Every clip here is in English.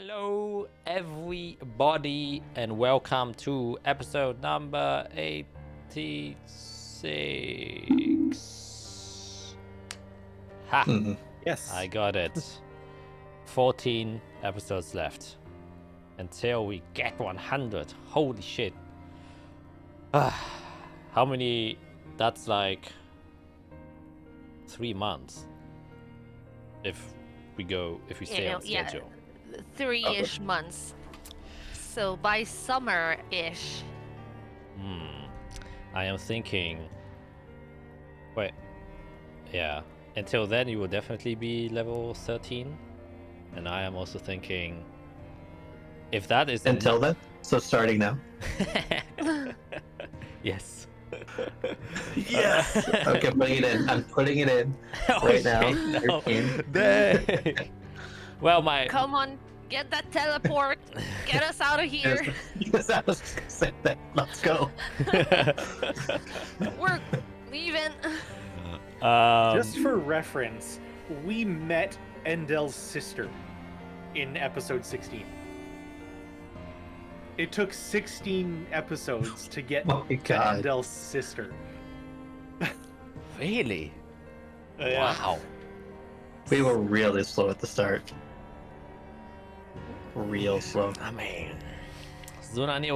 Hello, everybody, and welcome to episode number 86. Ha! Yes. I got it. 14 episodes left until we get 100. Holy shit. How many? That's like 3 months. If we stay on schedule. 3-ish months. So by summer-ish. I am thinking. Wait. Yeah. Until then, you will definitely be level 13. And I am also thinking. If that is. Until then? So starting now? Yes. Yes! Okay, I'm putting it in. I'm putting it in right now. No. 13. Well, my. Come on, get that teleport. Get us out of here. Yes, I was just gonna say that. Let's go. We're leaving. Just for reference, we met Endel's sister in episode 16. It took 16 episodes to get Oh my to God. Endel's sister. Really? Yeah. Wow. We were really slow at the start. Real slow. I mean, Zunani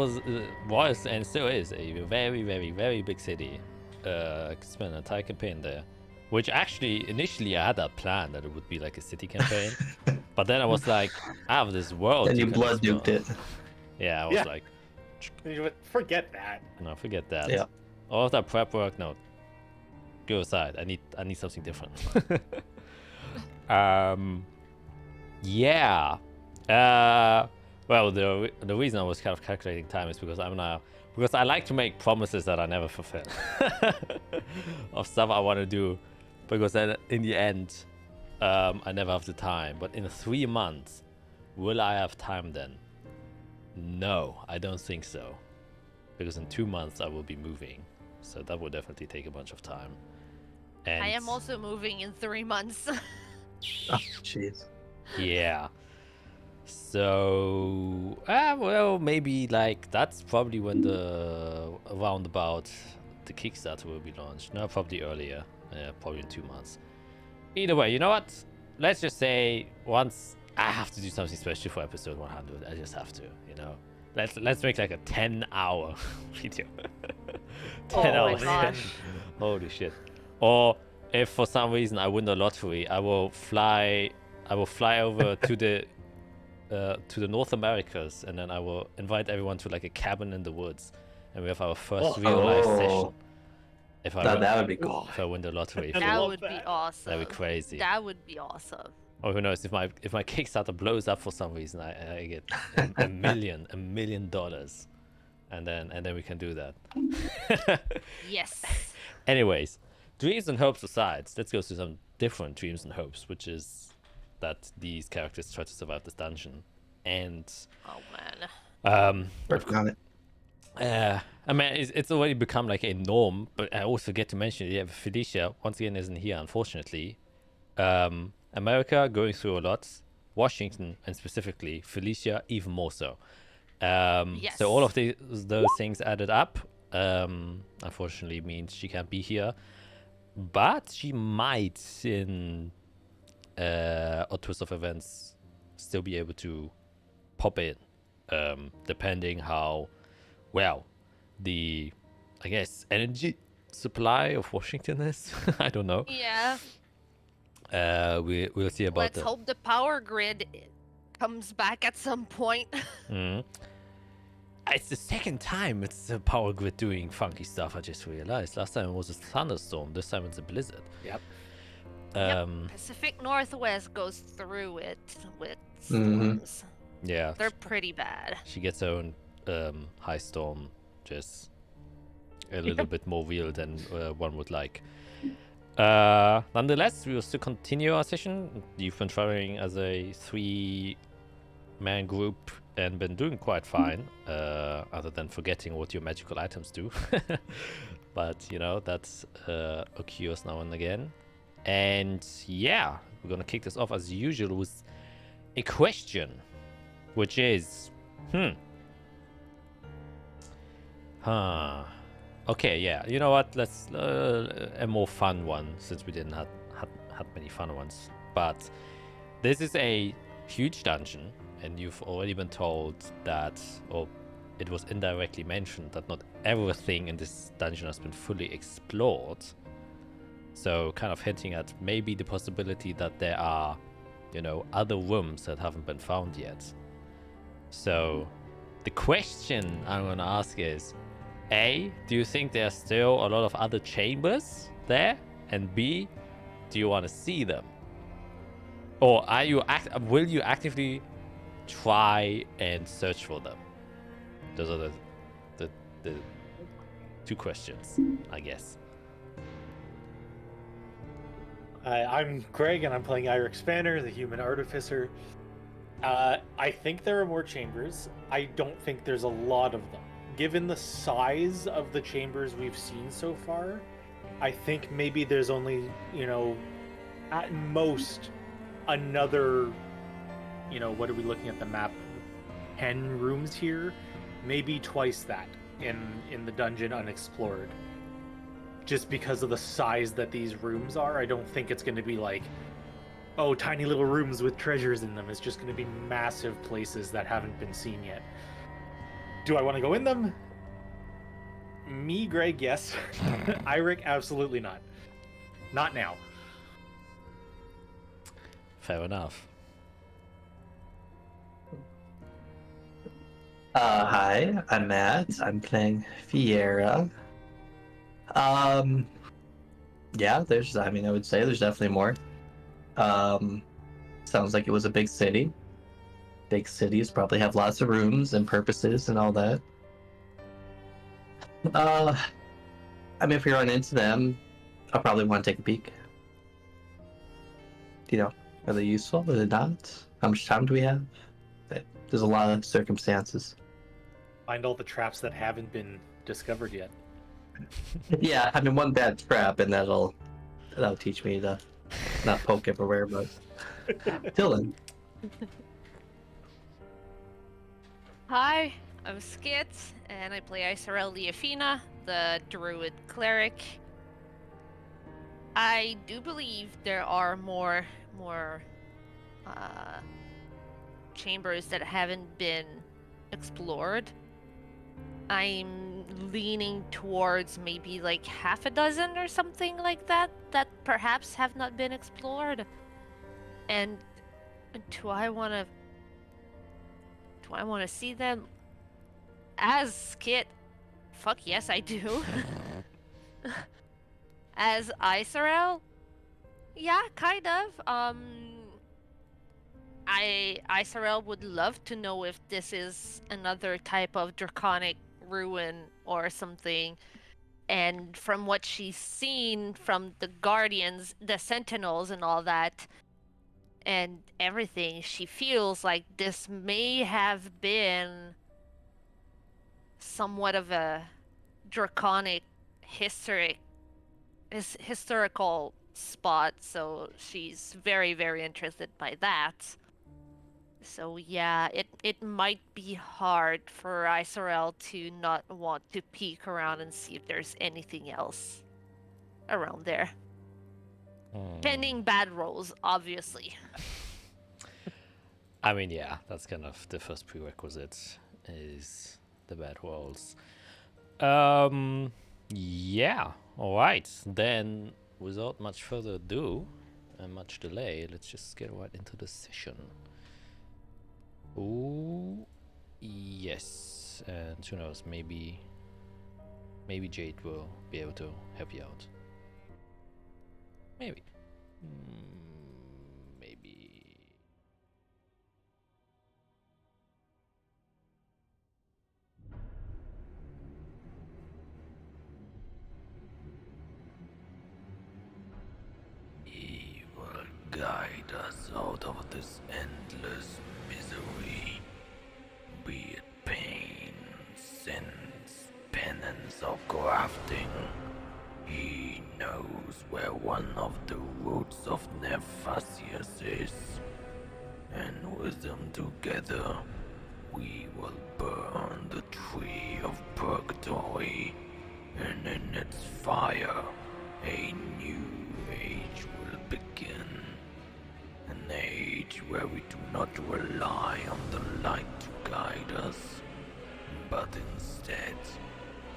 was and still is a very, very, very big city. Spent an entire campaign there, which actually initially I had that plan that it would be like a city campaign, but then I was like, I have this world. And you can blood explore. duked it. Yeah, I was Yeah. like, Forget that. no, forget that. Yeah. All of that prep work, no. Go aside. I need something different. Yeah. Well, the reason I was kind of calculating time is because because I like to make promises that I never fulfill of stuff I want to do, because then in the end, I never have the time. But in 3 months, will I have time then? No, I don't think so, because in 2 months I will be moving, so that will definitely take a bunch of time. And I am also moving in 3 months. Oh, jeez. yeah. So, well, maybe like that's probably when around about the Kickstarter will be launched. No, probably earlier. Probably in 2 months. Either way, you know what? Let's just say once I have to do something special for episode 100. I just have to, you know. Let's make like a 10-hour video. 10 Oh my hours. gosh. Holy shit. Or if for some reason I win the lottery, I will fly over to the North Americas, and then I will invite everyone to like a cabin in the woods, and we have our first real life session. If I That would be cool. if I win the lottery, I That love would be that. awesome. that'd be crazy. That would be awesome. Or who knows, if my Kickstarter blows up for some reason, I get a million $1 million, and then we can do that. Yes. Anyways, dreams and hopes aside, let's go to some different dreams and hopes, which is that these characters try to survive this dungeon. And Oh man. Working on it. I mean, it's already become like a norm, but I also forget to mention, yeah, Felicia once again isn't here, unfortunately. America going through a lot, Washington, and specifically Felicia even more so. Yes. So all of those things added up, unfortunately means she can't be here, but she might in odd twist of events still be able to pop in, depending how well the, I guess, energy supply of Washington is. I don't know. Yeah. We'll see about Let's that. hope the power grid comes back at some point. It's the second time it's the power grid doing funky stuff. I just realized last time it was a thunderstorm. This time it's a blizzard. Yep. Pacific Northwest goes through it with Mhm. storms. Yeah, They're pretty bad. she gets her own high storm, just a little bit more real than one would like. Nonetheless, we will still continue our session. You've been traveling as a 3-man group and been doing quite fine, other than forgetting what your magical items do. But, you know, that occurs now and again. And yeah, we're gonna kick this off as usual with a question. which is, okay, yeah. You know what? Let's a more fun one, since we didn't had many fun ones. But this is a huge dungeon, and you've already been told that, or it was indirectly mentioned that not everything in this dungeon has been fully explored. So kind of hinting at maybe the possibility that there are, you know, other rooms that haven't been found yet. So the question I'm gonna ask is, A, do you think there's still a lot of other chambers there? And B, do you want to see them? Or are you will you actively try and search for them? Those are the two questions, I guess. I'm Greg, and I'm playing Iric Spanner, the human artificer. I think there are more chambers. I don't think there's a lot of them. Given the size of the chambers we've seen so far, I think maybe there's only, you know, at most another, you know, what are we looking at the map? 10 rooms here, maybe twice that in the dungeon unexplored. Just because of the size that these rooms are, I don't think it's going to be like, oh, tiny little rooms with treasures in them. It's just going to be massive places that haven't been seen yet. Do I want to go in them? Me, Greg, yes. Iric, absolutely not. Not now. Fair enough. Hi, I'm Matt. I'm playing Fiera. Yeah, I would say there's definitely more. Sounds like it was a big city. Big cities probably have lots of rooms and purposes and all that. If we run into them, I'll probably want to take a peek. You know, are they useful? Are they not? How much time do we have? There's a lot of circumstances. Find all the traps that haven't been discovered yet. Yeah, one bad trap and that'll teach me to not poke everywhere, but Dylan. Hi, I'm Skit, and I play Isorel Leafina, the druid cleric. I do believe there are more chambers that haven't been explored. I'm leaning towards maybe like half a dozen or something like that perhaps have not been explored. And do I want to see them? As Skit, fuck yes I do. As Isorel, yeah, kind of. Isorel would love to know if this is another type of draconic ruin or something. And from what she's seen from the Guardians, the Sentinels and all that, and everything, she feels like this may have been somewhat of a draconic historical spot, so she's very, very interested by that. So yeah, it might be hard for Isorel to not want to peek around and see if there's anything else around there. Pending bad rolls, obviously. I mean, yeah, that's kind of the first prerequisite, is the bad rolls. Yeah, alright. Then, without much further ado and much delay, let's just get right into the session. Ooh, yes, and who knows, maybe Jade will be able to help you out. Maybe. Maybe. He will guide us out of this endless misery, be it pain, sins, penance, or grafting. He knows where one of the roots of Nephasius is, and with them together, we will burn the tree of purgatory, and in its fire, a new age will begin. An age where we do not rely on the light to guide us, but instead,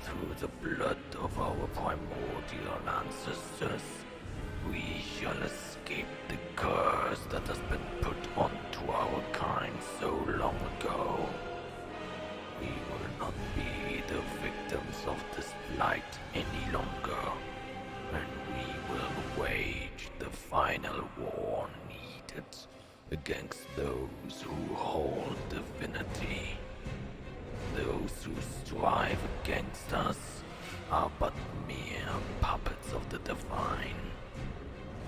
through the blood of our primordial ancestors, we shall escape the curse that has been put onto our kind so long ago. We will not be the victims of this blight any longer, and we will wage the final war needed against those who hold divinity. Those who strive against us are but mere puppets of the divine.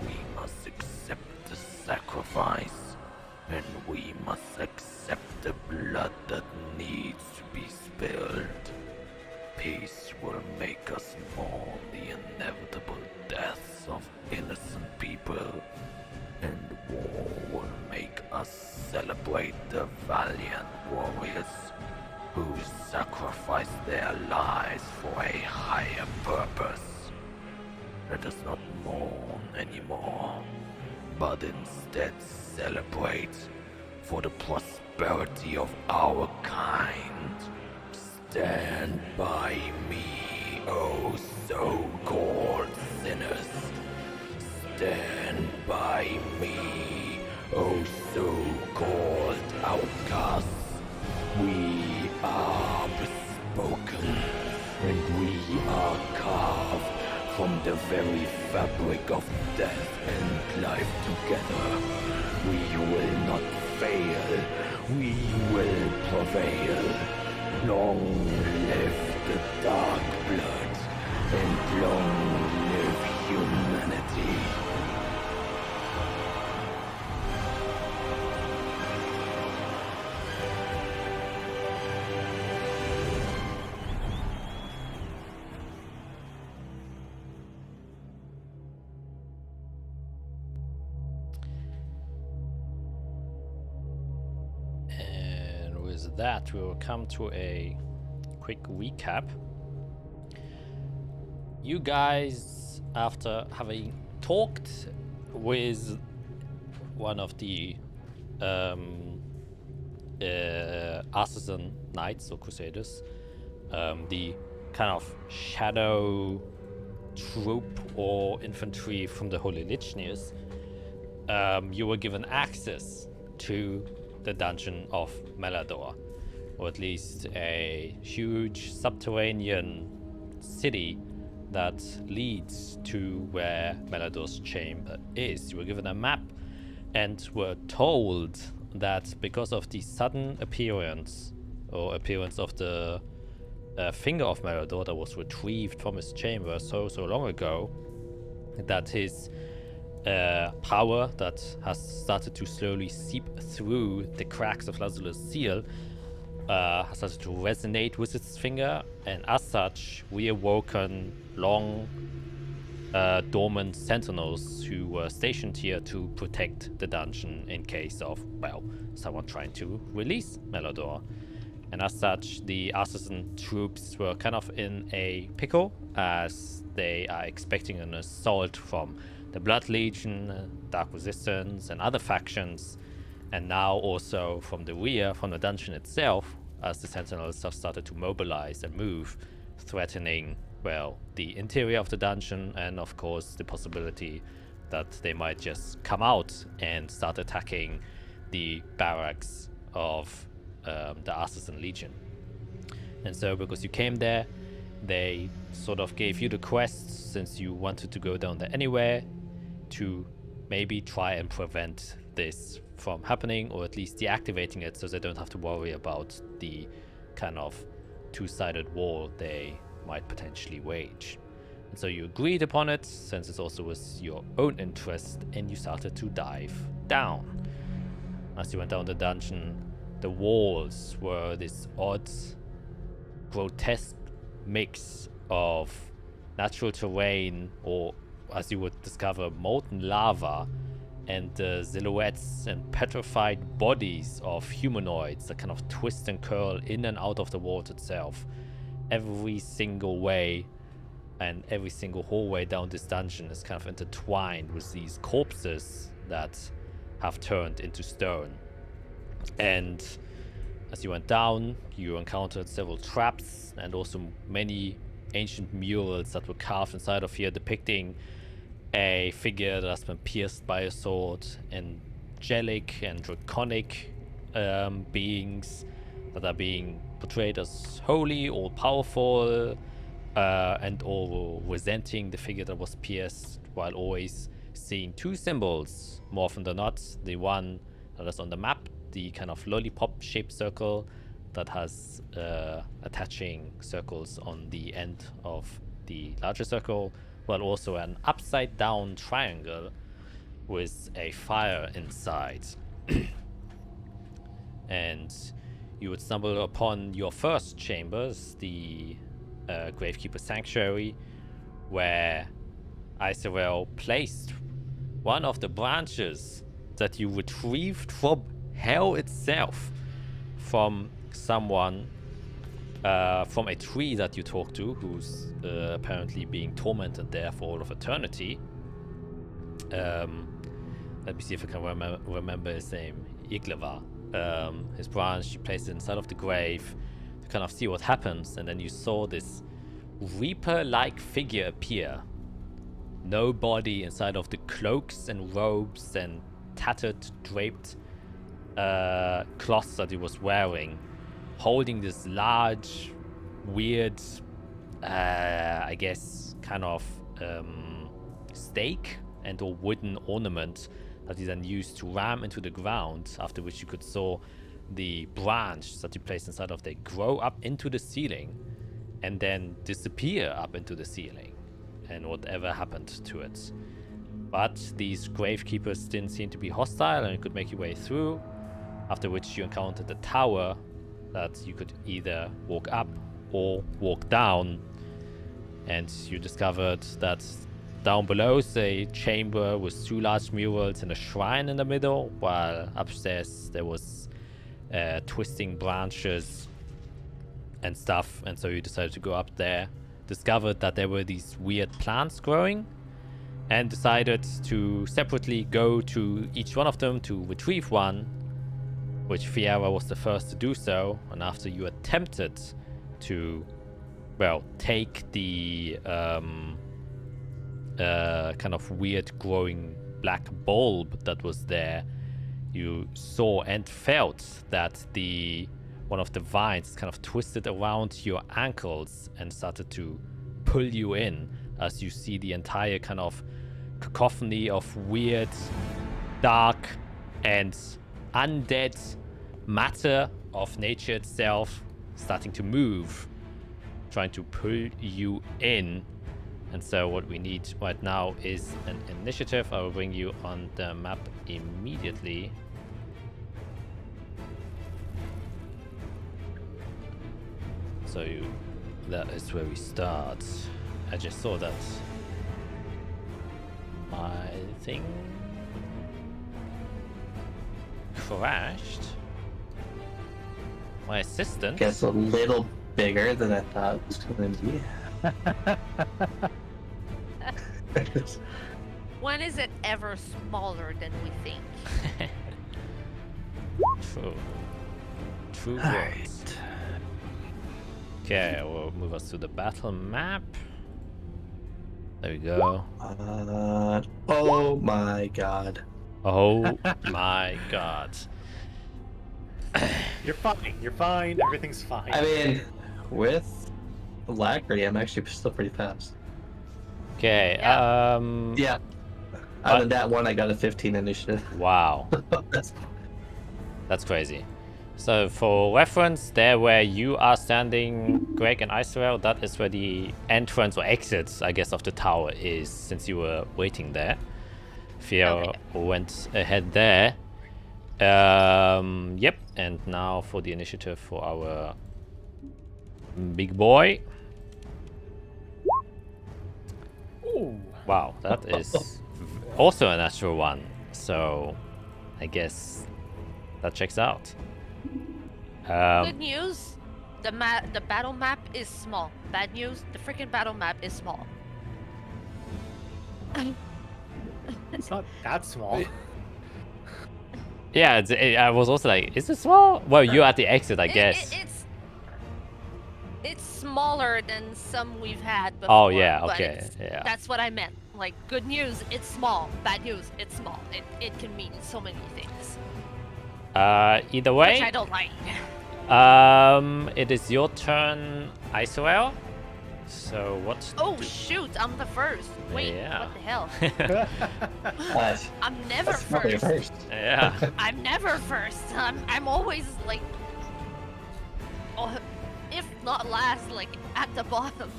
We must accept the sacrifice, and we must accept the blood that needs to be spilled. Peace will make us mourn the inevitable deaths of innocent people, and war will make us celebrate the valiant warriors who sacrificed their lives for a higher purpose. Let us not mourn anymore, but instead celebrate for the prosperity of our kind. Stand by me, O so-called sinners. Stand by me, O so-called outcasts. We are bespoken, and we are carved from the very fabric of death and life together. We will not fail. We will prevail. Long live the dark blood, and long live humanity. That we will come to a quick recap. You guys, after having talked with one of the artisan knights or crusaders, the kind of shadow troop or infantry from the Holy Religios, you were given access to the dungeon of Melador, or at least a huge subterranean city that leads to where Melador's chamber is. You were given a map and were told that because of the sudden appearance of the finger of Melador that was retrieved from his chamber so long ago, that his power that has started to slowly seep through the cracks of Lazulus' seal has started to resonate with its finger, and as such reawoken long dormant sentinels who were stationed here to protect the dungeon in case of, well, someone trying to release Melador. And as such, the artisan troops were kind of in a pickle, as they are expecting an assault from the Blood Legion, Dark Resistance, and other factions, and now also from the rear, from the dungeon itself, as the sentinels have started to mobilize and move, threatening, well, the interior of the dungeon, and of course the possibility that they might just come out and start attacking the barracks of the Artisan Legion. And so, because you came there, they sort of gave you the quest, since you wanted to go down there anyway, to maybe try and prevent this from happening, or at least deactivating it, so they don't have to worry about the kind of two-sided war they might potentially wage. And so you agreed upon it, since it also was your own interest, and you started to dive down. As you went down the dungeon, the walls were this odd, grotesque mix of natural terrain, or as you would discover, molten lava, and the silhouettes and petrified bodies of humanoids that kind of twist and curl in and out of the vault itself. Every single way and every single hallway down this dungeon is kind of intertwined with these corpses that have turned into stone. And as you went down, you encountered several traps and also many ancient murals that were carved inside of here depicting a figure that has been pierced by a sword, angelic and draconic beings that are being portrayed as holy, all-powerful, and all resenting the figure that was pierced, while always seeing two symbols, more often than not. The one that is on the map, the kind of lollipop-shaped circle that has attaching circles on the end of the larger circle, while also an upside-down triangle with a fire inside. And you would stumble upon your first chambers, the Gravekeeper Sanctuary, where Iserel placed one of the branches that you retrieved from hell itself, from someone, from a tree that you talked to, who's apparently being tormented there for all of eternity. Let me see if I can remember his name. Iglava. His branch, you placed it inside of the grave to kind of see what happens, and then you saw this Reaper-like figure appear. No body inside of the cloaks and robes and tattered, draped cloths that he was wearing, holding this large, weird, I guess, kind of stake and a wooden ornament that he then used to ram into the ground, after which you could saw the branch that you placed inside of there grow up into the ceiling and then disappear up into the ceiling, and whatever happened to it. But these gravekeepers didn't seem to be hostile, and you could make your way through, after which you encountered a tower that you could either walk up or walk down, and you discovered that down below is a chamber with two large murals and a shrine in the middle, while upstairs there was twisting branches and stuff, and so you decided to go up there, discovered that there were these weird plants growing, and decided to separately go to each one of them to retrieve one, which Fiera was the first to do so. And after you attempted to, well, take the kind of weird growing black bulb that was there, you saw and felt that one of the vines kind of twisted around your ankles and started to pull you in, as you see the entire kind of cacophony of weird, dark, and undead matter of nature itself starting to move, trying to pull you in. And so what we need right now is an initiative. I will bring you on the map immediately. So that is where we start. I just saw that my thing crashed. My assistant Gets a little bigger than I thought it was going to be. When is it ever smaller than we think? True words. Okay, we'll move us to the battle map. There we go. Oh my god. Oh my god. You're fine. You're fine. Everything's fine. I mean, with alacrity, I'm actually still pretty fast. Okay, Yeah. Out of that one, I got a 15 initiative. Wow. That's crazy. So for reference, there where you are standing, Greg and Iserel, that is where the entrance or exit, I guess, of the tower is, since you were waiting there. Fiora went ahead there. Yep, and now for the initiative for our big boy. Ooh. Wow, that is also a natural one. So, I guess that checks out. Good news, the battle map is small. Bad news, the freaking battle map is small. It's not that small. Yeah, I was also like, is it small? Well, you're at the exit, I guess. It's smaller than some we've had before. Oh, yeah, but okay, yeah. That's what I meant. Like, good news, it's small. Bad news, it's small. It can mean so many things. Either way. Which I don't like. It is your turn, Isoel. So what? Oh shoot, I'm the first. Wait, Yeah. what the hell? Nice. I'm never That's not your first. first. Yeah. I'm never first. I'm always like, oh, if not last, like at the bottom.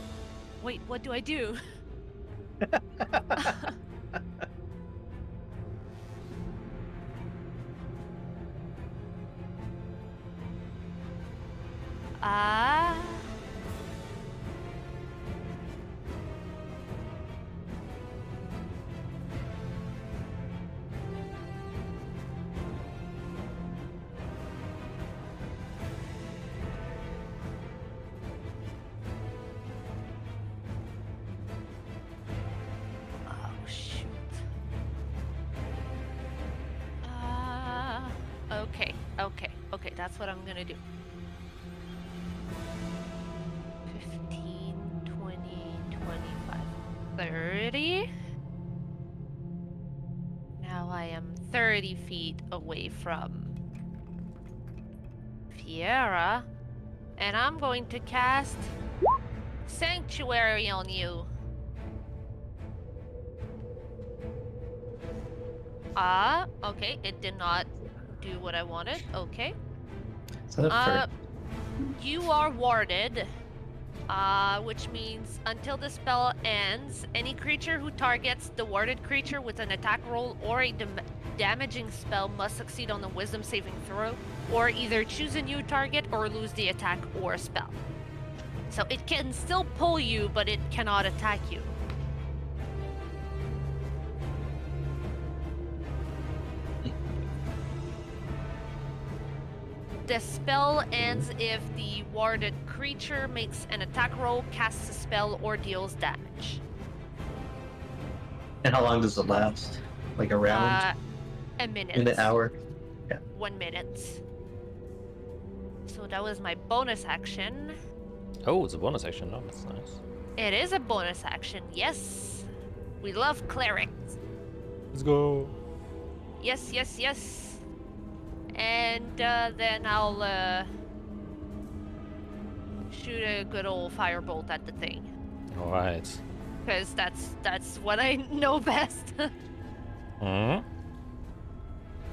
Wait, what do I do? Oh shoot. Okay, that's what I'm gonna do. 15, 20, 25, 30. Now I am 30 feet away from Fiera, and I'm going to cast Sanctuary on you. Okay, it did not do what I wanted. Okay. Is that a first? You are warded, which means until the spell ends, any creature who targets the warded creature with an attack roll or a damaging spell must succeed on a wisdom saving throw, or either choose a new target or lose the attack or spell. So it can still pull you, but it cannot attack you. The spell ends if the warded creature makes an attack roll, casts a spell, or deals damage. And how long does it last? Like a round? A minute. In an hour? Yeah. 1 minute. So that was my bonus action. Oh, it's a bonus action. Oh, that's nice. It is a bonus action, yes. We love clerics. Let's go. Yes, yes, yes. And then I'll shoot a good old firebolt at the thing. All right. Because that's what I know best. Hmm.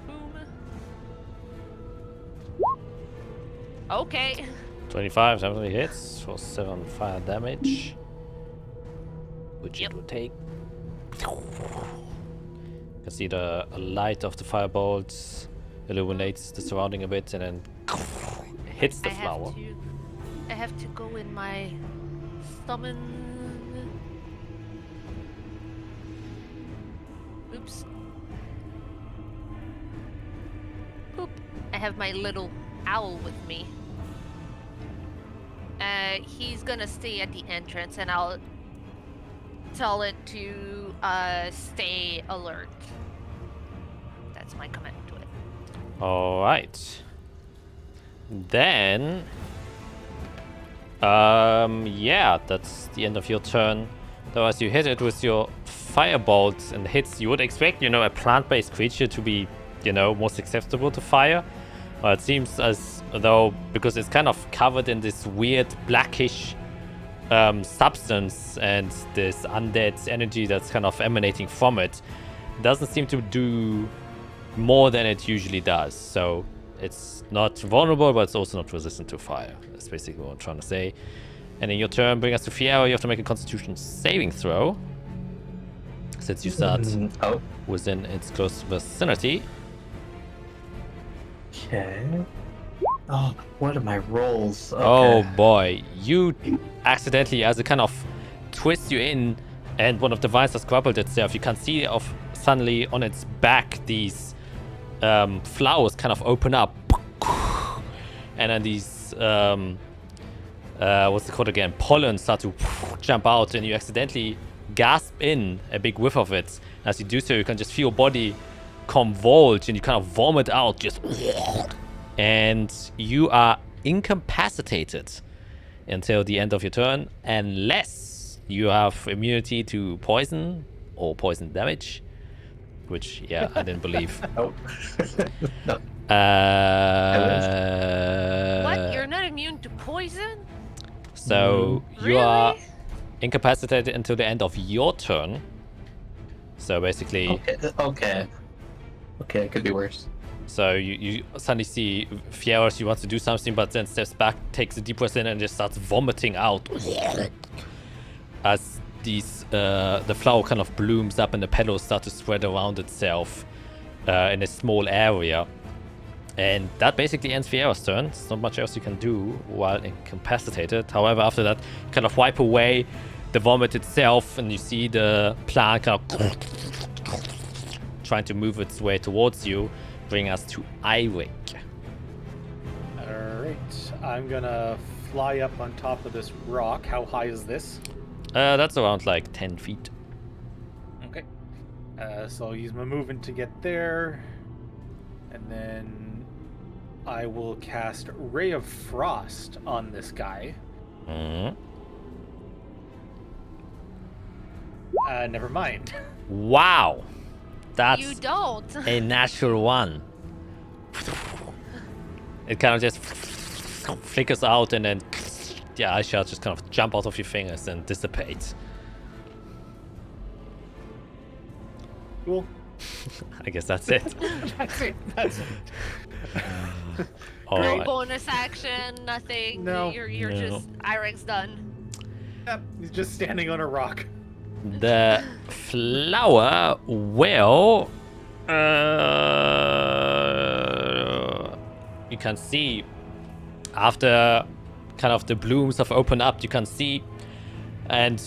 Boom. Okay. 25 definitely hits for 7 fire damage, which Yep. it would take. You can see the light of the firebolts illuminates the surrounding a bit and then hits the flower. I have to go in my summon. Oops. Oop. I have my little owl with me. He's gonna stay at the entrance and I'll tell it to stay alert. That's my command to it. All right. Then, yeah, that's the end of your turn. Though as you hit it with your firebolt and hits, you would expect, a plant-based creature to be, more susceptible to fire. It seems as though, because it's kind of covered in this weird blackish substance and this undead energy that's kind of emanating from it, doesn't seem to do more than it usually does. So it's not vulnerable, but it's also not resistant to fire. That's basically what I'm trying to say. And in your turn, bring us to Fiera. You have to make a Constitution saving throw, since you start within its close vicinity. Okay. Oh, what are my rolls? Okay. Oh boy, you accidentally, as it kind of twists you in, and one of the vines has grappled itself. You can see suddenly on its back these flowers kind of open up, and then these what's it called again? Pollen start to jump out, and you accidentally gasp in a big whiff of it. As you do so, you can just feel your body convulge, and you kind of vomit out, just, and you are incapacitated until the end of your turn, unless you have immunity to poison or poison damage, which, yeah, I didn't believe. Nope. No. What? You're not immune to poison? So you are incapacitated until the end of your turn. So basically... Okay, it could be worse. So you suddenly see Fieros, you want to do something, but then steps back, takes a deep breath in, and just starts vomiting out. As the flower kind of blooms up and the petals start to spread around itself in a small area. And that basically ends Fieros' turn. There's not much else you can do while incapacitated. However, after that, you kind of wipe away the vomit itself, and you see the plant kind of trying to move its way towards you, bring us to Eirik. Alright, I'm gonna fly up on top of this rock. How high is this? That's around like 10 feet. Okay. So I'll use my movement to get there. And then I will cast Ray of Frost on this guy. Mm-hmm. Never mind. Wow. That's You don't. a natural one. It kind of just flickers out, and then the ice shards just kind of jump out of your fingers and dissipate. Cool. I guess that's it. That's it. That's it. All No right. bonus action, nothing. No. You're No. just Irik's done. Yep, he's just standing on a rock. The flower will... you can see after kind of the blooms have opened up, you can see, and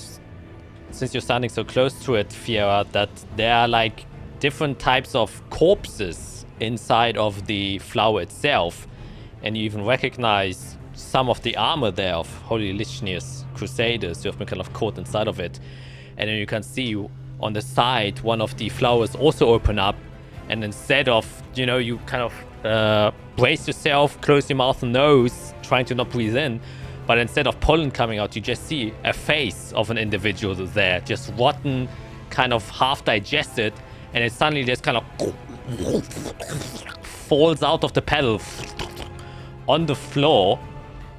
since you're standing so close to it, Fiera, that there are like different types of corpses inside of the flower itself, and you even recognize some of the armor there of Holy Religios Crusaders who have been kind of caught inside of it. And then you can see on the side one of the flowers also open up, and instead of, you know, you kind of brace yourself, close your mouth and nose, trying to not breathe in, but instead of pollen coming out, you just see a face of an individual there, just rotten, kind of half digested, and it suddenly just kind of falls out of the petal on the floor,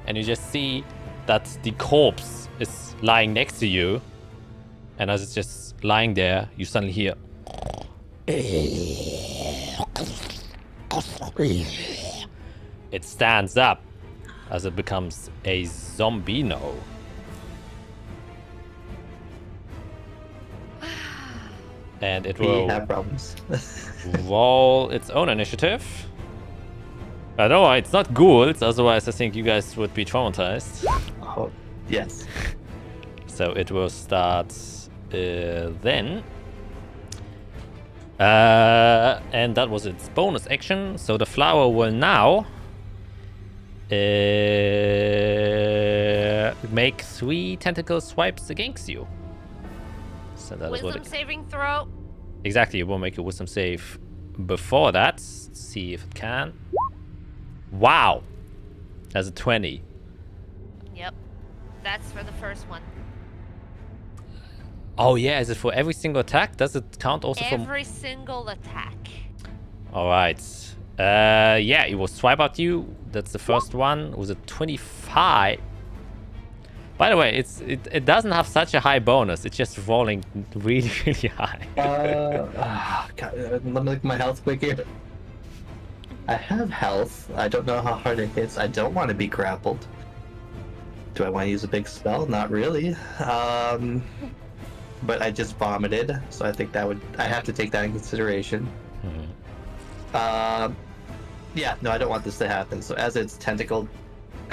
and you just see that the corpse is lying next to you. And as it's just lying there, you suddenly hear... It stands up as it becomes a zombino. And it We will have problems. roll its own initiative. No, it's not ghouls, otherwise I think you guys would be traumatized. Oh, yes. So it will start then. And that was its bonus action. So the flower will now make 3 tentacle swipes against you. So that is what Wisdom it... saving throw. Exactly, it will make a wisdom save before that. See if it can. Wow! That's a 20. Yep. That's for the first one. Oh yeah, is it for every single attack? Does it count also for... Every single attack. Alright. Yeah, it will swipe at you. That's the first one. It was a 25. By the way, it doesn't have such a high bonus. It's just rolling really, really high. God, let me look at my health quick here. I have health. I don't know how hard it hits. I don't want to be grappled. Do I want to use a big spell? Not really. But I just vomited, so I think I have to take that in consideration. Mhm. Yeah, no, I don't want this to happen. So as its tentacle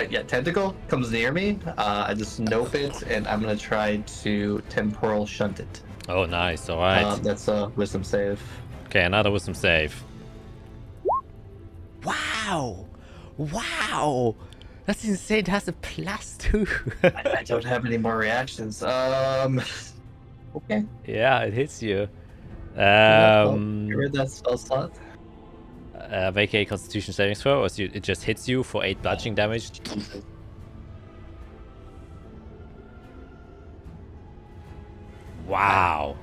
Yeah, tentacle comes near me. I just nope it, and I'm gonna try to temporal shunt it. Oh, nice. All right. That's a wisdom save. Okay, another wisdom save. Wow! Wow! That's insane. It has a +2. I don't have any more reactions. Okay. Yeah, it hits you. Get rid of that spell slot. Make a Constitution saving throw, or it just hits you for 8 bludgeoning damage. Wow.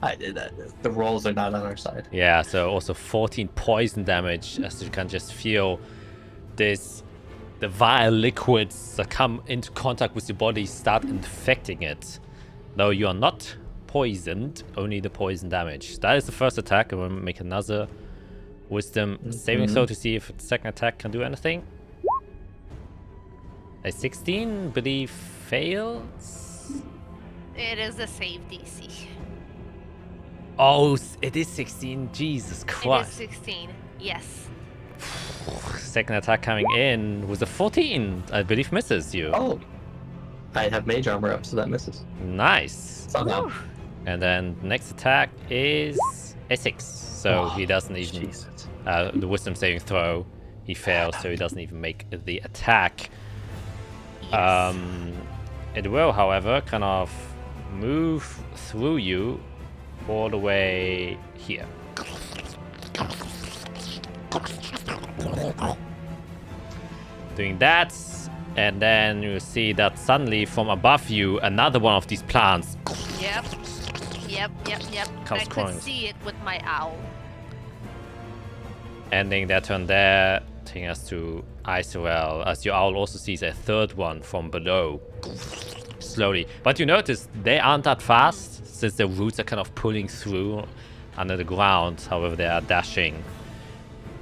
The rolls are not on our side. Yeah, so also 14 poison damage, as you can just feel the vile liquids that come into contact with your body start infecting it. Though you are not poisoned, only the poison damage. That is the first attack. I'm going to make another wisdom saving throw to see if the second attack can do anything. A 16, believe, fails. It is a save DC. Oh, it is 16. Jesus It is Christ. 16. Yes. Second attack coming in was a 14. I believe misses you. Oh. I have mage armor up, so that misses. Nice. Somehow. Whew. And then next attack is a 6. So he doesn't even... Jesus. The wisdom saving throw, he fails, so he doesn't even make the attack. Yes. It will, however, kind of move through you all the way here. Doing that, and then you see that suddenly from above you, another one of these plants Yep. Comes I crawling. could see it with my owl. ending their turn there, taking us to Isorel, as your owl also sees a third one from below, slowly. But you notice they aren't that fast, since their roots are kind of pulling through under the ground. However, they are dashing.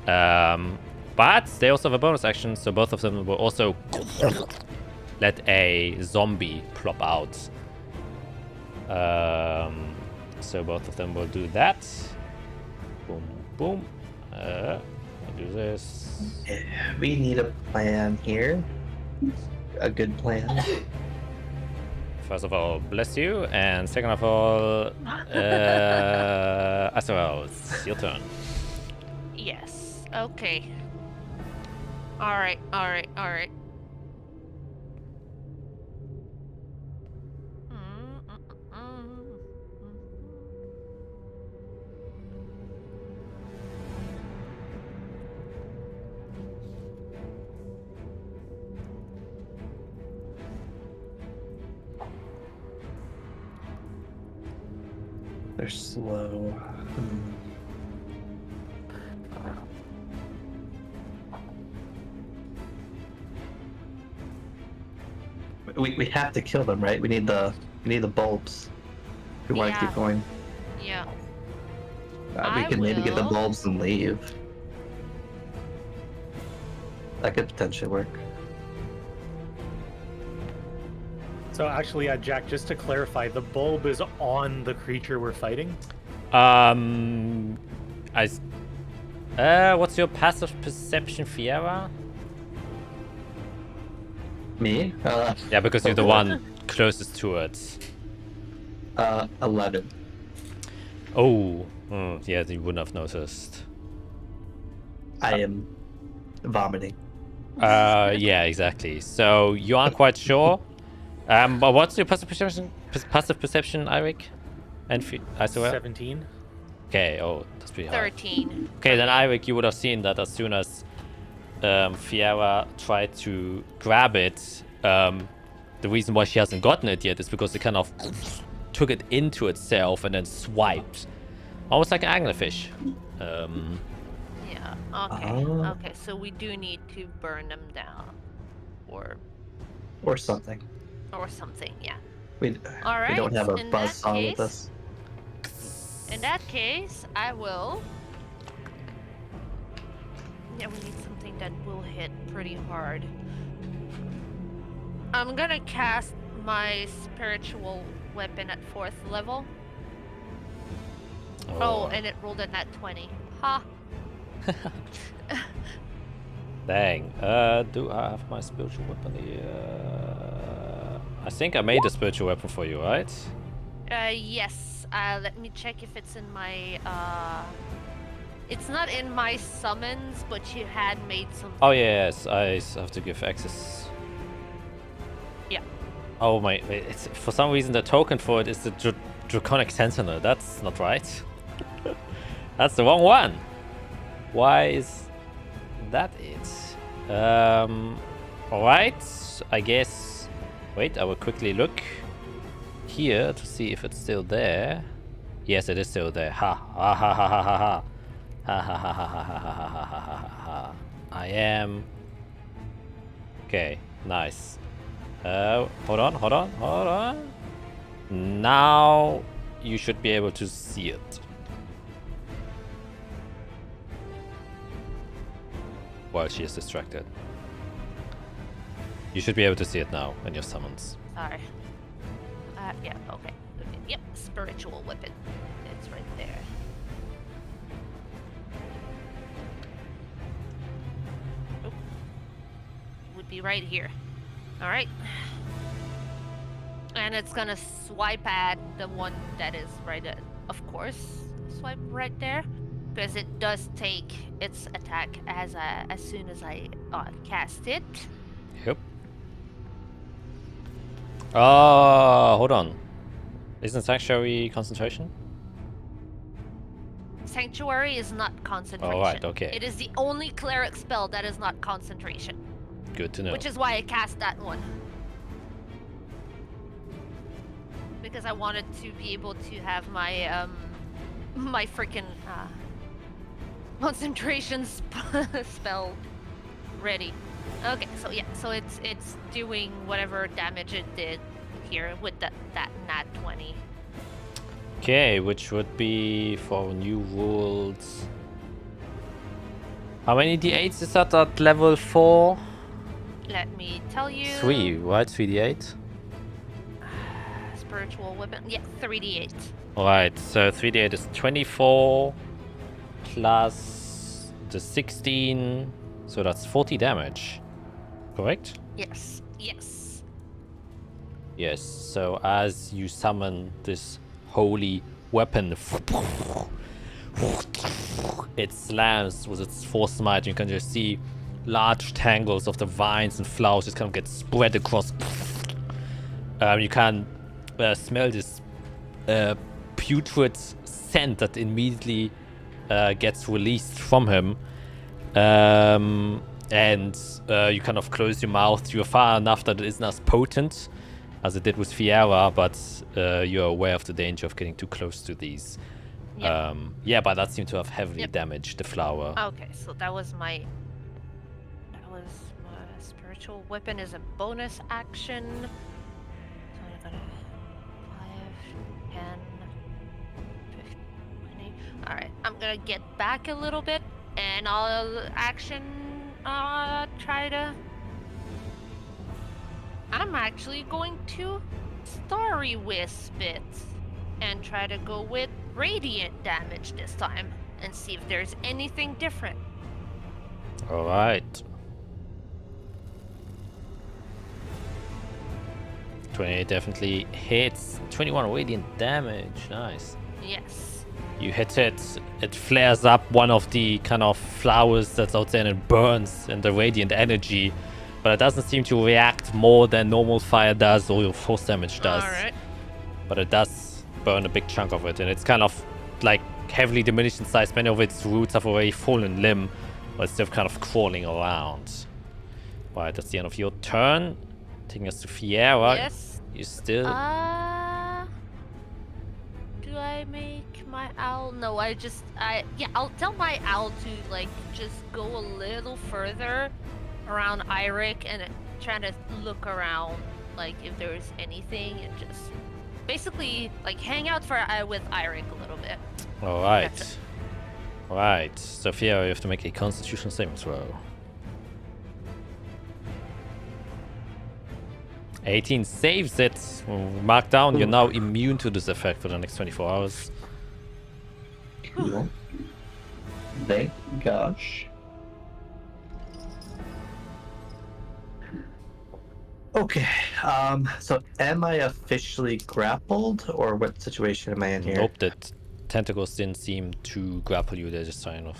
But they also have a bonus action, so both of them will also let a zombie plop out. So both of them will do that. Boom, boom. I'll do this. We need a plan here. A good plan. First of all, bless you, and second of all, Azrael, it's your turn. Yes. Okay. Alright. They're slow. We have to kill them, right? We need the bulbs. If we want to Yeah. keep going. Yeah. We I can maybe get the will. bulbs and leave. That could potentially work. So actually, Jack, just to clarify, the bulb is on the creature we're fighting? What's your passive perception, Fiera? Me? Yeah, because you're the one closest to it. 11. Oh, yeah, you wouldn't have noticed. I am vomiting. Yeah, exactly. So you aren't quite sure. But what's your passive perception? Passive perception, Eirik? And Isorel? 17. Okay. Oh, that's pretty high. 13. Okay, then Eirik, you would have seen that as soon as Fiera tried to grab it, the reason why she hasn't gotten it yet is because it kind of took it into itself and then swiped, almost like an anglerfish. Yeah. Okay. Oh. Okay. So we do need to burn them down, or something. something. Yeah. We All don't have a right, in buzz that saw with case- us. In that case, I will. Yeah, we need something that will hit pretty hard. I'm gonna cast my spiritual weapon at 4th level. Oh, and it rolled a nat 20. Ha! Dang. Do I have my spiritual weapon here? I think I made a spiritual weapon for you, right? Yes. Let me check if it's in my, It's not in my summons, but you had made some... Oh yes, I have to give access. Yeah. Oh my, it's, for some reason the token for it is the Draconic Sentinel. That's not right. That's the wrong one. Why is that it? Alright, I guess... Wait, I will quickly look here to see if it's still there. Yes, it is still there. Ha ha ha ha ha ha ha. Ha ha ha ha ha ha ha ha ha ha ha. I am... Okay, nice. Hold on. Now you should be able to see it. While she is distracted. You should be able to see it now in your summons. Sorry. Yeah, okay. Yep, spiritual weapon. It's right there. Oh. Would be right here. Alright. And it's gonna swipe at the one that is right at, of course, swipe right there. Because it does take its attack as soon as I cast it. Yep. Hold on. Isn't Sanctuary concentration? Sanctuary is not concentration. Oh, right, okay. It is the only cleric spell that is not concentration. Good to know. Which is why I cast that one. Because I wanted to be able to have my my freaking concentration spell ready. Okay, so yeah, so it's doing whatever damage it did here with that nat 20. Okay, which would be for new rules. How many d8s is that at level 4? Let me tell you. 3, right? 3d8? Spiritual weapon. Yeah, 3d8. Alright, so 3d8 is 24 plus the 16, so that's 40 damage. Correct? Yes, yes. Yes, so as you summon this holy weapon, it slams with its force smite. You can just see large tangles of the vines and flowers just kind of get spread across. You can smell this putrid scent that immediately gets released from him. And you kind of close your mouth. You're far enough that it isn't as potent as it did with Fiera, but you're aware of the danger of getting too close to these. Yep. Yeah, but that seemed to have heavily damaged the flower. Okay, so that was my spiritual weapon is a bonus action. So I'm gonna 5, 10, 15, 20. Alright, I'm gonna get back a little bit and I'll try to... I'm actually going to Starry Wisp it and try to go with radiant damage this time and see if there's anything different. Alright. 28 definitely hits. 21 radiant damage. Nice. Yes. You hit it, it flares up one of the kind of flowers that's out there and it burns in the radiant energy. But it doesn't seem to react more than normal fire does or your force damage does. Alright. But it does burn a big chunk of it, and it's kind of like heavily diminished in size. Many of its roots have already fallen limb, but it's still kind of crawling around. Right, that's the end of your turn. Taking us to Fiera. Yes. You still... Do I make my owl? No, yeah, I'll tell my owl to like just go a little further around Eirik and try to look around, like if there's anything, and just basically like hang out with Eirik a little bit. All right. All right. Sophia, you have to make a Constitution saving throw. 18 saves it. Mark down. You're now immune to this effect for the next 24 hours. Cool. Thank gosh. Okay. So am I officially grappled, or what situation am I in here? Nope, that tentacles didn't seem to grapple you. They're just trying to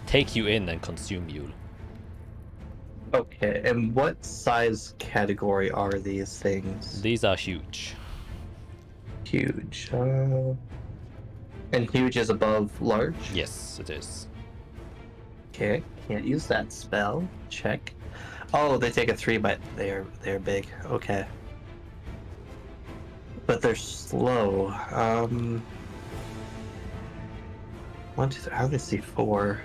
take you in and consume you. Okay. And what size category are these things? These are huge. Huge. And huge is above large? Yes, it is. Okay. Can't use that spell. Check. Oh, they take a 3, but they're big. Okay. But they're slow. 1, 2, 3. How do I see 4?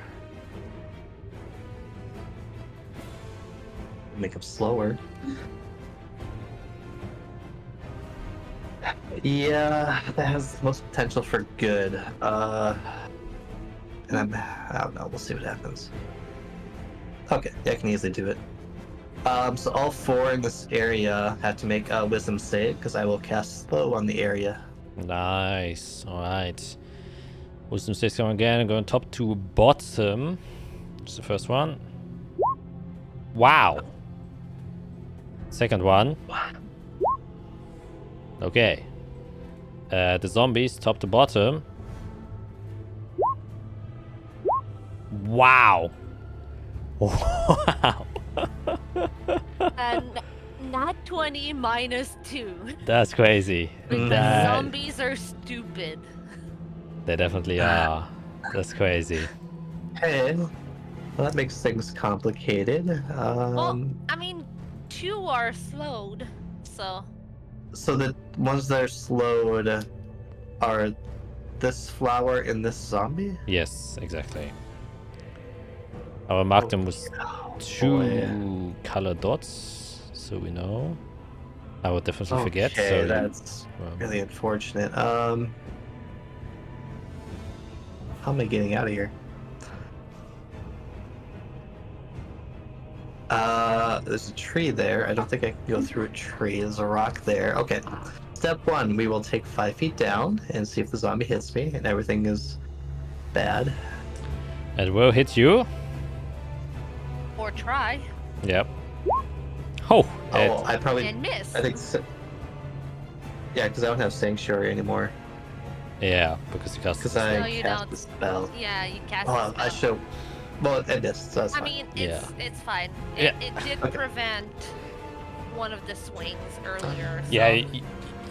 Make them slower. Yeah, that has the most potential for good. And I don't know. We'll see what happens. Okay, yeah, I can easily do it. So all 4 in this area have to make a wisdom save because I will cast slow on the area. Nice. All right. Wisdom saves come again. Going top to bottom. It's the first one. Wow. Second one. Okay. The zombies, top to bottom. Wow. Wow. And not 20 minus 2. That's crazy. Because That- zombies are stupid. They definitely are. That's crazy. Hey, well, that makes things complicated. Well, I mean, 2 are slowed, so. So the ones that are slowed are this flower and this zombie? Yes, exactly. I will mark them with Oh, 2 color dots, so we know. I would definitely forget. Okay, So that's well, really unfortunate. How am I getting out of here? There's a tree there. I don't think I can go through a tree. There's a rock there. Okay. Step 1, we will take 5 feet down and see if the zombie hits me and everything is bad. it will hit you. Or try. Yep. Oh, Oh, I probably... And miss. I think so. Yeah, because I don't have Sanctuary anymore. yeah, because you cast. Because No, I you cast don't. the spell. Yeah, you cast Oh, the I spell. should... Well, I missed, so that's I fine. mean, Yeah. it's fine. Yeah. It did Okay. prevent one of the swings earlier. So. Yeah,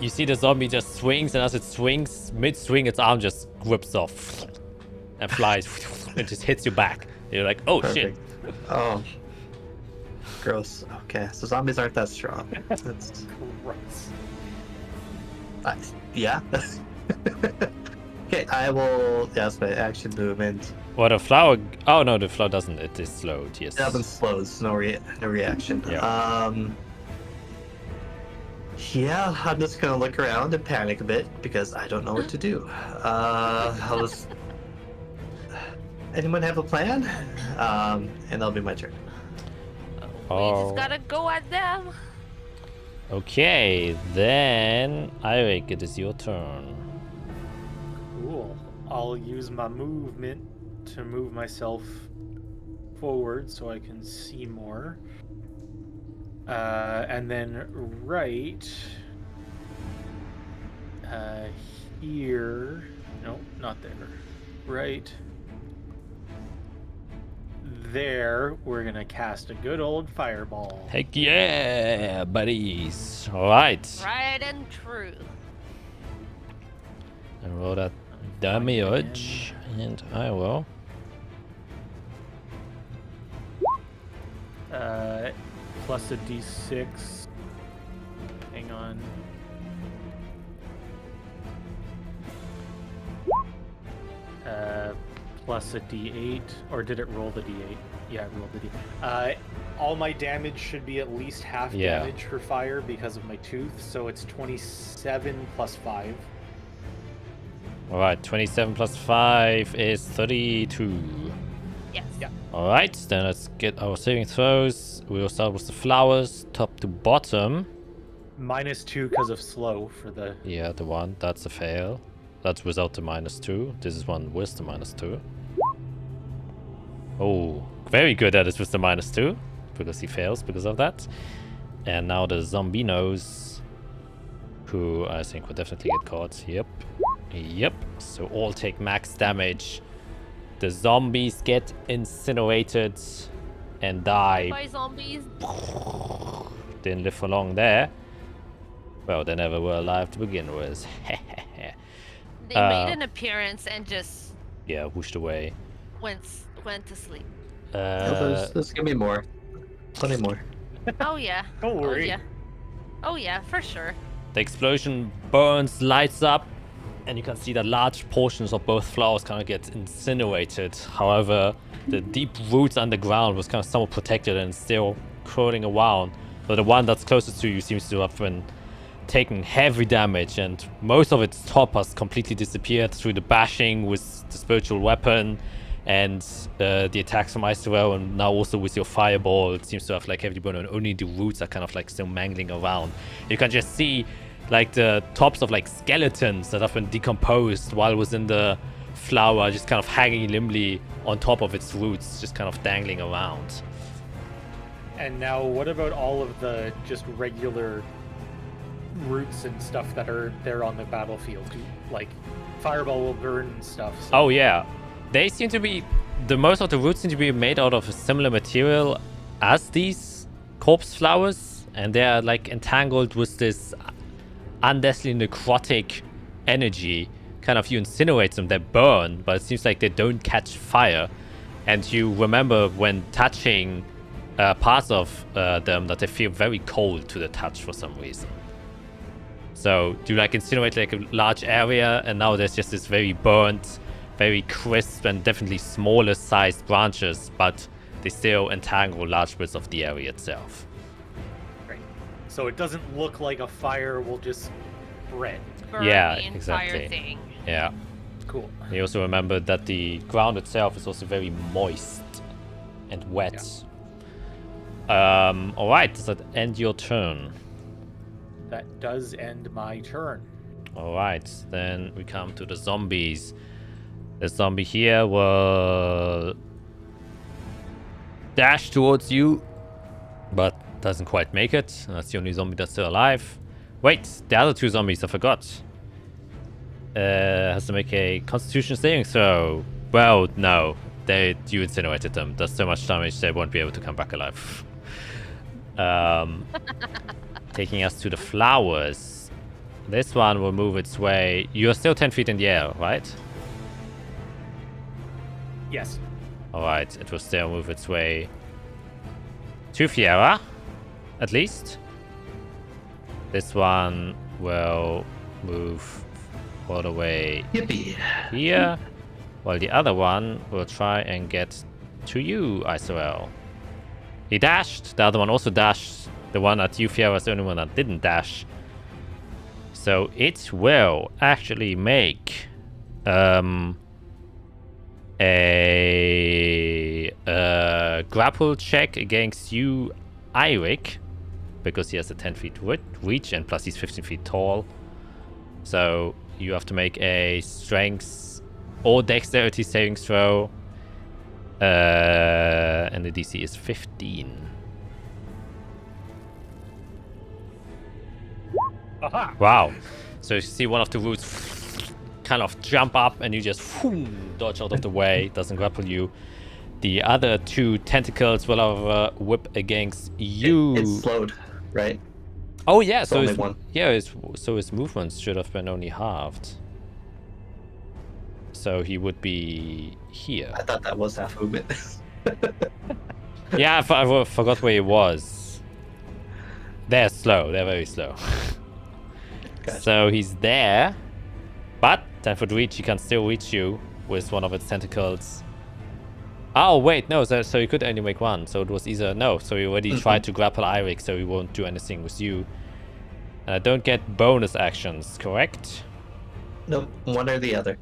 you see the zombie just swings, and as it swings, mid-swing, its arm just grips off and flies. It just hits you back. You're like, oh shit. Perfect. Oh. Gross. Okay, so zombies aren't that strong. That's... Gross. Yeah. Okay, I will... Yeah, that's my action movement. What a flower. Oh no, the flower doesn't. It is slowed. Yes. It hasn't slowed, so no reaction. Yeah. Yeah, I'm just gonna look around and panic a bit because I don't know what to do. Anyone have a plan? And that'll be my turn. We Oh. just gotta go at them. Okay, then Eirik, it is your turn. Cool. I'll use my movement to move myself forward so I can see more. And then right here. No, not there. Right there, we're gonna cast a good old fireball. Heck yeah, buddies. All right. Right and true. And roll that damage, and I will. Plus a d6. Hang on. Plus a d8, or did it roll the d8? Yeah, it rolled the d8. All my damage should be at least half Yeah. damage for fire because of my tooth, so it's 27 plus 5. All right, 27 plus 5 is 32. Yes. Yeah. All right, then let's get our saving throws. We will start with the flowers, top to bottom. -2 because of slow for the... Yeah, the one. That's a fail. That's without the -2. This is one with the -2. Oh, very good at it with the -2. Because he fails because of that. And now the zombinos, who I think will definitely get caught. Yep. So all take max damage. The zombies get incinerated and die. By zombies. Didn't live for long there. Well, they never were alive to begin with. They made an appearance and just Yeah, whooshed away. went to sleep. There's gonna be more. Plenty more. Oh yeah. Don't worry. Oh yeah. Oh yeah, for sure. The explosion burns, lights up, and you can see that large portions of both flowers kind of get incinerated. However, the deep roots underground was kind of somewhat protected and still crawling around. So the one that's closest to you seems to have been taking heavy damage, and most of its top has completely disappeared through the bashing with the spiritual weapon and the attacks from Icewear, and now also with your fireball. It seems to have like heavily burned, and only the roots are kind of like still mangling around. You can just see like the tops of like skeletons that have been decomposed while it was in the flower, just kind of hanging limply on top of its roots, just kind of dangling around. And now, what about all of the just regular roots and stuff that are there on the battlefield? Like, fireball will burn and stuff. So. Oh yeah, they seem to be, most of the roots seem to be made out of a similar material as these corpse flowers, and they are like entangled with this undeathly necrotic energy. Kind of, you incinerate them, they burn, but it seems like they don't catch fire. And you remember when touching parts of them that they feel very cold to the touch for some reason. So you like incinerate like a large area, and now there's just this very burnt, very crisp, and definitely smaller sized branches, but they still entangle large bits of the area itself. Right. So it doesn't look like a fire will just spread. Burn Yeah, the entire exactly. thing. Yeah. Cool. You also remember that the ground itself is also very moist and wet. All right, does that end your turn? That does end my turn. All right, then we come to the zombies. The zombie here will dash towards you, but doesn't quite make it. That's the only zombie that's still alive. Wait, the other two zombies, I forgot. Has to make a Constitution saving throw. Well, no, you incinerated them. Does so much damage they won't be able to come back alive. Taking us to the flowers. This one will move its way. You're still 10 feet in the air, right? Yes. Alright, it will still move its way to Fiera, at least. This one will move all the way Yippee. here, while the other one will try and get to you, Isorel. He dashed, the other one also dashed. The one at you, Fiera, was the only one that didn't dash. So it will actually make a grapple check against you, Eirik, because he has a 10 feet reach, and plus he's 15 feet tall. So you have to make a strength or dexterity saving throw, and the DC is 15. Aha! Wow. So you see one of the roots kind of jump up, and you just dodge out of the way. Doesn't grapple you. The other two tentacles will have a whip against you. It's slowed, right? Oh yeah, It's so only his, one. yeah, so his movements should have been only halved. So he would be here. I thought that was half movement. Yeah, I forgot where he was. They're slow. They're very slow. Gotcha. So he's there, but 10-foot reach. He can still reach you with one of its tentacles. Oh wait, no. So he could only make one. So it was either no. So he already tried to grapple Eirik, so he won't do anything with you. And I don't get bonus actions, correct? Nope, one or the other.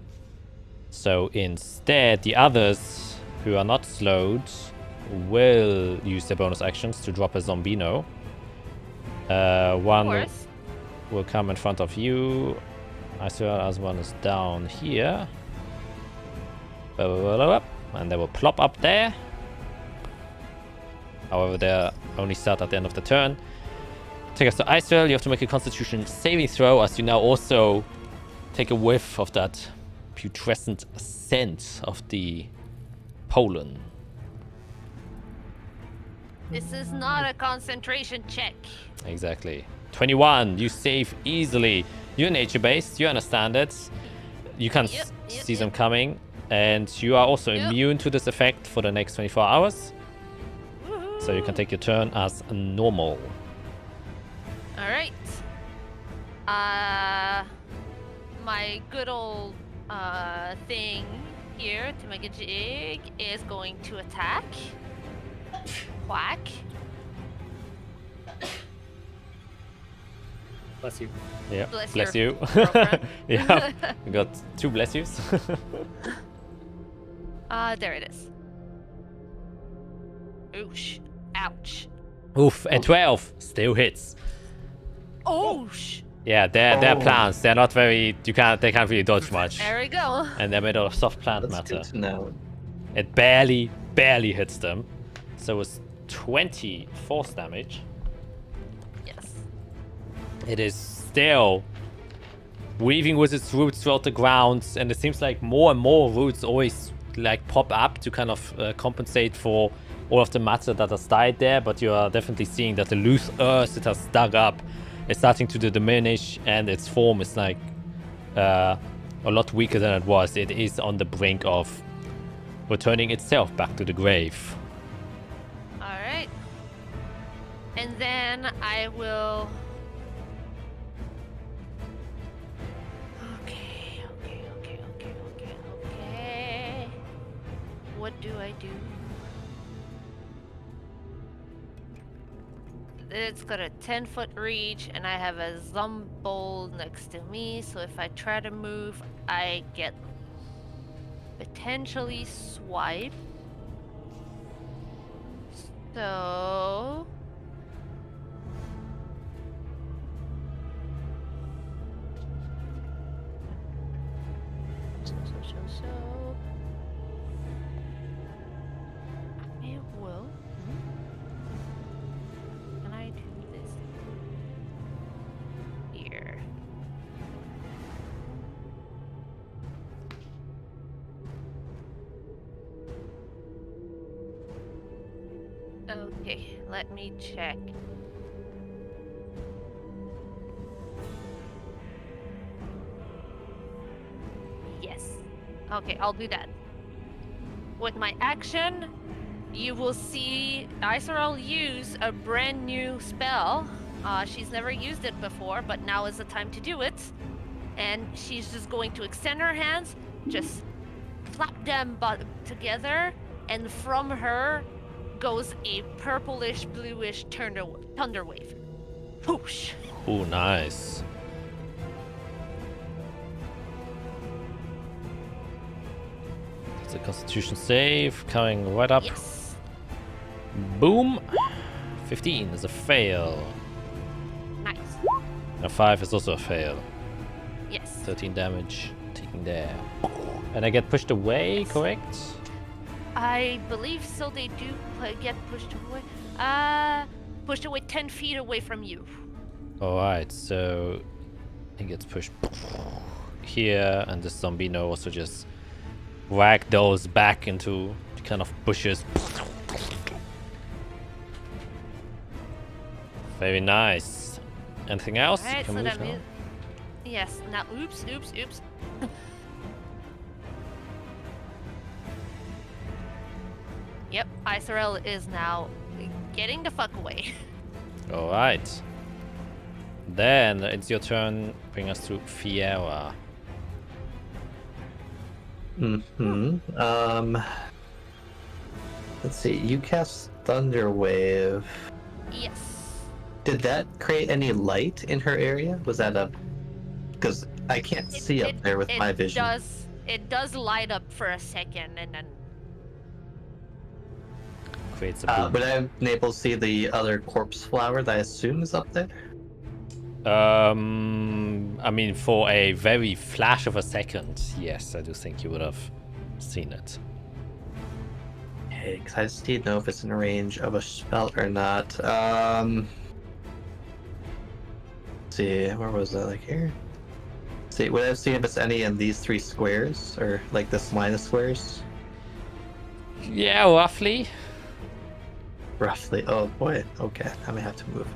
So instead, the others who are not slowed will use their bonus actions to drop a zombino. Of One course. will come in front of you. As well as one is down here. And they will plop up there. However, they're only start at the end of the turn. take us to Icewell. You have to make a Constitution saving throw, as you now also take a whiff of that putrescent scent of the pollen. This is not a concentration check. Exactly. 21. You save easily. You're nature-based. You understand it. You can see them coming, and you are also immune to this effect for the next 24 hours. So you can take your turn as normal. All right. My good old thing here to make a jig is going to attack. Quack. Bless you. Yeah. Bless you. girlfriend. Yeah. We got 2 bless yous. There it is. Oosh. Ouch. Oof. And 12 still hits. Oosh. Yeah, they're plants. They're not very. They can't really dodge much. There we go. And they're made out of soft plant That's matter. good to know. It barely hits them. So it's 20 force damage. Yes. It is still weaving with its roots throughout the ground, and it seems like more and more roots always like pop up to kind of compensate for all of the matter that has died there. But you are definitely seeing that the loose earth it has dug up is starting to diminish, and its form is like a lot weaker than it was. It is on the brink of returning itself back to the grave. All right. And then I will. Okay. What do I do? It's got a 10-foot reach, and I have a Zumbold next to me, so if I try to move, I get potentially swipe. So... So... I will... Can I do this? Here. Okay, let me check. Yes. Okay, I'll do that. With my action, you will see Isorel use a brand new spell. She's never used it before, but now is the time to do it. And she's just going to extend her hands, just flap them together, and from her goes a purplish, bluish thunder wave. Whoosh! Oh, nice. It's a Constitution save coming right up. Yes. Boom. 15 is a fail. Nice. And 5 is also a fail. Yes. 13 damage taken there. And I get pushed away, Yes. correct? I believe so. They do get pushed away. Pushed away 10 feet away from you. Alright, so he gets pushed here, and the Zombino also just ragdolls back into the kind of bushes. Very nice. Anything else? You Alright, can so move that now. means. Yes, now oops. Yep, Isorel is now getting the fuck away. Alright. Then it's your turn. Bring us to Fiera. Let's see. You cast Thunder Wave. Yes. Did that create any light in her area? Was that a? Because I can't see up there with my vision. It does light up for a second, and then Creates a boom. Would I have been able to see the other corpse flower that I assume is up there? I mean, for a very flash of a second, yes, I do think you would have seen it. Okay, because I just need to know if it's in range of a spell or not. see, where was that? Like here? See, would I see if it's any in these 3 squares, or like this line of squares? Yeah, roughly. Roughly. Oh boy. Okay, I may have to move.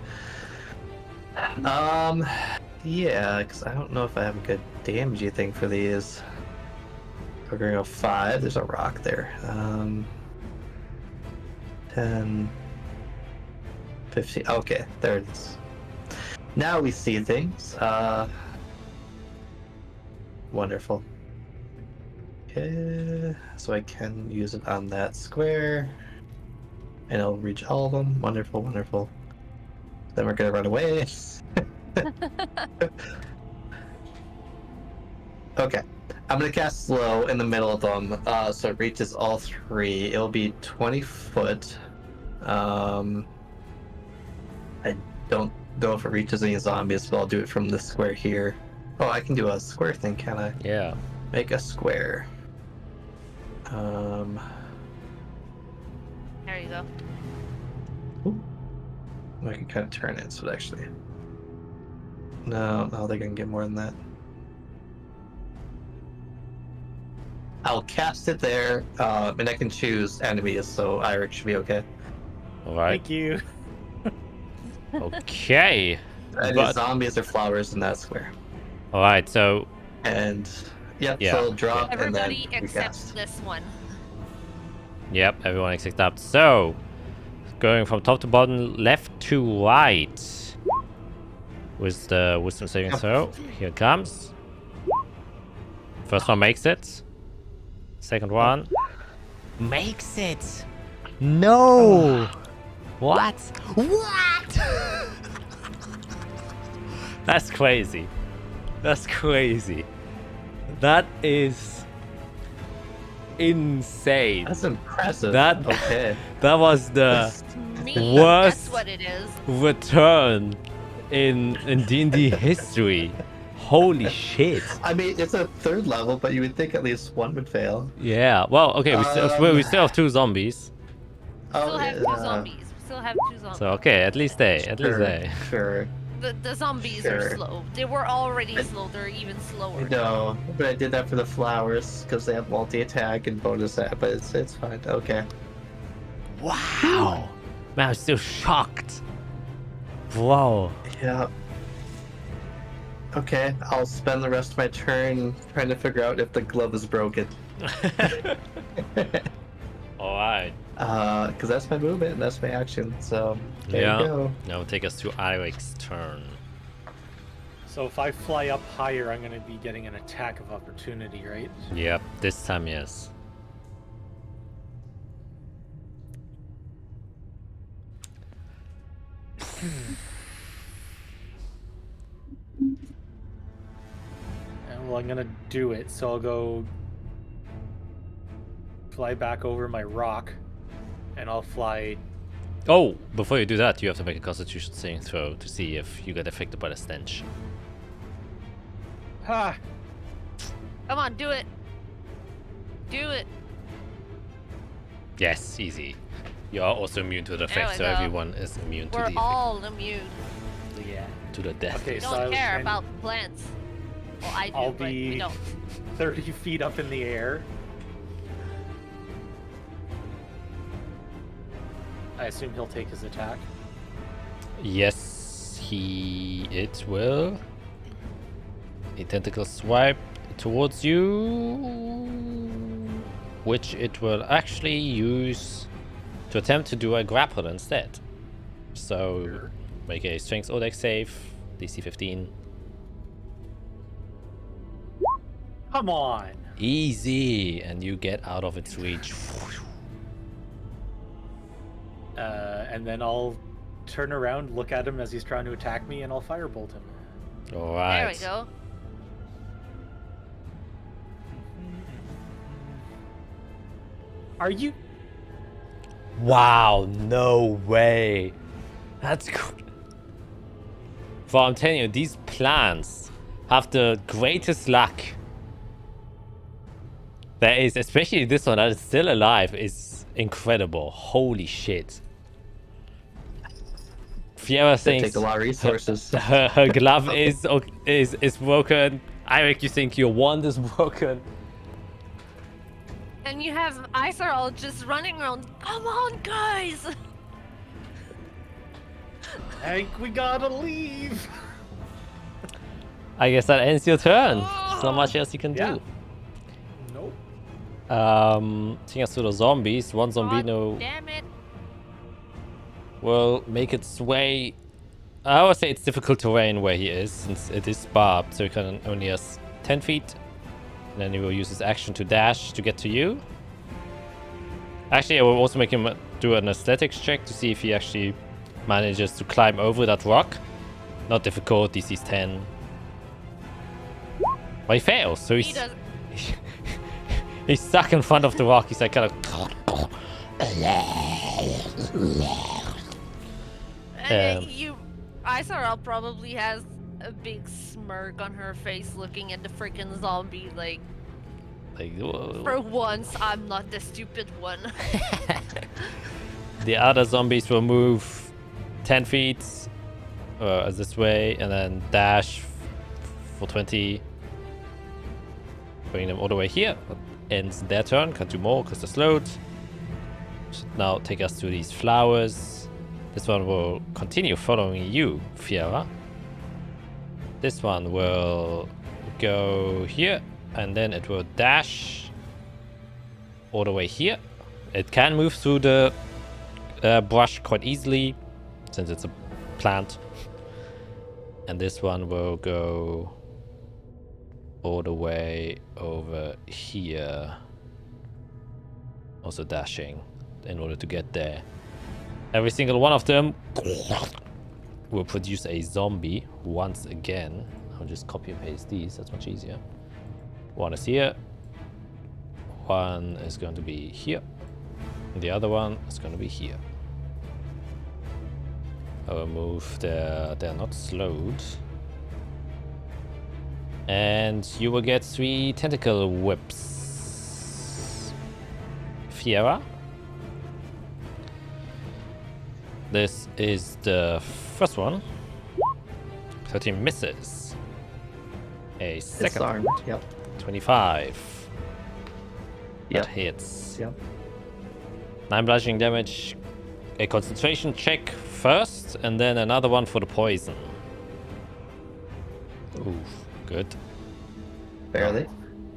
Yeah, because I don't know if I have a good damagey thing for these. We're gonna go 5. There's a rock there. 10, 15. Okay, there it is. Now we see things. Wonderful. Okay, so I can use it on that square. And it'll reach all of them. Wonderful, wonderful. Then we're gonna run away. Okay. I'm gonna cast slow in the middle of them, so it reaches all 3. It'll be 20 foot. I don't know if it reaches any zombies, but I'll do it from the square here. Oh, I can do a square thing, can I? Yeah. Make a square. There you go. Ooh. I can kind of turn it so it actually. No, they're gonna get more than that. I'll cast it there, and I can choose enemies, so Iric should be okay. All right. Thank you. Okay. And But- zombies or flowers in that square. All right. So And yep, Yeah. so it'll drop Everybody and then except recast. this one. yep, everyone except up. So going from top to bottom, left to right. With the wisdom saving throw. Here it comes. First one makes it. Second one makes it. No. What? What? That's crazy. That's crazy. That is insane. That's impressive. That- Okay. That was the To me, Worst. that's what it is. return in D&D history. Holy shit. I mean, it's a 3rd level, but you would think at least one would fail. Yeah. Well, okay. We still have 2 zombies. Still have 2 yeah. zombies. Still have 2 zombies. So okay, at least they. At least Sure, they. sure. The zombies are Sure. slow. They were already slow. They're even I slower. know, but I did that for the flowers because they have multi-attack and bonus that, but it's fine. Okay. Wow. Man, I'm still shocked. Wow. Yeah. Okay, I'll spend the rest of my turn trying to figure out if the glove is broken. All right. Because that's my movement and that's my action. So there Yeah. you go. Now take us to Iric's turn. So if I fly up higher, I'm going to be getting an attack of opportunity, right? Yep. This time, yes. And well, I'm going to do it. So I'll go fly back over my rock, and I'll fly. Oh, before you do that, you have to make a Constitution saving throw to see if you get affected by the stench. Ha! Come on, do it. Do it. Yes, easy. You are also immune to the effect, we so go. everyone is immune to We're the all immune. Yeah. to the death. Okay, We so don't I was care trying- about plants. Well, I do, I'll but we be don't. 30 feet up in the air. I assume he'll take his attack. Yes, it will. A tentacle swipe towards you, which it will actually use to attempt to do a grapple instead. So make a strength or dex save, DC 15. Come on! Easy, and you get out of its reach. And then I'll turn around, look at him as he's trying to attack me, and I'll firebolt him. All right. There we go. Are you? Wow, no way. That's well, I'm telling you, these plants have the greatest luck. There is, especially this one that is still alive, is incredible. Holy shit. Fiera They thinks take a lot of resources. her glove is broken. Eric, you think your wand is broken. And you have Iserl just running around. Come on, guys! Hank, we gotta leave. I guess that ends your turn. There's not much else you can do. Nope. Taking us to the zombies. One zombie God no damn it. will make its way. I would say it's difficult terrain where he is, since it is barbed, so he can only has 10 feet. And then he will use his action to dash to get to you. Actually, I will also make him do an athletics check to see if he actually manages to climb over that rock. Not difficult, DC's 10. But he fails, so He he's does. he's stuck in front of the rock. He's like kind of. Iserl probably has a big smirk on her face looking at the freaking zombie like, whoa. for once, I'm not the stupid one. The other zombies will move 10 feet this way and then dash for 20. Bring them all the way here. That ends their turn. Can't do more because they're slowed. Should now take us to these flowers. This one will continue following you, Fiera. This one will go here and then it will dash all the way here. It can move through the brush quite easily since it's a plant. And this one will go all the way over here. Also dashing in order to get there. Every single one of them will produce a zombie once again. I'll just copy and paste these, that's much easier. One is here. One is going to be here. And the other one is going to be here. I will move they're not slowed. And you will get 3 tentacle whips. Fiera. This is the first one. 13 misses. A It's second. armed. Yep. 25. Yep. That hits. Yep. 9 bludgeoning damage. A concentration check first, and then another one for the poison. Oof, good. Barely.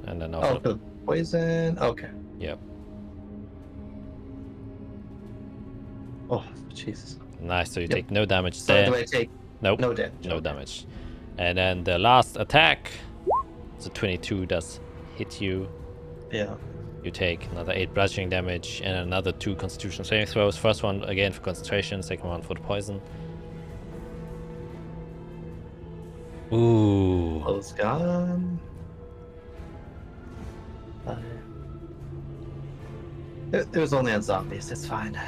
And then Oh, also, the poison. Okay. yep, Oh, Jesus. nice. So you Yep. take no damage So there. do I take Nope, no damage? no Okay. damage. And then the last attack, so 22 does hit you. Yeah. You take another 8 bludgeoning damage and another 2 constitution saving throws. First one again for concentration, second one for the poison. Ooh. Close gone. It was only on zombies. It's fine.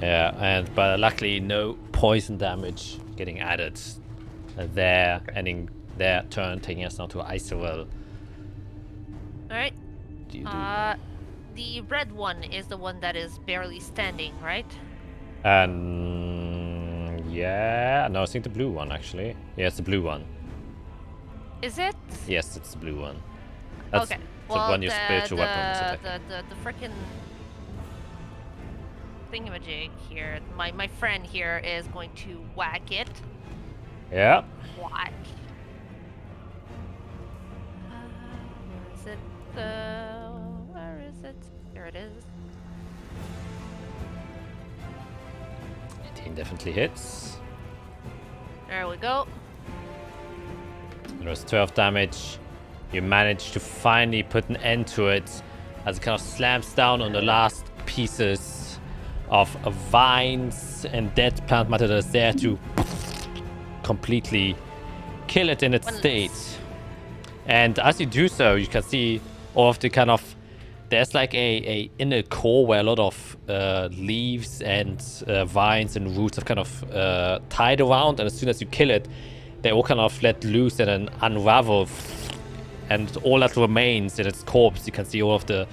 Yeah, but luckily no poison damage getting added there, ending their turn, taking us now to Iserl. Alright. Do you do? The red one is the one that is barely standing, right? Yeah, no, I think the blue one actually. Yeah, it's the blue one. Is it? Yes, it's the blue one. That's Okay. the one your spiritual weapon is attacking. The frickin' thingamajig here. My friend here is going to whack it. Yeah. Whack. Where is it? Where is it? There it is. 18 definitely hits. There we go. There was 12 damage. You manage to finally put an end to it as it kind of slams down on the last pieces of vines and dead plant matter that is there to completely kill it in its state. And as you do so, you can see all of the kind of, there's like a inner core where a lot of leaves and vines and roots have kind of tied around, and as soon as you kill it, they all kind of let loose and then unravel, and all that remains in its corpse, you can see all of the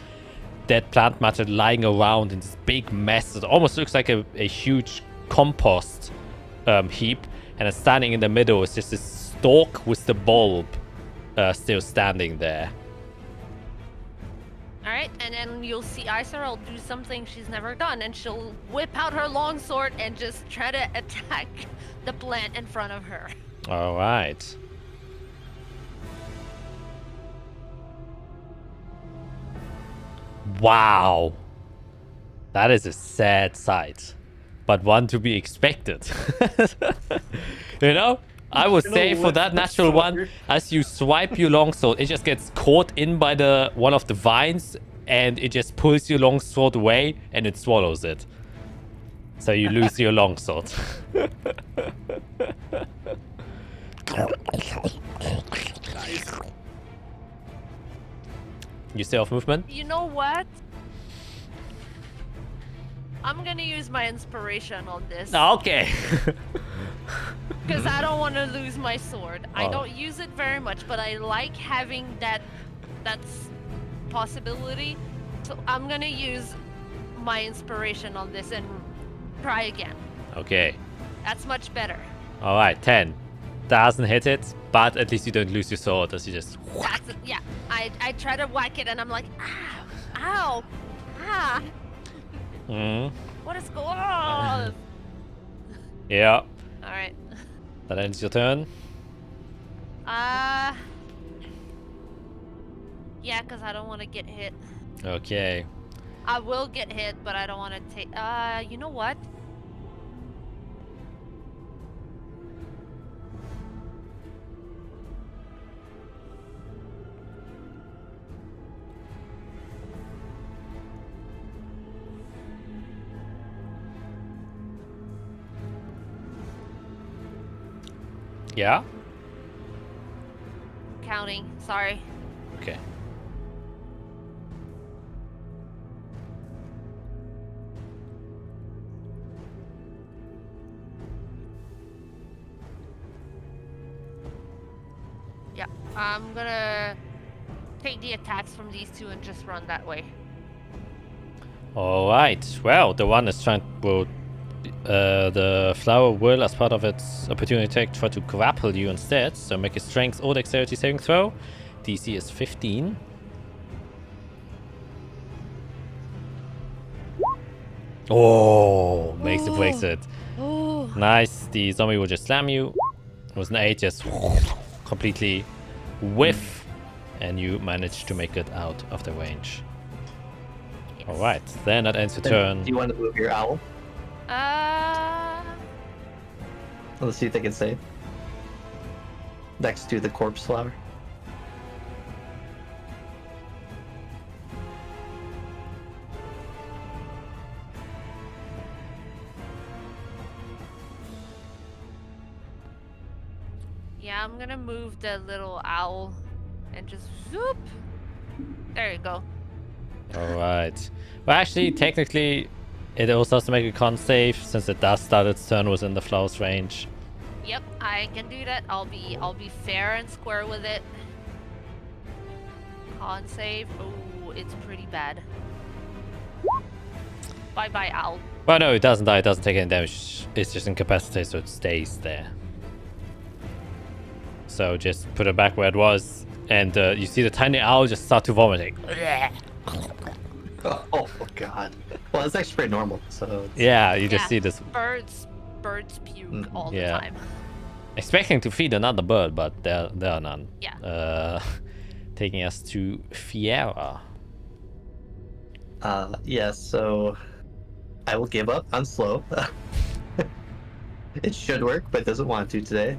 dead plant matter lying around in this big mess. It almost looks like a huge compost heap, and then standing in the middle is just this stalk with the bulb still standing there. Alright, and then you'll see Isorel do something she's never done, and she'll whip out her longsword and just try to attack the plant in front of her. All right. Wow. That is a sad sight, but one to be expected. You know? I would say for that natural one, as you swipe your longsword, it just gets caught in by one of the vines, and it just pulls your longsword away, and it swallows it. So you lose your longsword. You still have movement? You know what? I'm gonna use my inspiration on this. Okay. Because I don't want to lose my sword. I Oh. don't use it very much, but I like having that possibility. So I'm gonna use my inspiration on this and try again. Okay. That's much better. All right. 10. Doesn't hit it, but at least you don't lose your sword as you just. That's it. Yeah. I try to whack it and I'm like, ow, ow, ah. Mm. What is going on? Yeah. All right. That ends your turn. Yeah, because I don't want to get hit. Okay. I will get hit, but I don't want to take. You know what? Yeah. Counting. Sorry. Okay. Yeah. I'm gonna take the attacks from these two and just run that way. All right. Well, the one is trying. Well, the flower will, as part of its opportunity attack, try to grapple you instead. So make a strength or dexterity saving throw. DC is 15. Oh, makes it, breaks it. Oh. Nice. The zombie will just slam you. It was an 8, just completely whiff, and you manage to make it out of the range. All right. Then that ends your turn. Do you want to move your owl? Let's see if they can save. Next to the corpse flower. Yeah, I'm gonna move the little owl and just zoop. There you go. All right. Well, actually, technically, it also has to make a con save since it does start its turn within the flower's range. Yep, I can do that. I'll be fair and square with it. Con save. Oh, it's pretty bad. Bye bye, owl. Well, no, it doesn't die. It doesn't take any damage. It's just incapacitated, so it stays there. So just put it back where it was, and you see the tiny owl just start to vomiting. Oh god. Well, it's actually pretty normal. So Yeah, you just Yeah, see this. Birds puke all the Yeah. time. Expecting to feed another bird, but there are none. Yeah. Taking us to Fiera. yeah, so I will give up on slow. It should work, but doesn't want to today.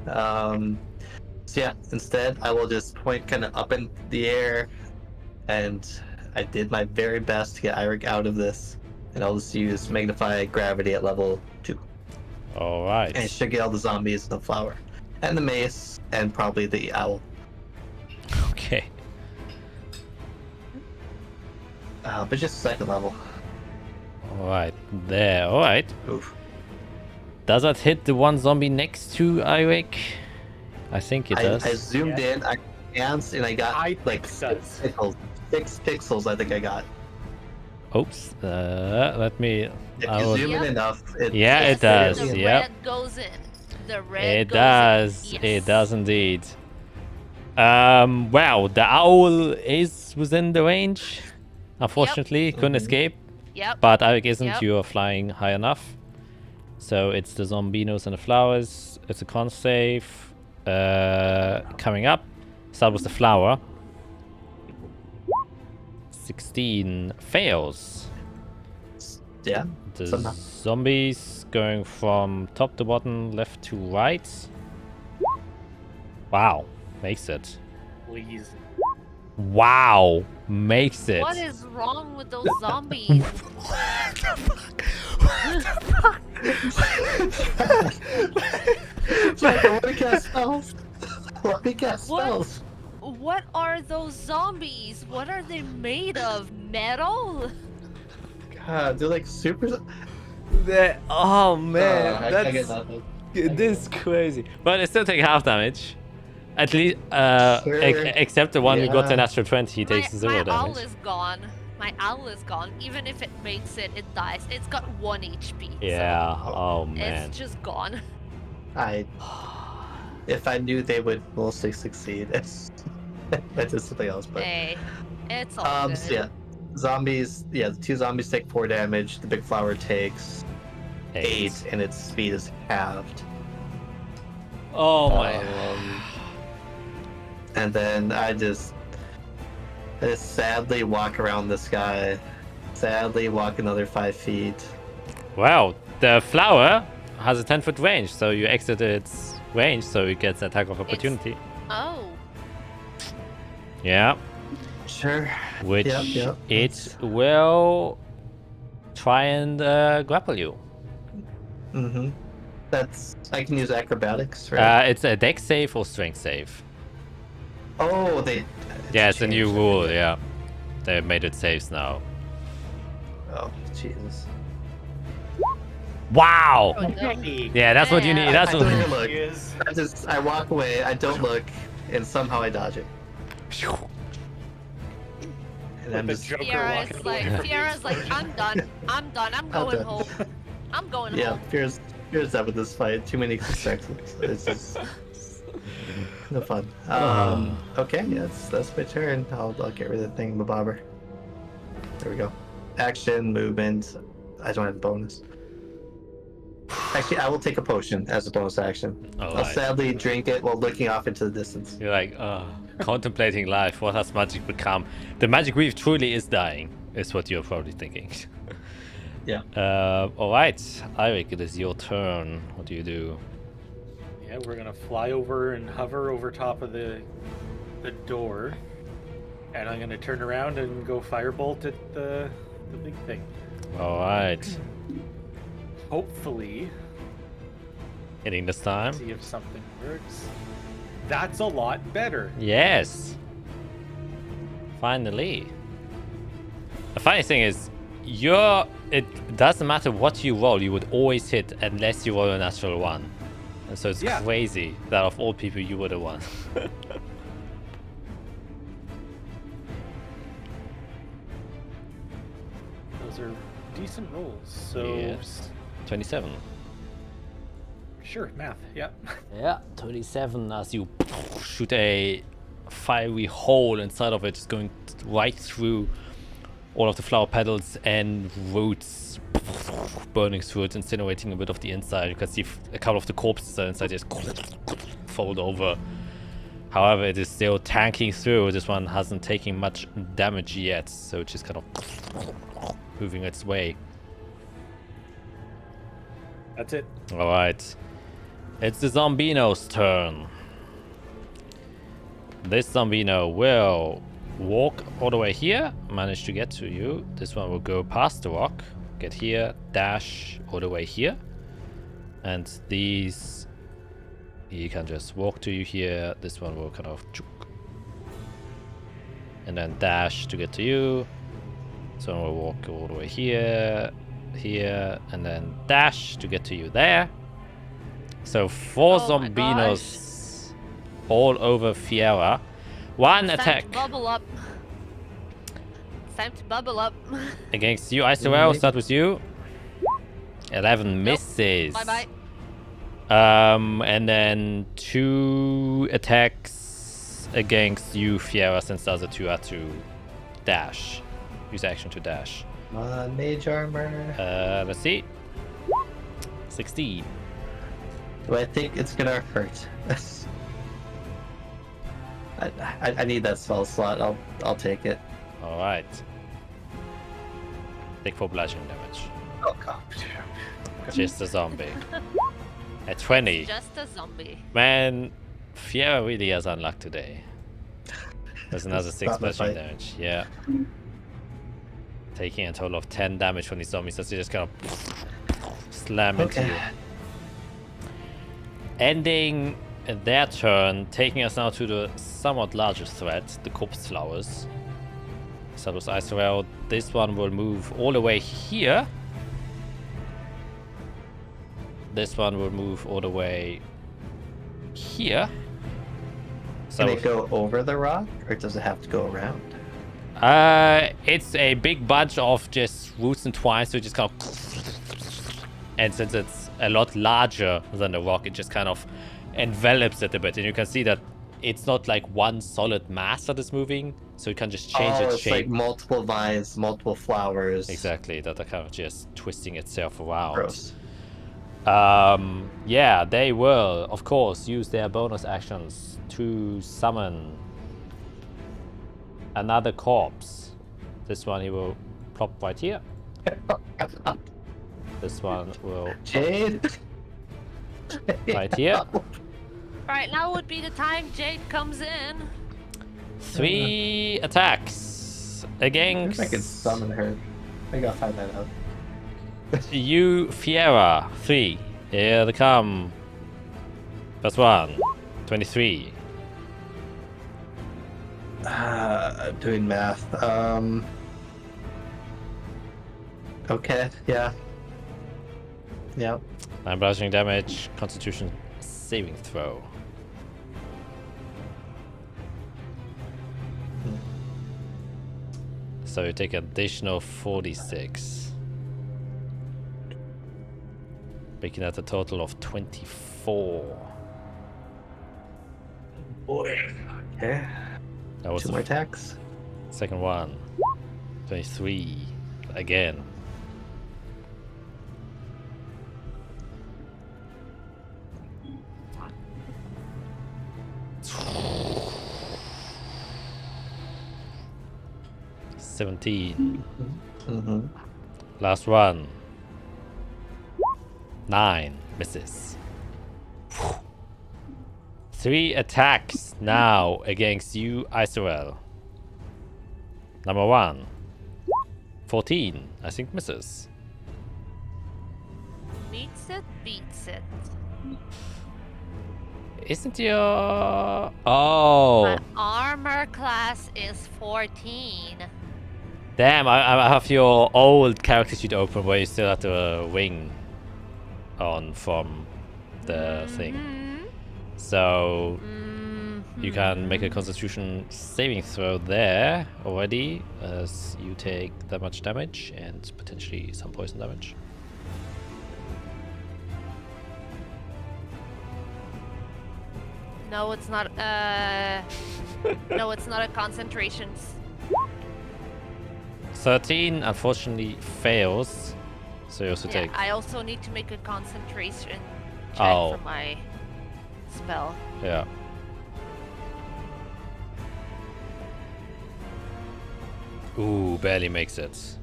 So yeah, instead I will just point kind of up in the air, and I did my very best to get Eirik out of this, and I'll just use Magnify Gravity at level 2. All right. And it should get all the zombies, the flower, and the mace, and probably the owl. Okay. But just second level. All right. There. All right. Oof. Does that hit the one zombie next to Eirik? I think it does. I zoomed in, I glanced, and I got I like think it does. 6 pixels. I think I got. Oops. Let me. If I you will- zoom in enough, Yeah, it does. The Yep. red goes in. The red It goes in. does. Yes. It does indeed. Wow, the owl is within the range. Unfortunately, couldn't escape. Yep. But Eric isn't. Yep. You are flying high enough. So it's the zombinos and the flowers. It's a con save. Coming up. Start with the flower. 16 fails. Yeah. The Somehow. zombies going from top to bottom, left to right. Wow, makes it. Please. Wow, makes it. What is wrong with those zombies? Jack, I want to cast spells. Let me cast What? spells. What are those zombies? What are they made of? Metal? God, they're like super. Oh man, I get nothing. this is crazy. But it still take half damage. At least, Sure. except the one who got the Yeah. natural 20, he takes my 0 owl damage. is gone. My owl is gone. Even if it makes it, it dies. It's got 1 HP. Yeah. Oh So man. it's just gone. If I knew they would mostly succeed, that's something else. But Hey, it's all good. so yeah, zombies. Yeah, the 2 zombies take 4 damage. The big flower takes 8, and its speed is halved. Oh my. And then I just sadly walk around this guy. Sadly walk another 5 feet. Wow, the flower has a 10-foot range, so you exit its range, so it gets attack of opportunity. Oh. Yeah, Sure. which Yep, it will try and grapple you. Mm-hmm. I can use acrobatics, right? It's a dex save or strength save. Oh, Yeah, it's a new changed it. rule. Yeah, they made it saves now. Oh, Jesus. Wow. Oh, no. Yeah, that's what you Yeah. need. That's I don't what. even look. I walk away. I don't look, and somehow I dodge it. And I'm The just Joker Fiera's walking away like, from you. Fiera's like, I'm done. I'm done. I'm I'm going done. home. I'm going yeah. home. Fear's done with this fight. Too many distractions. It's just no fun. Okay, yeah, that's my turn. I'll get rid of the thing, bobber. There we go. Action, movement. I don't have bonus. Actually, I will take a potion as a bonus action. I'll Alright. sadly drink it while looking off into the distance. You're like, contemplating life. What has magic become? The magic reef truly is dying. Is what you're probably thinking. Yeah. All right, Eirik, it is your turn. What do you do? Yeah, we're gonna fly over and hover over top of the door, and I'm gonna turn around and go firebolt at the big thing. All right, Hopefully, hitting this time. see if something works. That's a lot better. Yes. Finally. The funny thing is, it doesn't matter what you roll, you would always hit unless you roll a natural 1. And so it's Yeah. crazy that of all people you would have won. Those are decent rolls. So, Yes. 27. sure, math. Yeah. Yeah, 27 as you shoot a fiery hole inside of it, just going right through all of the flower petals and roots, burning through it, incinerating a bit of the inside. You can see a couple of the corpses that inside just fold over. However, it is still tanking through. This one hasn't taken much damage yet, so it's just kind of moving its way. That's it. All right, it's the Zombino's turn. This Zombino will walk all the way here, manage to get to you. This one will go past the rock, get here, dash all the way here. And these, he can just walk to you here. This one will kind of chook. And then dash to get to you. This one will walk all the way here, here, and then dash to get to you there. So 4 Oh my Zombinos all over Fiera. One It's attack time to bubble up. It's time to bubble up. against you, Isorel. Start with you. 11 misses. Bye bye. And then 2 attacks against you, Fiera, since the other 2 are to dash. Use action to dash. Mage armor. Let's see. 16. Do I think it's gonna hurt? I need that spell slot. I'll take it. All right. Take 4 bludgeoning damage. Oh god. Just a zombie. At 20. Just a zombie. Man, Fiera really has unluck today. There's another 6 Stop the bludgeoning fight. damage. Yeah. Taking a total of 10 damage from these zombies as they just kind of slam into Okay. you. Ending their turn, taking us now to the somewhat larger threat, the corpse flowers. So with Isorel, this one will move all the way here. This one will move all the way here. Can it go over the rock, or does it have to go around? It's a big bunch of just roots and twines, so it just kind of... And since it's a lot larger than the rock, it just kind of envelops it a bit. And you can see that it's not like one solid mass that is moving, so you can just change its it's shape. like multiple vines, multiple flowers. Exactly, that are kind of just twisting itself around. Gross. Yeah, they will, of course, use their bonus actions to summon another corpse. This one he will plop right here. This one will Jade. right here. Right now would be the time Jade comes in. 3 attacks I against think I can summon her. I gotta find that out. you, Fiera. 3. Here they come. Plus 1. 23. I'm doing math. Okay, yeah. Yep. 9 bludgeoning damage, constitution saving throw. So you take additional 46. Making that a total of 24. Boy. Okay. That was 2 the more attacks. second one. 23. Again. Mm-hmm. Last one. 9 misses. 3 attacks now against you, Isorel. Number 1. 14. I think misses. Meets it, beats it. Isn't your... Oh. My armor class is 14. Damn, I have your old character sheet open where you still have the wing on from the thing. So you can make a constitution saving throw there already, as you take that much damage and potentially some poison damage. No, it's not. No, it's not a concentration. 13 unfortunately fails, so you also Yeah, take... I also need to make a concentration check Oh. for my spell. Yeah. Ooh, barely makes it.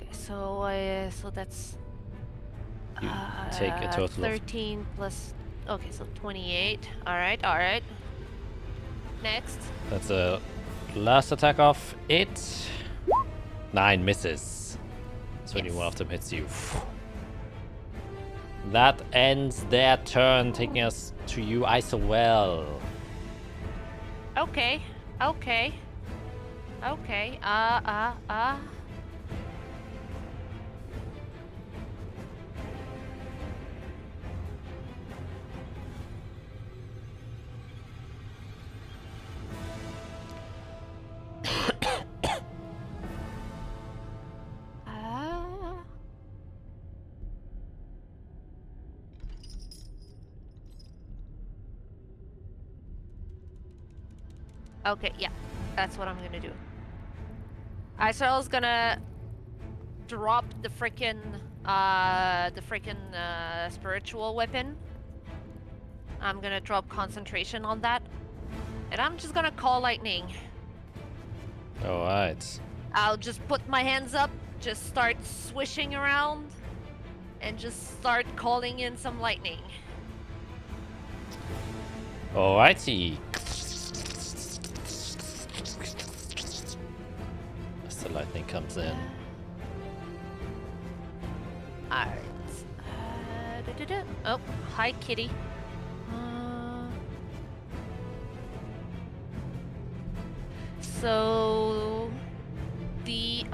Okay, so that's You take a total of 13 plus. Okay, so 28. All right. Next. That's a last attack off it. 9 misses. So only one of them hits you. That ends their turn, taking us to you, Isorel. Okay. Okay, yeah, that's what I'm gonna do. Israel's gonna drop the frickin' spiritual weapon. I'm gonna drop concentration on that, and I'm just gonna call lightning. All right. I'll just put my hands up, just start swishing around, and just start calling in some lightning. Alrighty. As the lightning comes in. Alright. Oh, hi, kitty. So the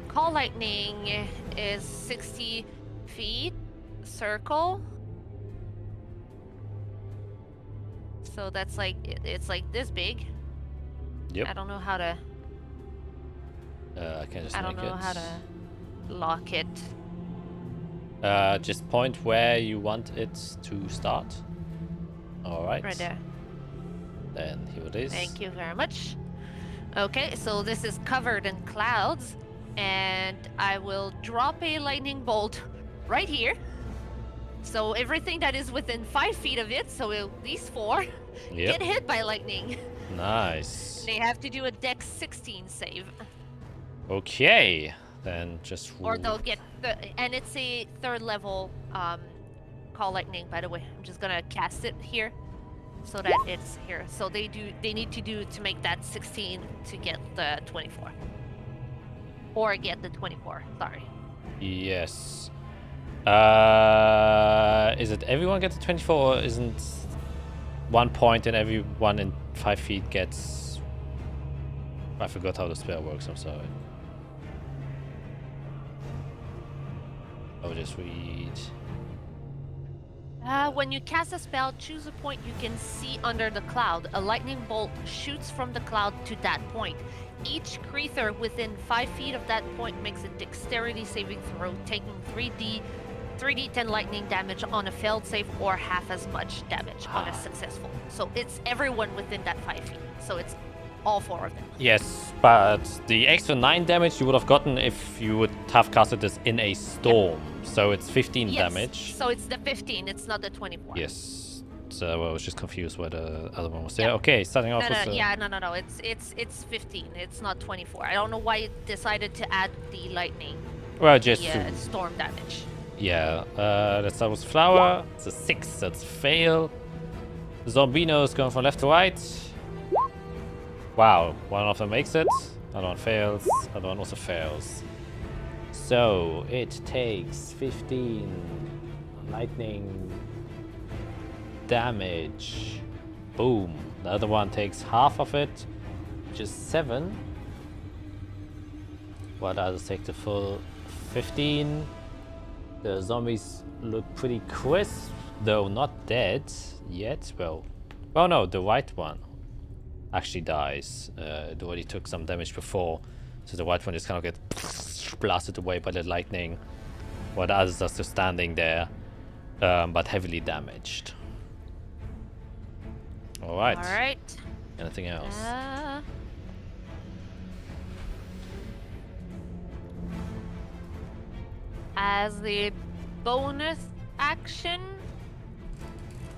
call lightning is 60 feet circle. So that's like it's like this big. Yep. I don't know how to. I can just I make don't know it. how to lock it. Just point where you want it to start. All right. Right there. Then here it is. Thank you very much. Okay, so this is covered in clouds, and I will drop a lightning bolt right here. So everything that is within 5 feet of it, so at least 4, Yep. get hit by lightning. Nice. They have to do a Dex 16 save, Okay. Then just. or they'll get and it's a 3rd level call lightning. By the way, I'm just gonna cast it here, so that it's here. So they need to do to make that 16 to get the 24, or get the 24. Sorry. Yes. Is it everyone gets a 24, or isn't 1 point and everyone in 5 feet gets? I forgot how the spell works. I'm sorry. I'll just read. When you cast a spell, choose a point you can see under the cloud. A lightning bolt shoots from the cloud to that point. Each creature within 5 feet of that point makes a dexterity saving throw, taking 3d10 lightning damage on a failed save, or half as much damage on a successful. So it's everyone within that 5 feet. So it's all 4 of them. Yes, but the extra 9 damage you would have gotten if you would have casted this in a storm. So it's 15 Yes. damage. So it's the 15. It's not the 24. Yes. So I was just confused where the other one was there. Yeah. Okay, starting off No, with. no. It's 15. It's not 24. I don't know why it decided to add the lightning, Well, just the to. storm damage. Yeah. Let's start with flower. It's a 6. That's fail. Zombino is going from left to right. Wow, one of them makes it. Other one fails. Other one also fails. So it takes 15 lightning damage. Boom. The other one takes half of it, which is 7. While the others take the full 15. The zombies look pretty crisp, though not dead yet. Well, oh no, the white one actually dies. It already took some damage before, so the white one just kind of gets blasted away by the lightning, while the others are still standing there, but heavily damaged. All right. All right. Anything else? As the bonus action,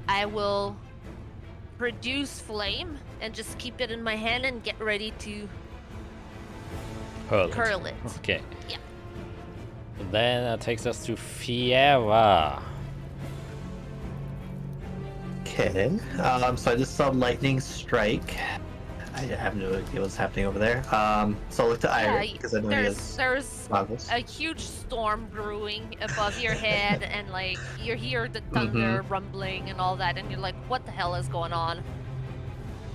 I will produce flame and just keep it in my hand and get ready to curl it. Okay. Yeah. And then that takes us to Fiera. Okay. So I just saw lightning strike. I have no idea what's happening over there. So I look to Iris because I know he has there's goggles. a huge storm brewing above your head, and like you hear the thunder rumbling and all that, and you're like, what the hell is going on?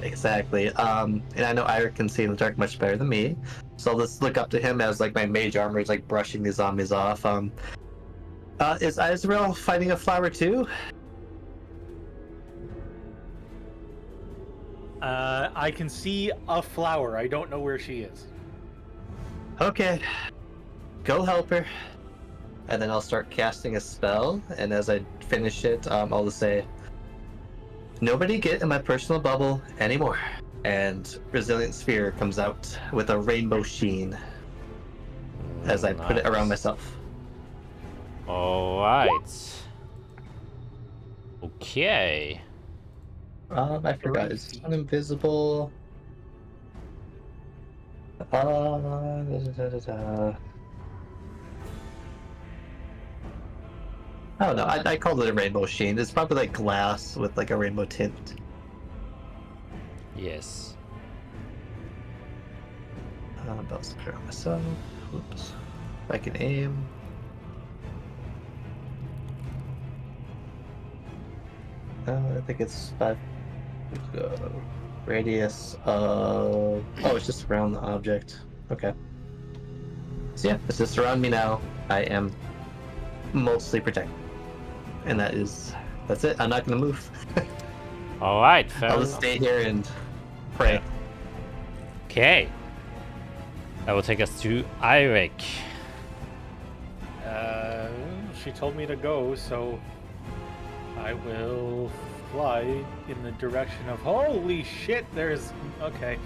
Exactly. And I know Iris can see in the dark much better than me. So I'll just look up to him as like my mage armor is like brushing the zombies off. Is Israel fighting a flower too? I can see a flower. I don't know where she is. Okay. Go help her. And then I'll start casting a spell, and as I finish it, I'll just say, Nobody get in my personal bubble anymore. And Resilient Sphere comes out with a rainbow sheen as I put it around myself. Alright. Okay. I forgot. Is it invisible? Da, da, da, da. I don't know. I called it a rainbow sheen. It's probably like glass with like a rainbow tint. Yes. Bells to clear on myself. Oops. If I can aim. I think it's 5 radius of. Oh, it's just around the object. Okay. So yeah, it's just around me now. I am mostly protected, and that's it. I'm not gonna move. Alright, fair I'll just enough. stay here and pray. Okay. That will take us to Eirik. She told me to go, so I will fly in the direction of. Holy shit! There's okay.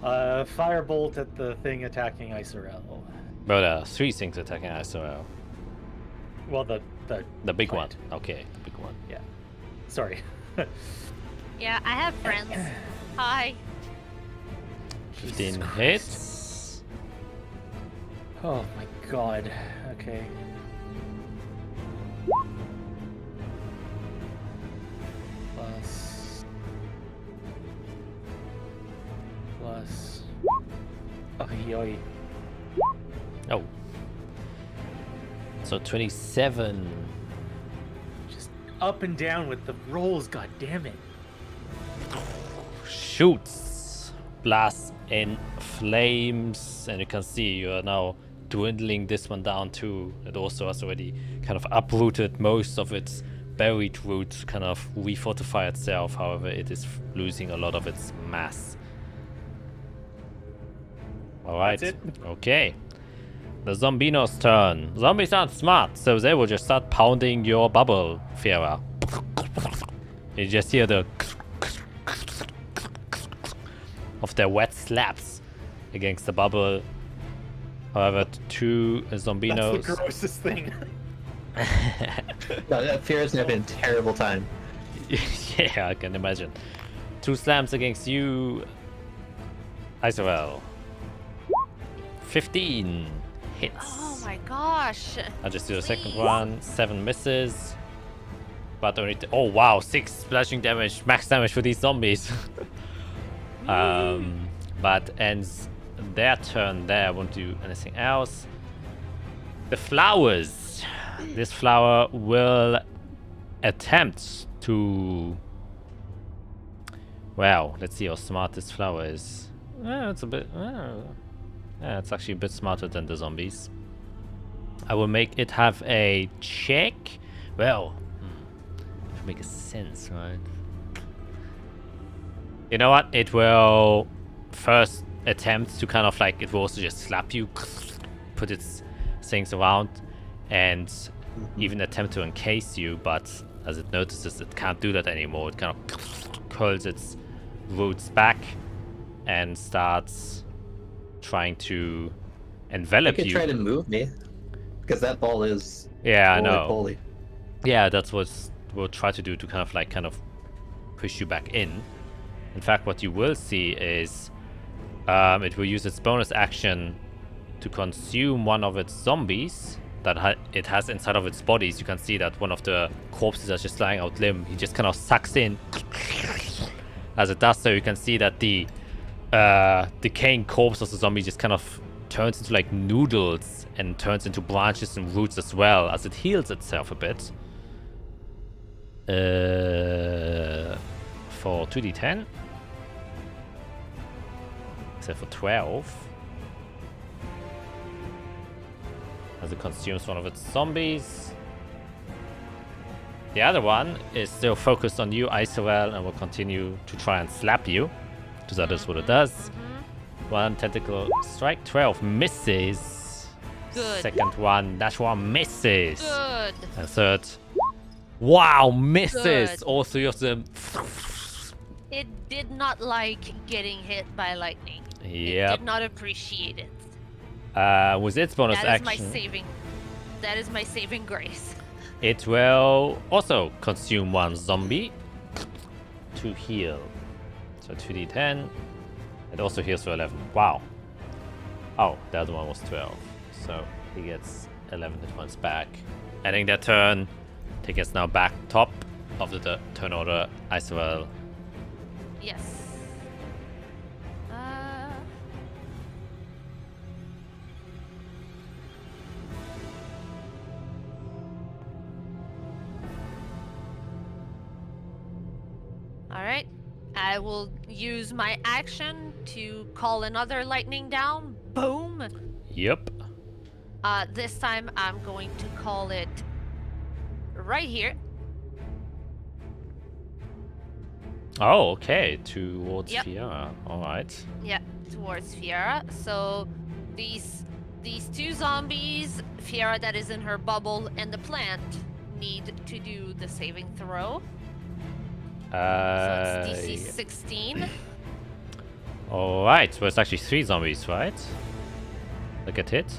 Firebolt at the thing attacking Isorel. Well, there are 3 things attacking ISOL. Well, the big one. plant. Okay, the big one. Yeah. Sorry. Yeah, I have friends. Hi. 15 hits. Oh my god. Okay. Plus. Oi, oi. Oh. So 27. Just up and down with the rolls, god damn it. Shoots. Blasts in flames. And you can see you are now dwindling this one down too. It also has already kind of uprooted most of its buried roots, kind of refortify itself. However, it is losing a lot of its mass. Alright. That's it. Okay. The Zombino's turn. Zombies aren't smart, so they will just start pounding your bubble, Fiera. You just hear the of their wet slaps against the bubble. However, 2 Zombinos. That's the grossest thing. No, that Fear's gonna be a terrible time. Yeah, I can imagine. 2 slams against you, Isorel. 15 hits. Oh my gosh. I'll just do the second Please. one. 7 misses. But only. Oh wow, 6 splashing damage, max damage for these zombies. But ends their turn there. I won't do anything else. The flowers. This flower will attempt to. Well, let's see how smart this flower is. It's a bit. Yeah, it's actually a bit smarter than the zombies. I will make it have a check. Well, should make a sense, right? You know what? It will first attempt to kind of like, it will also just slap you, put its things around, and even attempt to encase you, but as it notices it can't do that anymore, it kind of curls its roots back and starts trying to envelop You you. could try to move me, because that ball is Yeah, I know. roly-poly. Yeah, that's what we'll try to do to kind of push you back in. In fact, what you will see is it will use its bonus action to consume one of its zombies that it has inside of its bodies. You can see that one of the corpses is just lying out limb. He just kind of sucks in. As it does so, you can see that the decaying corpse of the zombie just kind of turns into like noodles and turns into branches and roots as well as it heals itself a bit. For 2d10. Except for 12. As it consumes one of its zombies. The other one is still focused on you, Isorel, and will continue to try and slap you. Because that is what it does. 1 tentacle strike, 12 misses. Good. Second one, that one misses. Good. And third, Wow, misses! Good. All three of them. It did not like getting hit by lightning. It Yep. did not appreciate it. With its bonus That is my action, saving. That is my saving grace. it will also consume one zombie to heal. So 2d10. It also heals for 11. Wow. Oh, the other one was 12. So he gets 11 hit points back. Ending their turn. He gets now back top of the turn order. Isabel. Yes. All right. I will use my action to call another lightning down. Boom. Yep. This time I'm going to call it right here. Oh, okay. Towards Yep. Fiora. Alright. Yeah, towards Fiora. So these two zombies, Fiora that is in her bubble, and the plant need to do the saving throw. So it's DC 16. Alright. So it's actually 3 zombies, right? Look at it.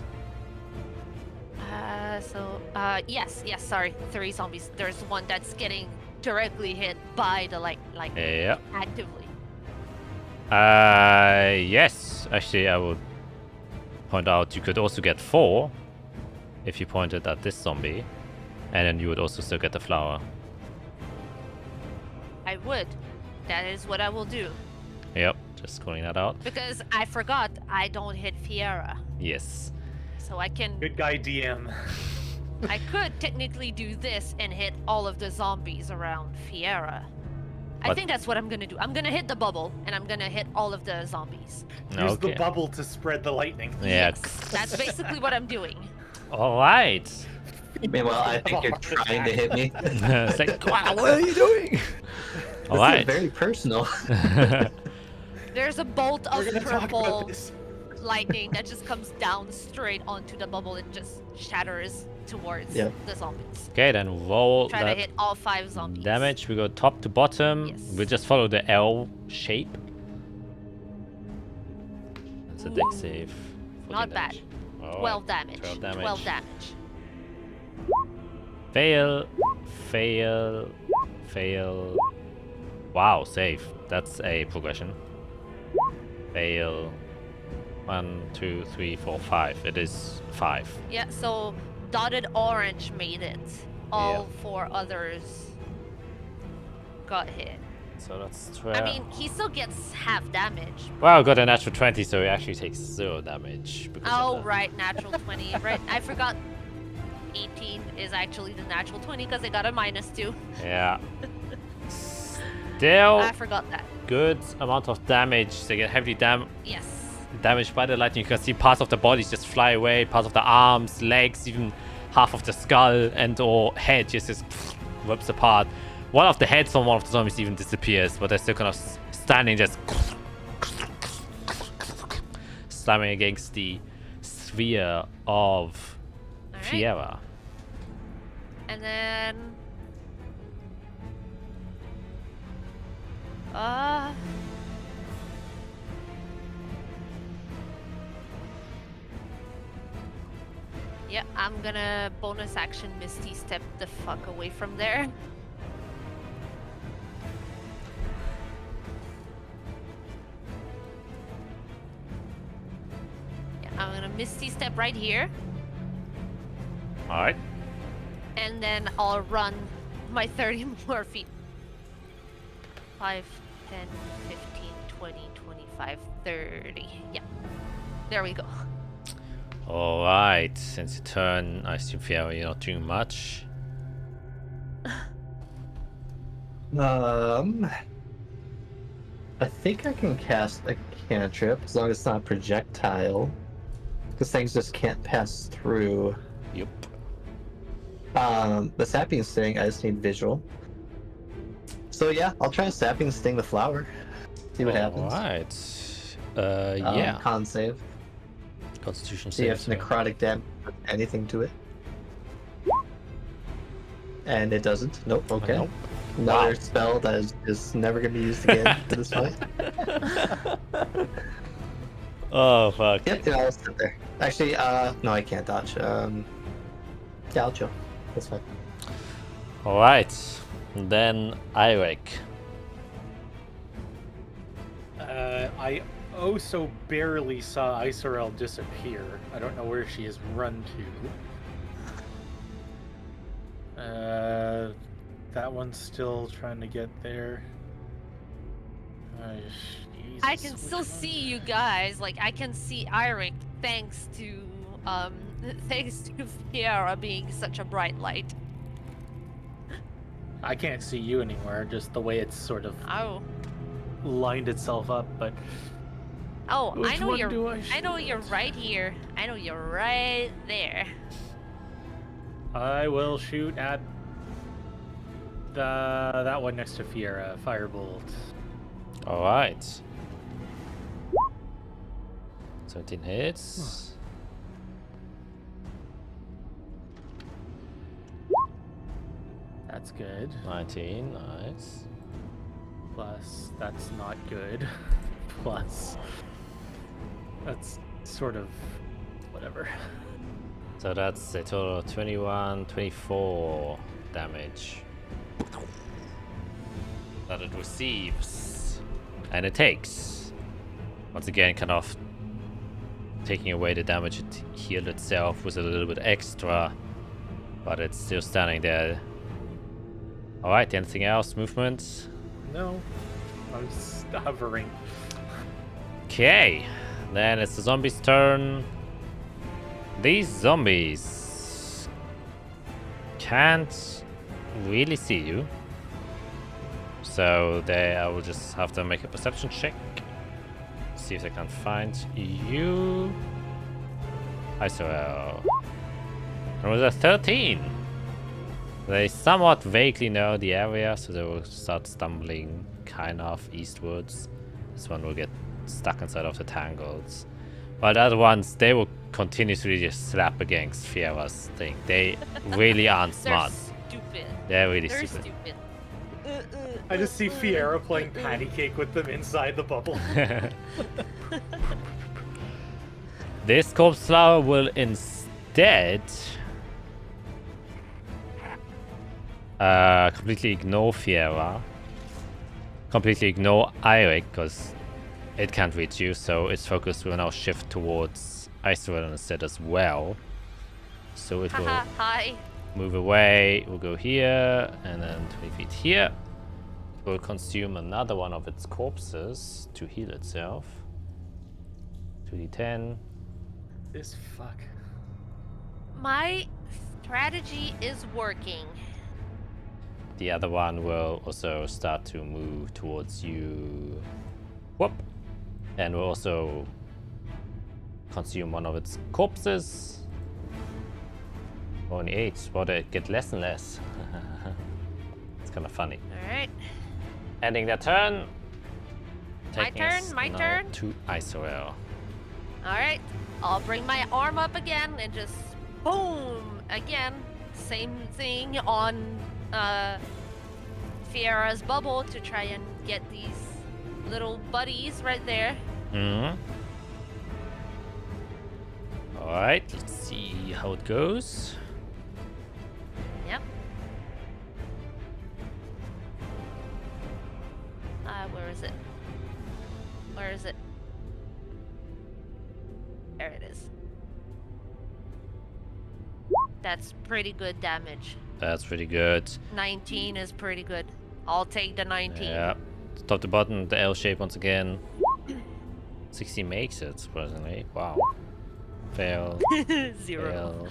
Yes, sorry, 3 zombies. There's one that's getting directly hit by the like Yeah. actively. Yes. Actually, I would point out you could also get 4 if you pointed at this zombie, and then you would also still get the flower. I would. That is what I will do. Yep. Just calling that out. Because I forgot I don't hit Fiora. Yes. So I can Good guy, DM. I could technically do this and hit all of the zombies around Fiora. I But- think that's what I'm gonna do. I'm gonna hit the bubble and I'm gonna hit all of the zombies. Use Okay. the bubble to spread the lightning. Yeah. Yes, that's basically what I'm doing. Alright. Meanwhile, I think you're trying to hit me. It's like, wow, what are you doing? This Alright. is very personal. There's a bolt of We're gonna talk about purple this. lightning that just comes down straight onto the bubble and just shatters towards Yep. the zombies. Okay, then roll Try to that hit all 5 zombies. damage. We go top to bottom. Yes. We just follow the L shape. That's a deck save. 14 Not bad. damage. Alright, 12 damage. 12 damage. 12 damage. Fail, fail, fail. Wow, save. That's a progression. Fail. 1, 2, 3, 4, 5. It is 5. Yeah, so dotted orange made it. All 4 others got hit. So that's 12. I mean, he still gets half damage. Well, got a natural 20, so he actually takes 0 damage. Because Oh, of right, natural 20. Right, I forgot 18 is actually the natural 20 because they got a -2. that. Yeah. Still I forgot that. good amount of damage. They get heavily Yes. damaged by the lightning. You can see parts of the bodies just fly away, parts of the arms, legs, even half of the skull and or head just rips apart. One of the heads from one of the zombies even disappears, but they're still kind of standing just slamming against the sphere of Alright. Fiora. And then... Yeah, I'm gonna bonus action Misty Step the fuck away from there. Yeah, I'm gonna Misty Step right here, Alright. and then I'll run my 30 more feet. 5, 10, 15, 20, 25, 30. Yeah. There we go. Alright. Since your turn, I assume Fiora, you're not doing much. I think I can cast a cantrip as long as it's not a projectile. Because things just can't pass through. Yep. The sapping sting, I just need visual. So yeah, I'll try sapping sting the flower. See what happens. Alright. Yeah. Con save. Constitution See save. if necrotic damage does anything to it. And it doesn't. Nope. Okay. Nope. Another Wow. spell that is never going to be used again for this fight. Oh fuck. Yep, yeah, I'll sit there. Actually, no, I can't dodge. Yeah, I'll chill. That's fine. Alright. Then Eirik. I so barely saw Isorel disappear. I don't know where she has run to. That one's still trying to get there. Jesus, I can which still one? see you guys. Like I can see Eirik thanks to Fiera being such a bright light. I can't see you anymore, just the way it's sort of Oh. lined itself up, but Oh, I Which know one you're do I I know you're right here. I know you're right there. I will shoot at that one next to Fiera, Firebolt. Alright. 17 hits. That's good. 19, nice. Plus, that's not good. Plus, that's sort of whatever. So that's a total of 21, 24 damage that it receives. And it takes. Once again, kind of taking away the damage it healed itself with a little bit extra. But it's still standing there. Alright, anything else? Movement? No, I'm just hovering. Okay, then it's the zombies' turn. These zombies can't really see you. So I will just have to make a perception check. See if they can find you. Isorel. And with a 13. They somewhat vaguely know the area, so they will start stumbling kind of eastwards. This one will get stuck inside of the tangles. While the other ones, they will continuously just slap against Fiera's thing. They really aren't smart. They're stupid. They're really They're stupid. stupid. I just see Fiera playing patty cake with them inside the bubble. This corpse flower will instead completely ignore Fiera. Completely ignore Eirik, because it can't reach you, so its focus will now shift towards Isorel instead as well. So it will Haha, hi. move away, we'll go here, and then 20 feet here. It will consume another one of its corpses to heal itself. 2d10. This fuck. My strategy is working. The other one will also start to move towards you. Whoop! And will also consume one of its corpses. Only 8, but it get less and less. It's kind of funny. Alright. Ending their turn. My Taking turn, us my now turn. to Isorel. Alright. I'll bring my arm up again and just boom! Again. Same thing on Fiera's bubble to try and get these little buddies right there. Mm-hmm. Alright, let's see how it goes. Yep. Where is it? Where is it? There it is. That's pretty good damage. That's pretty good. 19 is pretty good. I'll take the 19. Yeah. Top to bottom, the L shape once again. 60 makes it, surprisingly. Wow. Fail. 0. Fail.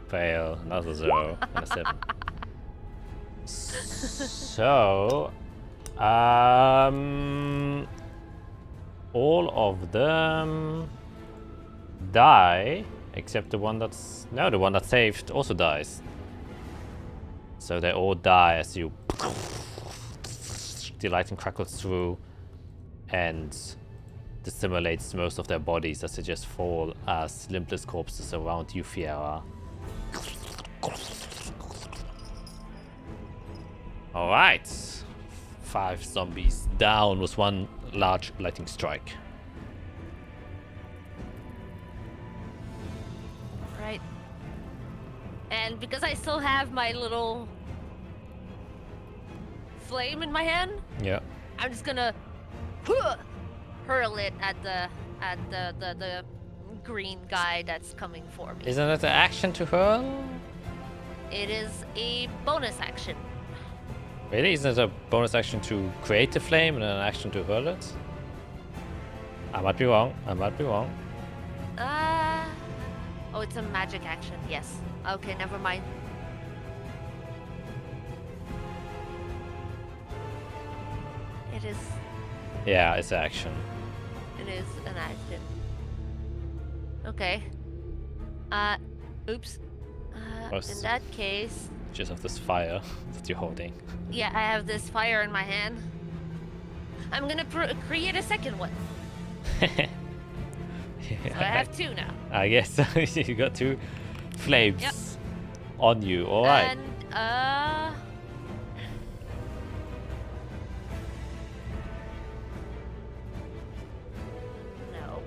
Fail. Another 0. And a 7. So, all of them die, except the one that's... No, the one that saved also dies. So they all die as you... The lightning crackles through and dissimulates most of their bodies as they just fall as limpless corpses around you, Fiera. All right. 5 zombies down with 1 large lightning strike. Right. And because I still have my little flame in my hand, Yeah. I'm just gonna hurl it at the green guy that's coming for me. Isn't it an action to hurl? It is a bonus action. Really? Isn't it a bonus action to create the flame and an action to hurl it? I might be wrong. I might be wrong. Oh, it's a magic action. Yes. Okay, never mind. It is. Yeah, it's action. It is an action. Okay. Oops. In that case, Just of this fire that you're holding. yeah, I have this fire in my hand. I'm gonna create a second one. So I have 2 now. I guess you got 2 flames Yep. on you. All right. And no.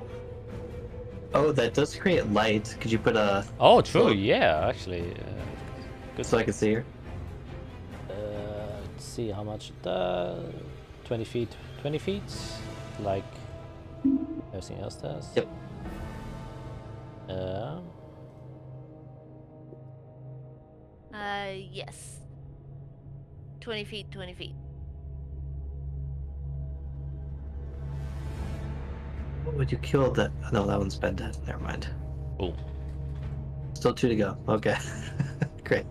Oh, that does create light. Could you put a Oh, true. so- Yeah, actually. Good. so I can see her? Let's see how much it does. 20 feet. 20 feet. Like everything else does. Yep. Yes. 20 feet, 20 feet. What would you kill that? No, that one's been dead. Never mind. Cool. Still 2 to go. Okay. Great.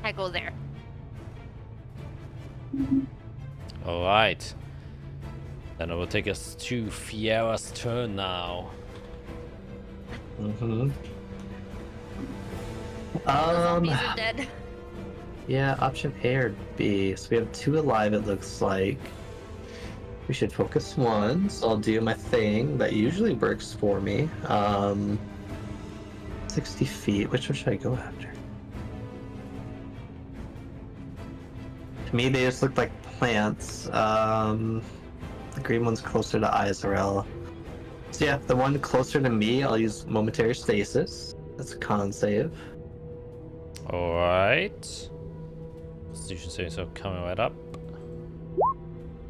I go there. All right. Then it will take us to Fiera's turn now. Mm-hmm. The zombies are dead. Yeah, option A or B. So we have 2 alive, it looks like. We should focus 1, so I'll do my thing. That usually works for me. 60 feet. Which one should I go after? To me, they just look like plants. The green one's closer to Izrael. So yeah, the one closer to me, I'll use momentary stasis. That's a con save. All right. Constitution saving throw coming right up.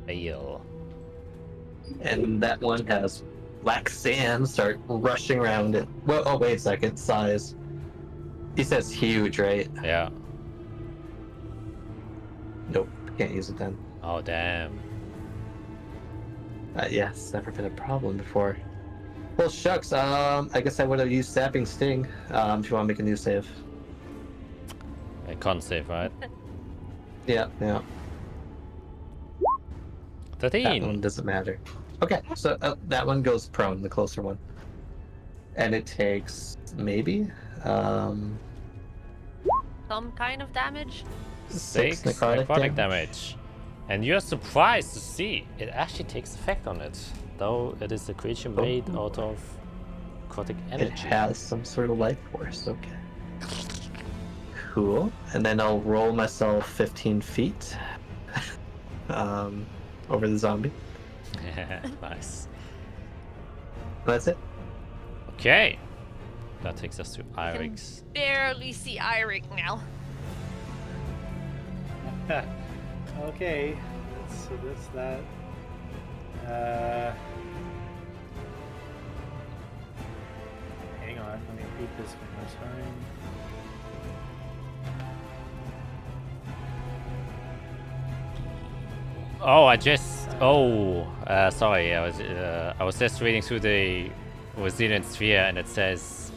Fail. And that one has black sand start rushing around it. Well, oh wait a second, size. He says huge, right? Yeah. Nope, can't use it then. Oh damn. Yes, never been a problem before. Well, shucks. I guess I would have used sapping sting. If you want to make a new save. A con save, right? Yeah. That 13. one doesn't matter. Okay, so that one goes prone, the closer one, and it takes maybe Some kind of damage. 6 necrotic damage. And you're surprised to see it actually takes effect on it, though it is a creature made out of necrotic energy. It has some sort of life force. Okay. Cool. And then I'll roll myself 15 feet over the zombie. Nice. That's it. Okay. That takes us to I can Irix. barely see Irik now. Okay, so that's that. Hang on, let me read this one more time. Oh, sorry. I was just reading through the Resilient Sphere, and it says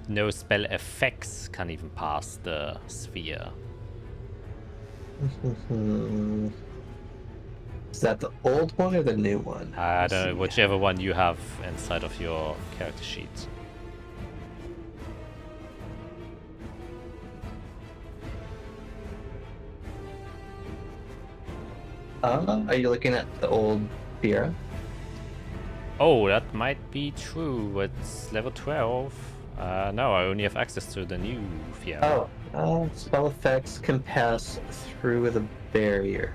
no spell effects can even pass the sphere. Is that the old one or the new one? I don't know, whichever one you have inside of your character sheet. Are you looking at the old Fiera? Oh, that might be true. It's level 12. No, I only have access to the new Fiera. Oh, spell effects can pass through the barrier.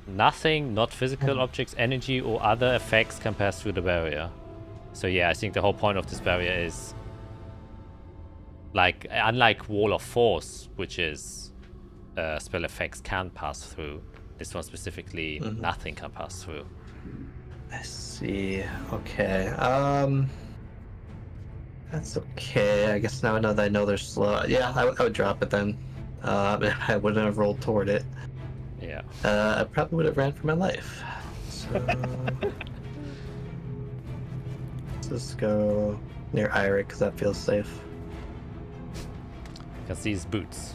Nothing, not physical objects, energy, or other effects can pass through the barrier. So yeah, I think the whole point of this barrier is, like, unlike Wall of Force, which is spell effects can pass through, this one specifically, nothing can pass through. I see. Okay. That's okay. I guess now that I know they're slow. Yeah, I would drop it then. I wouldn't have rolled toward it. Yeah. I probably would have ran for my life. So let's just go near Iric because that feels safe. You can see his boots.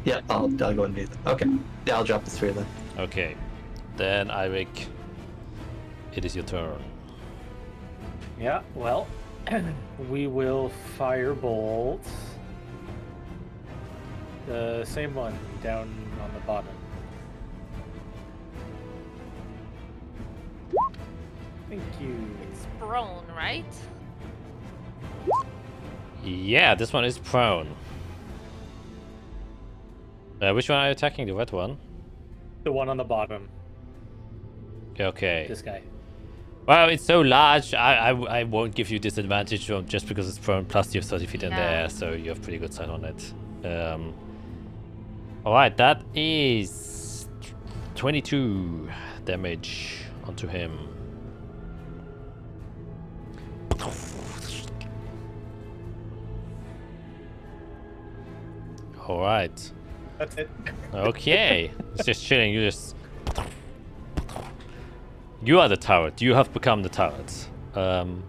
Yeah, I'll go underneath. Okay. Yeah, I'll drop the 3 then. Okay. Then Eirik, it is your turn. Yeah, well, we will firebolt the same one down on the bottom. Thank you. It's prone, right? Yeah, this one is prone. Which one are you attacking? The red one? The one on the bottom. Okay. This guy. Well, it's so large, I won't give you disadvantage just because it's prone, plus you have 30 feet in there, so you have pretty good sight on it. Alright, that is 22 damage onto him. Alright. That's it. Okay. It's just chilling, you are the turret. You have become the turret. Oh,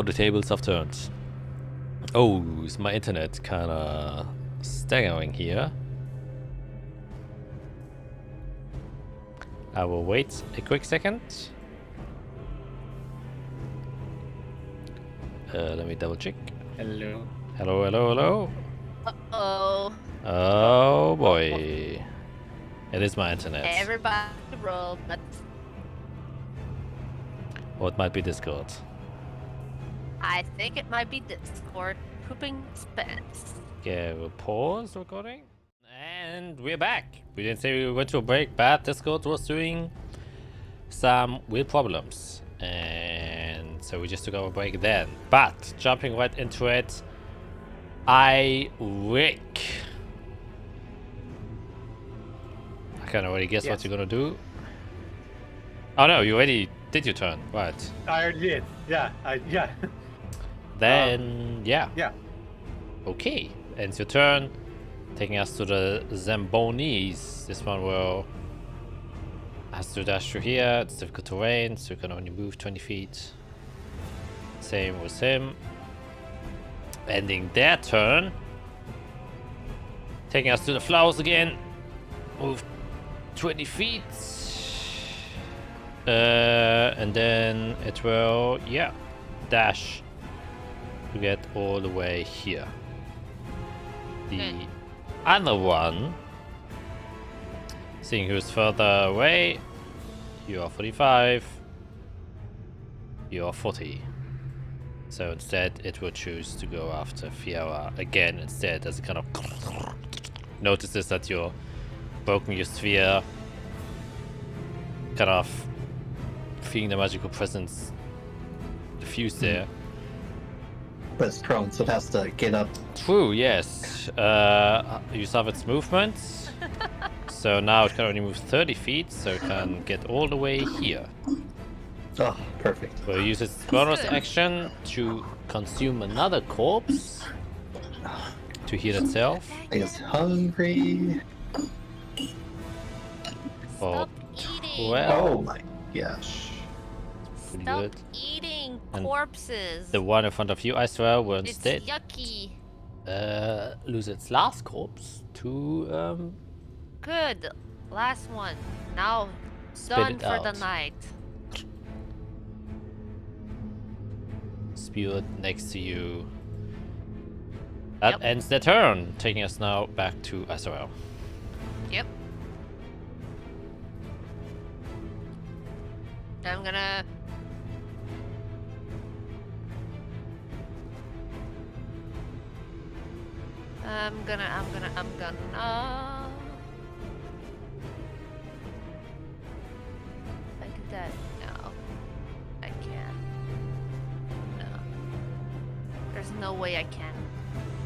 the tables have turned. Oh, is my internet kinda staggering here? I will wait a quick second. Let me double check. Hello. Hello, hello, hello. Uh-oh. Oh boy. It is my internet. Everybody roll, but Or it might be Discord. I think it might be Discord pooping spence. Okay, we'll pause recording. And we're back. We didn't say we went to a break, but Discord was doing some weird problems. And so we just took our break then. But jumping right into it, Eirik. I can already guess what you're gonna do. Oh no, you already did your turn, right? I already did. Yeah. Yeah. Then yeah. Yeah. Okay, ends your turn, taking us to the Zambonis. This one will has to dash through here. It's difficult terrain, so you can only move 20 feet. Same with him. Ending their turn, taking us to the flowers again. Move 20 feet. And then it will, dash to get all the way here. The other one, seeing who's further away, you are 45, you are 40. So instead it will choose to go after Fiera again instead, as it kind of notices that you're broken your sphere, kind of feeling the magical presence diffuse there. But it's prone, so it has to get up. True, yes. You have its movement. So now it can only move 30 feet, so it can get all the way here. Oh, perfect. We'll use its bonus action to consume another corpse to heal itself. It's hungry. For Stop eating. 12. Oh my gosh. Pretty Stop good. eating And corpses. The one in front of you, I swear, will It's instead yucky. lose its last corpse to Good. Last one. Now Spit done it for the out. night. spew it next to you. That Yep. ends their turn, taking us now back to Azrael. Yep. I'm gonna I'm gonna. I do that. No, I can't. No. There's no way I can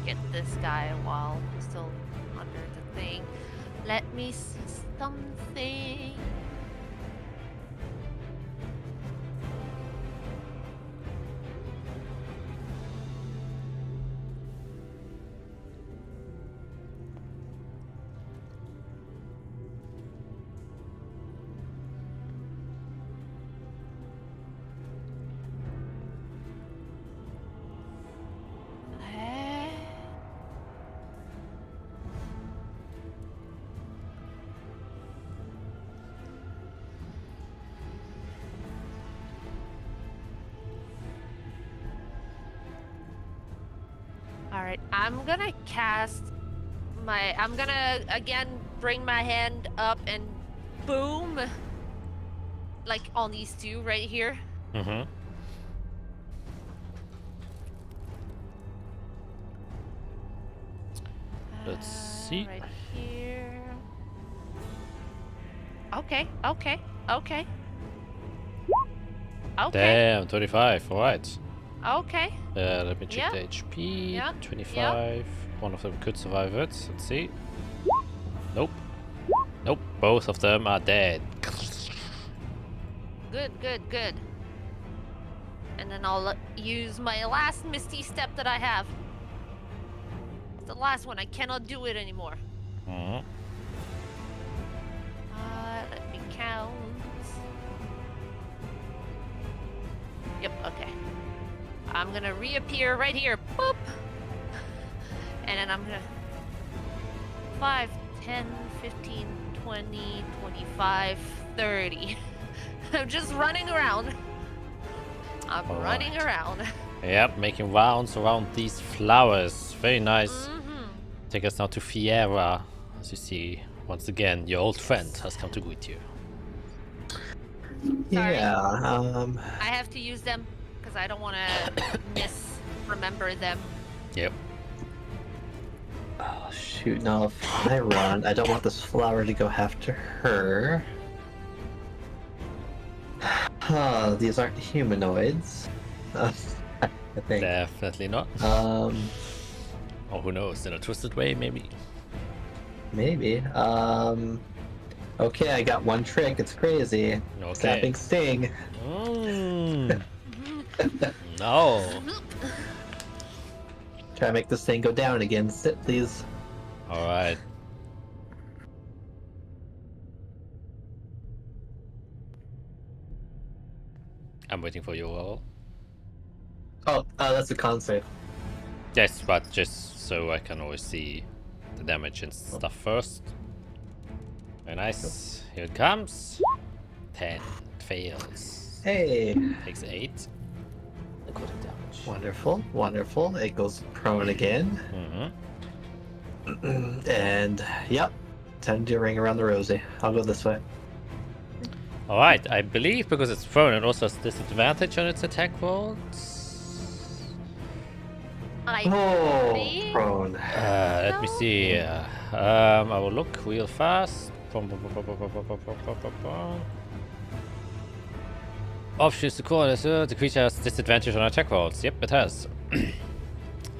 get this guy while still under the thing. Let me see something. Alright, I'm gonna cast my... I'm gonna, again, bring my hand up and boom! Like, on these two right here. Mm-hmm. Let's see. Right here. Okay, okay, okay. Okay, Damn, 25, alright. okay. Let me check Yeah. the HP. Yeah. 25. One of them could survive it. Let's see. Nope. Nope. Both of them are dead. Good, good, good. And then I'll use my last Misty Step that I have. It's the last one. I cannot do it anymore. Mhm. Let me count. Yep, okay. I'm gonna reappear right here. Boop! And then I'm gonna... 5, 10, 15, 20, 25, 30. I'm just running around. I'm All running right. around. Yep, making rounds around these flowers. Very nice. Mm-hmm. Take us now to Fiera. As you see, once again, your old friend has come to greet you. Sorry. Yeah. I have to use them because I don't want to misremember them. Yep. Oh shoot! No, if I run, I don't want this flower to go after her. These aren't humanoids. I think. Definitely not. Or who knows, in a twisted way, maybe. Maybe. Okay, I got one trick. It's crazy. Okay. Snapping sting. Mm. No. Try to make this thing go down again. Sit, please. Alright. I'm waiting for you all. Oh, that's a con save. Yes, but just so I can always see the damage and stuff first. Very nice. Here it comes. 10. Fails. Hey. Takes 8. According damage. Wonderful, wonderful. It goes prone again. Mm-hmm. And, yep. Time to ring around the rosy. I'll go this way. Alright, I believe because it's prone, it also has disadvantage on its attack rolls. I Oh, think- prone. Let me No. see. I will look real fast. Options to call this. The creature has disadvantage on attack rolls. Yep, it has.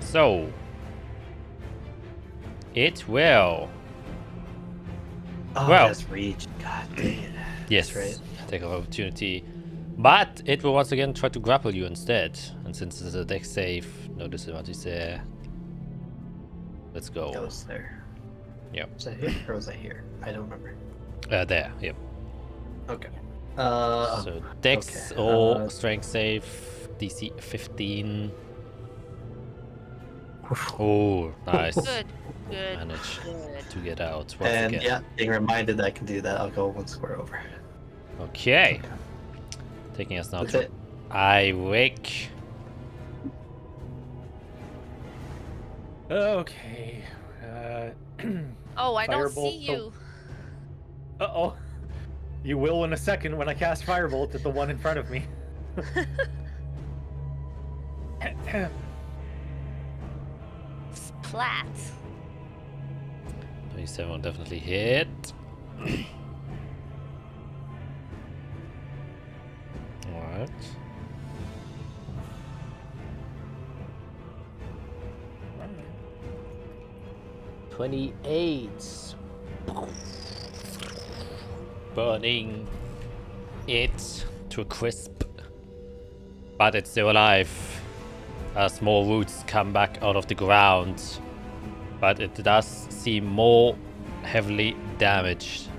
So it will. Oh, Well. that's reach. God dang it. Yes, That's right. take of opportunity. But it will once again try to grapple you instead. And since it's a dex save, no disadvantage there. Let's go. Goes there. Yep. Was that here or was that here? I don't remember. There. Yep. Okay. So dex okay, or strength save, DC 15. Oh, nice. Good, good, Managed good. to get out once and again. yeah, being reminded that I can do that, I'll go one square over. Okay. Taking us now That's to it. Iric. Okay. Oh, I don't Firebolt, see you. Uh-oh. You will in a second when I cast Firebolt at the one in front of me. Splat. 27 will definitely hit. Alright. Alright. 28. Burning it to a crisp. But it's still alive. As more roots come back out of the ground. But it does seem more heavily damaged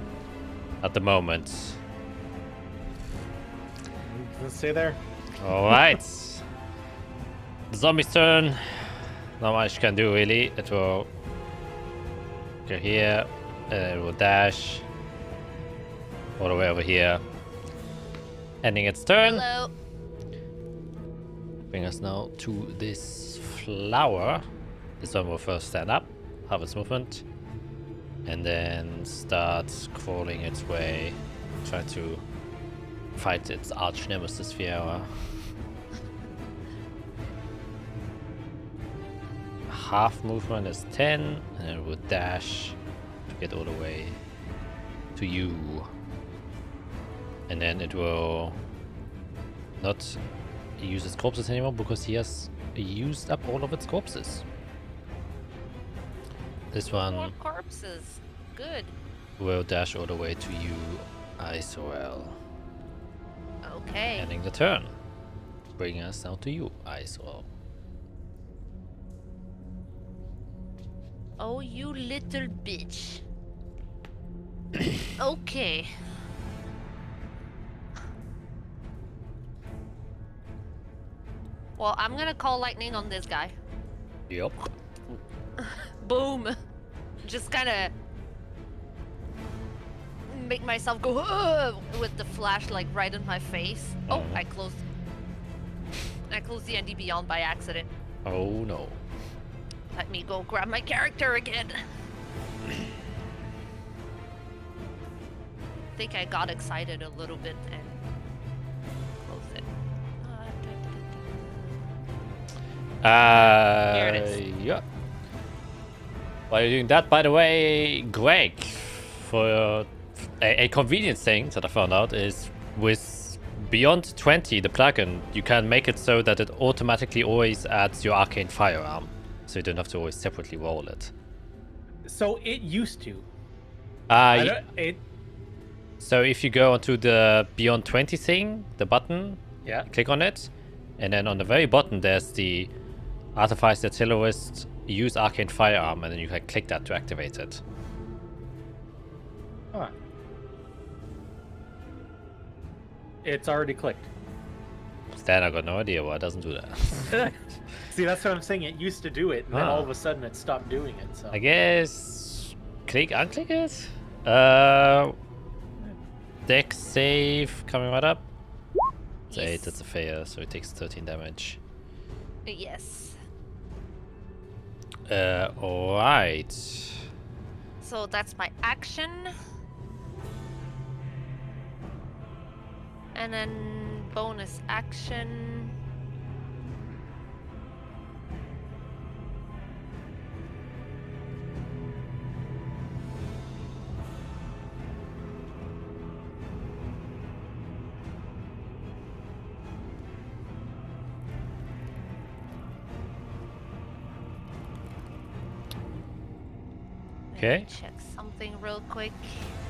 at the moment. Let's stay there. Alright. The zombie's turn. Not much you can do really. It will go here. And it will dash all the way over here. Ending its turn. Hello. Bring us now to this flower. This one will first stand up, have its movement, and then start crawling its way, try to fight its arch nemesis Fiera. Half movement is 10, and it will dash to get all the way to you. And then it will not use its corpses anymore because he has used up all of its corpses. This one More corpses. Good. will dash all the way to you, Isorel. Okay. Ending the turn. Bringing us down to you, Isorel. Oh, you little bitch. Okay. Well, I'm gonna call lightning on this guy. Yup. Boom. Just kind of make myself go "Ugh," with the flashlight right in my face. Oh, I closed the ND Beyond by accident. Oh no. Let me go grab my character again. I think I got excited a little bit and closed it. Here it is. Yeah. While you're doing that, by the way, Greg, for a convenience thing that I found out is with Beyond 20, the plugin, you can make it so that it automatically always adds your arcane firearm. So you don't have to always separately roll it. So it used to. So if you go onto the Beyond 20 thing, the button, Yeah. click on it, and then on the very bottom there's the Artificer Artillerist use arcane firearm, and then you can click that to activate it. Huh. It's already clicked. Then I got no idea why it doesn't do that. See, that's what I'm saying. It used to do it, and then Ah. all of a sudden it stopped doing it. So I guess click, unclick it. Dex save coming right up. It's 8, that's a fail, so it takes 13 damage. Yes. Alright. So that's my action. And then bonus action. Okay. Let me check something real quick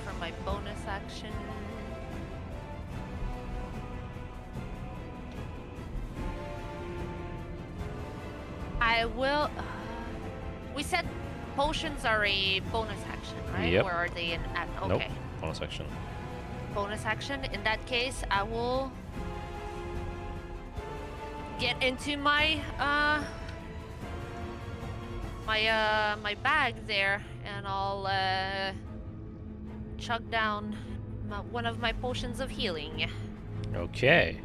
for my bonus action. I will. We said potions are a bonus action, right? Yep. Or are they an? Okay. Nope. Bonus action. Bonus action. In that case, I will get into my my bag there, and I'll chug down one of my potions of healing. Okay.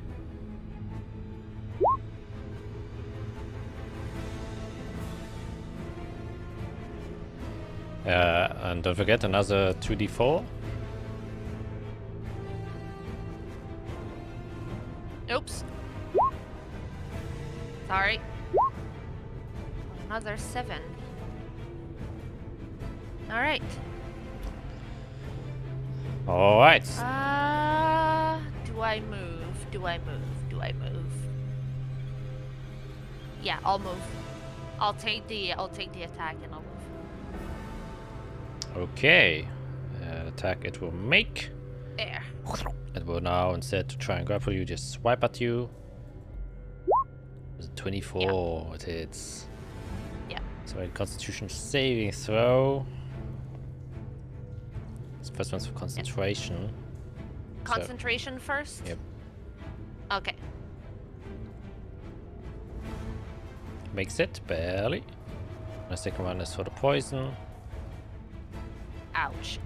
And don't forget another 2d4. Oops. Sorry. Another 7. All right. All right. Do I move? Do I move? Do I move? Yeah, I'll move. I'll take the attack and I'll move. Okay. Attack it will make. There. It will now, instead to try and grapple you, just swipe at you. It's 24. It hits. Yeah. So a Constitution saving throw. This first one's for concentration. Concentration first? Yep. Okay. Makes it, barely. The second one is for the poison. Ouch.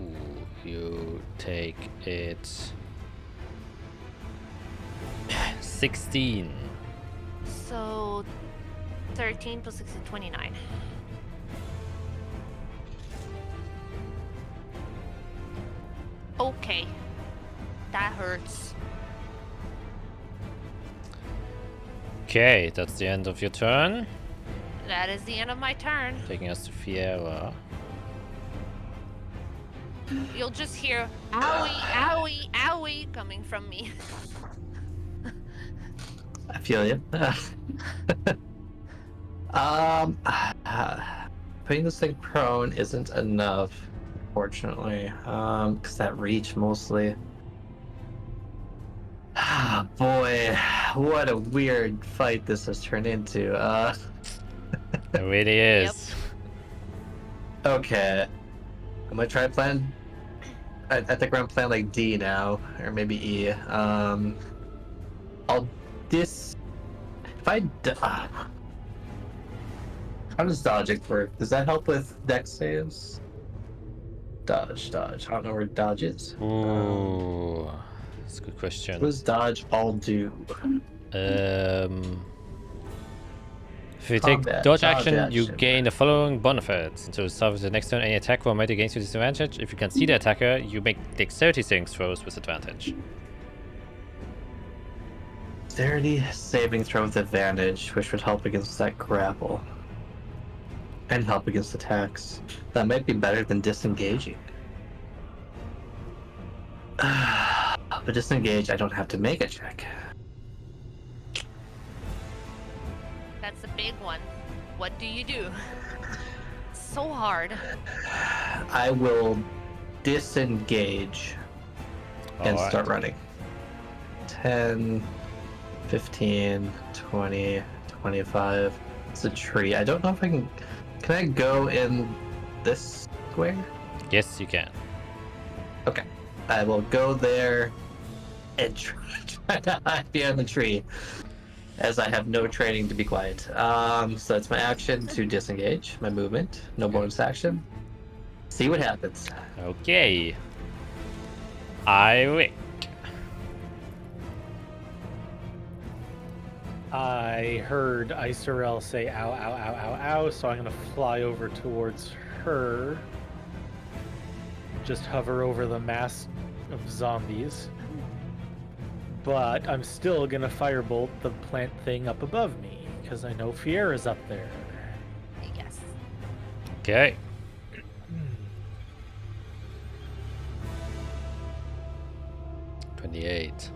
Ooh, you take it 16. So 13 plus 6 is 29. Okay. That hurts. Okay, that's the end of your turn. That is the end of my turn. Taking us to Fiera. You'll just hear owie, owie, owie coming from me. I feel you. Putting this thing prone isn't enough, unfortunately. Because that reach mostly. Ah, boy, what a weird fight this has turned into. It really is. Okay. I'm gonna try to plan. I think we're gonna plan like D now, or maybe E. I'll if I how does dodging work? Does that help with dex saves? Dodge. I don't know where dodge is. Ooh, that's a good What question. does dodge all do? If you take Combat, dodge dodge action, you action. gain the following benefits. Until the start of the next turn, any attack roll made against you disadvantage. If you can see the attacker, you make dexterity saving throws with advantage. Dexterity saving throw with advantage, which would help against that grapple. And help against attacks. That might be better than disengaging. But disengage, I don't have to make a check. That's a big one. What do you do? So hard. I will disengage and Alright. start running. 10, 15, 20, 25. It's a tree. I don't know if I can... Can I go in this square? Yes, you can. Okay. I will go there and try to hide behind the tree, as I have no training to be quiet. So that's my action to disengage, my movement, no bonus action. See what happens. Okay. Rick. I heard Isorel say ow, ow, ow, ow, ow, so I'm going to fly over towards her. Just hover over the mass of zombies. But I'm still going to firebolt the plant thing up above me, because I know Fiera's up there. Yes. Okay. Hmm. 28.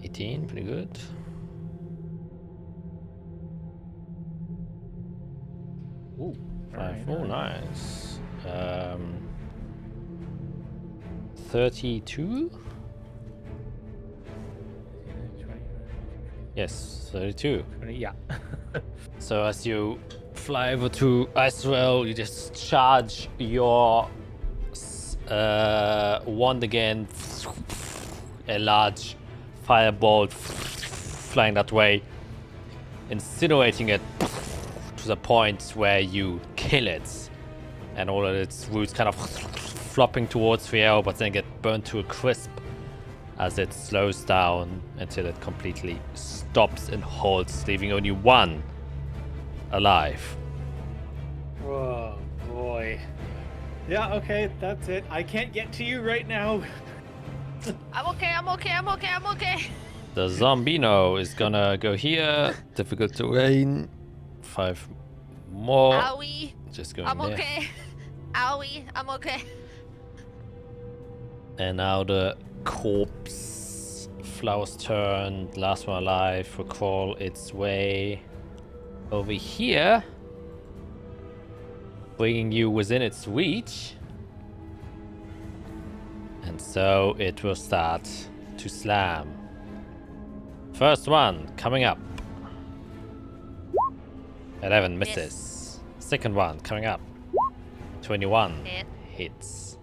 18, pretty good. Ooh, 5, oh, nice. 32? Yes, 32. Yeah. So as you fly over to Israel, you just charge your wand again. A large firebolt flying that way, incinerating it to the point where you kill it, and all of its roots kind of flopping towards the air, but then get burned to a crisp as it slows down until it completely stops and halts, leaving only one alive. Oh boy. Yeah, okay, that's it. I can't get to you right now. I'm okay. The Zombino is gonna go here. Difficult terrain. 5 more. Owie. Just going I'm there. okay. Owie. I'm okay. And now the corpse. Flowers turned. Last one alive will crawl its way over here. Bringing you within its reach. And so it will start to slam. First one coming up. 11 misses. Second one coming up. 21 Hit. hits.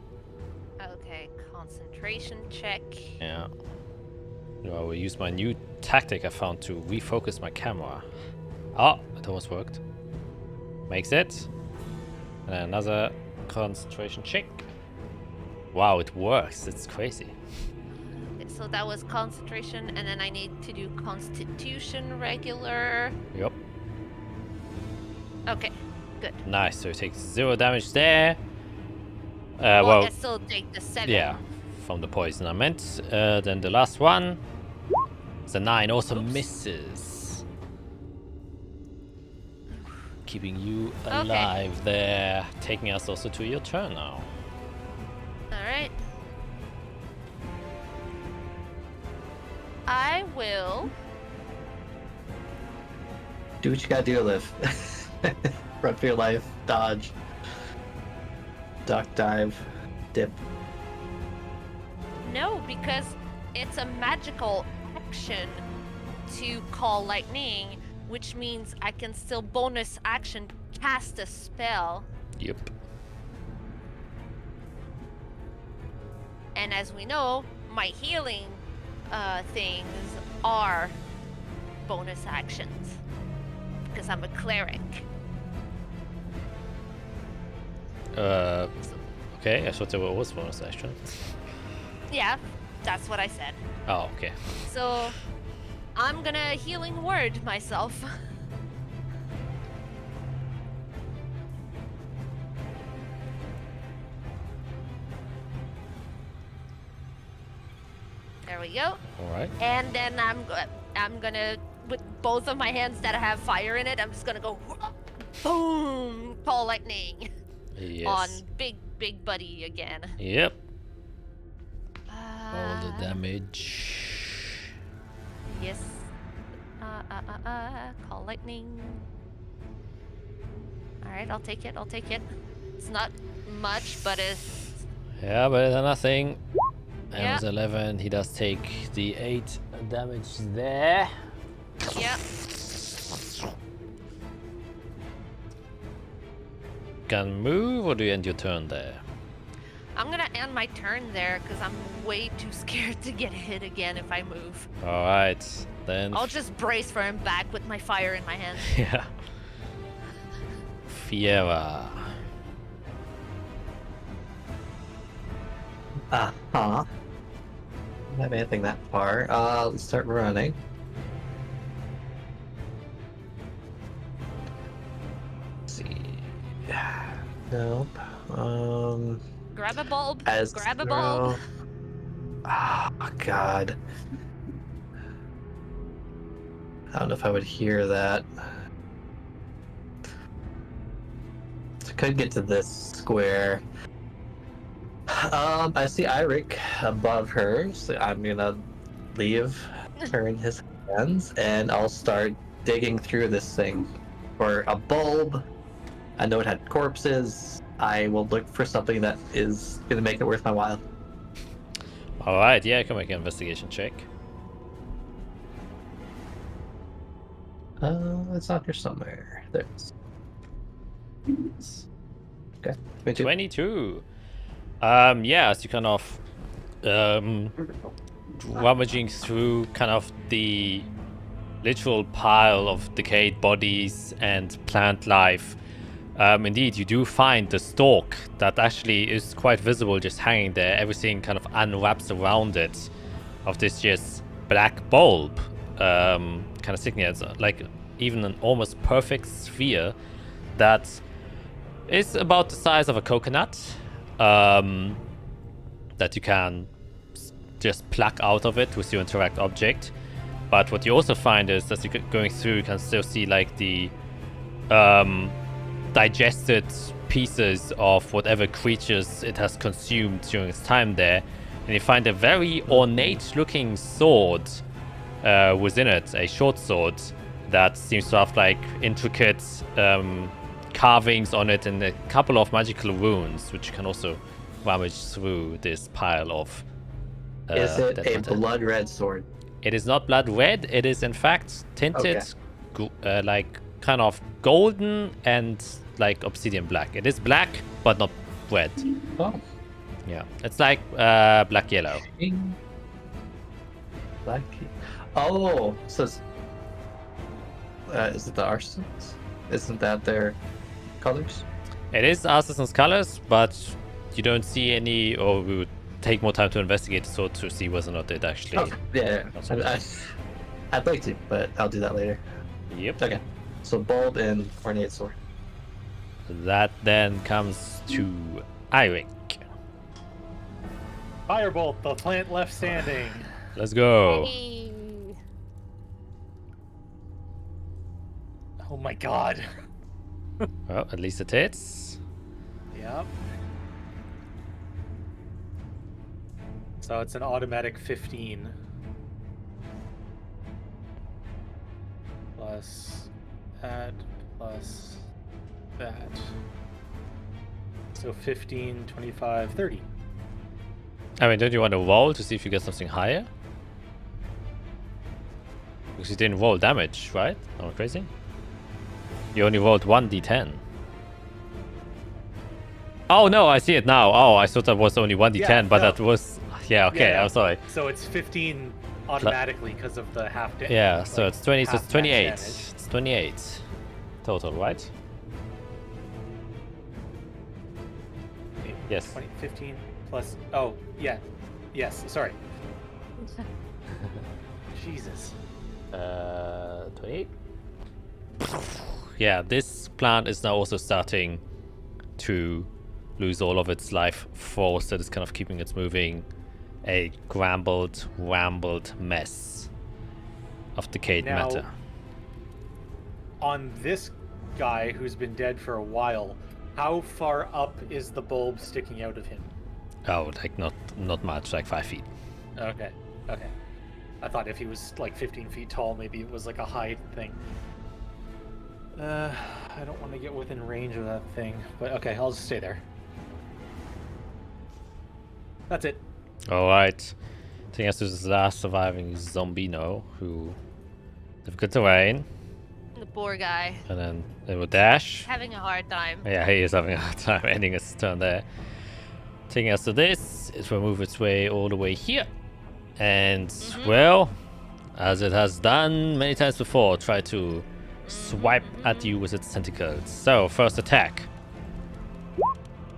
Okay, concentration check. Yeah. I will use my new tactic I found to refocus my camera. Oh, it almost worked. Makes it. And another concentration check. Wow, it works. It's crazy. Okay, so that was concentration, and then I need to do constitution regular. Yep. Okay, good. Nice. So it takes 0 damage there. Well, I still take the 7. Yeah, from the poison I meant. Then the last one. The 9 also misses. Keeping you alive there. Taking us also to your turn now. Alright. I will. Do what you gotta do to live. Run for your life. Dodge. Duck, dive, dip. No, because it's a magical action to call lightning, which means I can still bonus action cast a spell. Yep. And as we know, my healing things are bonus actions because I'm a cleric. Okay, I thought there were always bonus action. Yeah, that's what I said. Oh, okay. So I'm gonna healing word myself. There we go. All right. And then I'm gonna, with both of my hands that have fire in it, I'm just gonna go boom, call lightning Yes. on big buddy again. Yep. All the damage. Yes. Call lightning. All right, I'll take it. I'll take it. It's not much, but it's Yeah, better than nothing. That Yeah. was 11. He does take the 8 damage there. yeah. Can move, or do you end your turn there? I'm gonna end my turn there because I'm way too scared to get hit again if I move. All right, then. I'll just brace for him back with my fire in my hand. Yeah. Fiera. Uh-huh. Don't have anything that far. Let's start running. Let's see. Nope. Grab a bulb. As Grab a bulb. Oh God. I don't know if I would hear that. I could get to this square. I see Eirik above her, so I'm gonna leave her in his hands, and I'll start digging through this thing for a bulb. I know it had corpses. I will look for something that is gonna make it worth my while. All right, yeah, I can make an investigation check. It's on here somewhere. There it is. Okay. 22. 22. Yeah, as you kind of rummaging through kind of the literal pile of decayed bodies and plant life. Indeed, you do find the stalk that actually is quite visible, just hanging there. Everything kind of unwraps around it, of this just black bulb, kind of sticking there. It's like even an almost perfect sphere that is about the size of a coconut, that you can just pluck out of it with your interact object. But what you also find is, as you're going through, you can still see like the digested pieces of whatever creatures it has consumed during its time there. And you find a very ornate-looking sword within it, a short sword that seems to have like intricate carvings on it and a couple of magical runes, which you can also rummage through this pile of. Is it dead a matter. blood red sword? It is not blood red. It is in fact tinted, like kind of golden and like obsidian black. It is black, but not red. Oh. Yeah, it's like black yellow. Black. Oh, so it's, is it the Arsons? Isn't that their colors? It is Arson's colors, but you don't see any, or we would take more time to investigate the sword to see whether or not it actually. Oh, yeah. I'd like to, but I'll do that later. Yep. Okay. So bulb and ornate sword. That then comes to Eirik. Firebolt, the plant left standing. Let's go. Hey. Oh my god. Well, at least it hits. Yep. So it's an automatic 15. Plus that, plus that. So 15, 25, 30. I mean, don't you want to roll to see if you get something higher? Because you didn't roll damage, right? Am I crazy? You only rolled 1d10. Oh no, I see it now. Oh, I thought that was only 1d10, Yeah, but no. that was... Yeah, okay, Yeah. I'm sorry. So it's 15 automatically because of the half damage. Yeah, so it's 20, so it's half max 28. damage. It's 28 total, right? Wait, Yes. 20, 15 plus... Oh, yeah. Yes, sorry. Jesus. 28. Yeah, this plant is now also starting to lose all of its life force that is kind of keeping it moving. A rambled mess of decayed Now, matter. On this guy who's been dead for a while, how far up is the bulb sticking out of him? Oh, like not much, like 5 feet. Okay, okay. I thought if he was like 15 feet tall, maybe it was like a height thing. I don't want to get within range of that thing, but okay, I'll just stay there. That's it. Alright. Taking us to this last surviving Zombino, who difficult terrain, The poor guy. and then they will dash. Having a hard time. Yeah, he is having a hard time ending his turn there. Taking us to this, it will move its way all the way here. And, well, as it has done many times before, try to swipe at you with its tentacles. So, first attack.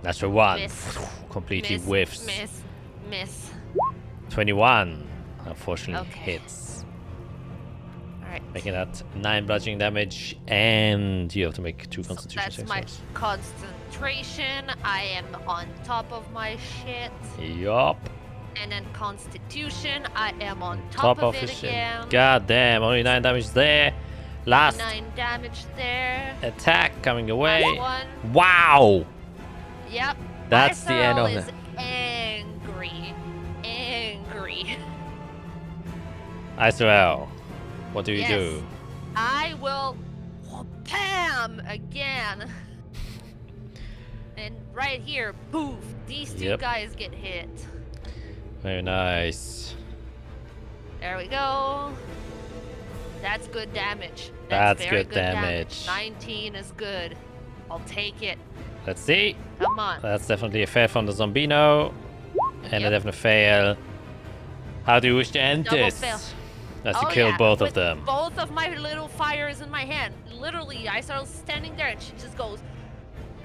Natural 1. Miss. Completely Miss, whiffs. Miss. 21. Unfortunately Okay. hits. Alright. Making that 9 bludgeoning damage. And you have to make 2 So constitution that's saves. my concentration. I am on top of my shit. Yup. And then constitution, I am on top of the it shit. again. God damn, only 9 damage there. Last 9 damage there. attack coming away. Last one. Wow! Yep. That's the end Iserl of is it. angry. Angry. Iserl, what do you Yes. do? I will PAM again. And right here, poof, these two Yep. guys get hit. Very nice. There we go. That's good damage. That's very good damage. 19 is good. I'll take it. Let's see. Come on. That's definitely a fail from the Zombino. And a Yep. definite fail. How do you wish to end Double this? fail. As you Oh, kill yeah, both of with them. Both of my little fires in my hand. Literally, I started standing there and she just goes,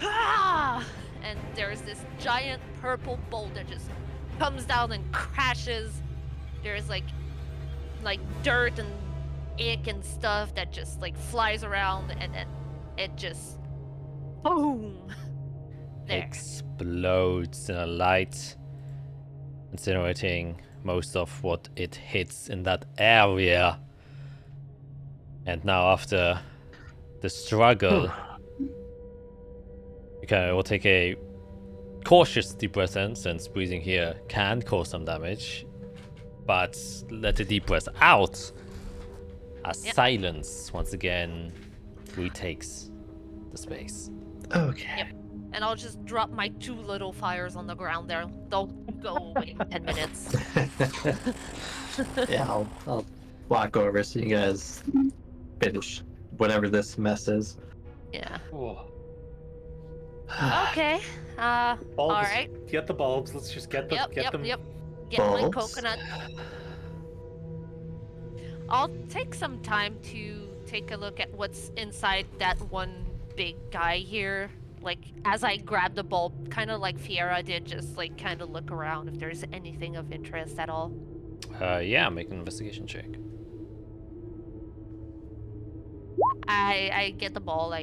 ah! And there's this giant purple bolt that just comes down and crashes. There's like dirt and ick and stuff that just like flies around and then it just boom. There. Explodes in a light, incinerating most of what it hits in that area. And now after the struggle, we'll take a cautious deep breath in, since breathing here can cause some damage. But let the deep breath out as silence once again retakes the space. Okay. Yep. And I'll just drop my 2 little fires on the ground there. They'll go away in 10 minutes. Yeah, I'll walk over so you guys finish whatever this mess is. Yeah. Whoa. Okay. Bulbs. All right. Get the bulbs. Let's just get them. Yep. them. Get my Bulbs? coconut. I'll take some time to take a look at what's inside that one big guy here. Like, as I grab the bulb, kind of like Fiera did, just like kind of look around if there's anything of interest at all. Yeah, make an investigation check. I get the ball.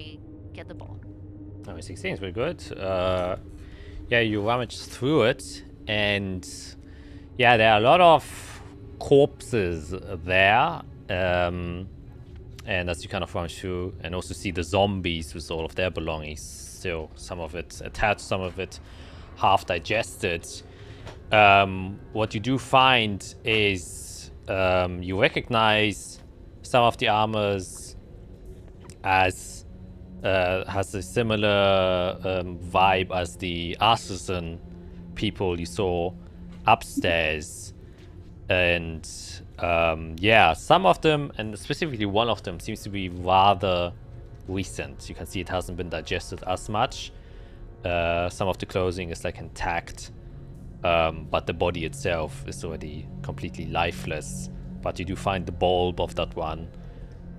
Oh, 16 is very good. Yeah, you rummage through it, and yeah, there are a lot of corpses there. And as you kind of rummage through, and also see the zombies with all of their belongings, still some of it attached, some of it half digested. What you do find is you recognize some of the armors as has a similar vibe as the artisan people you saw upstairs. And yeah, some of them, and specifically one of them, seems to be rather recent. You can see it hasn't been digested as much. Some of the clothing is like intact, but the body itself is already completely lifeless. But you do find the bulb of that one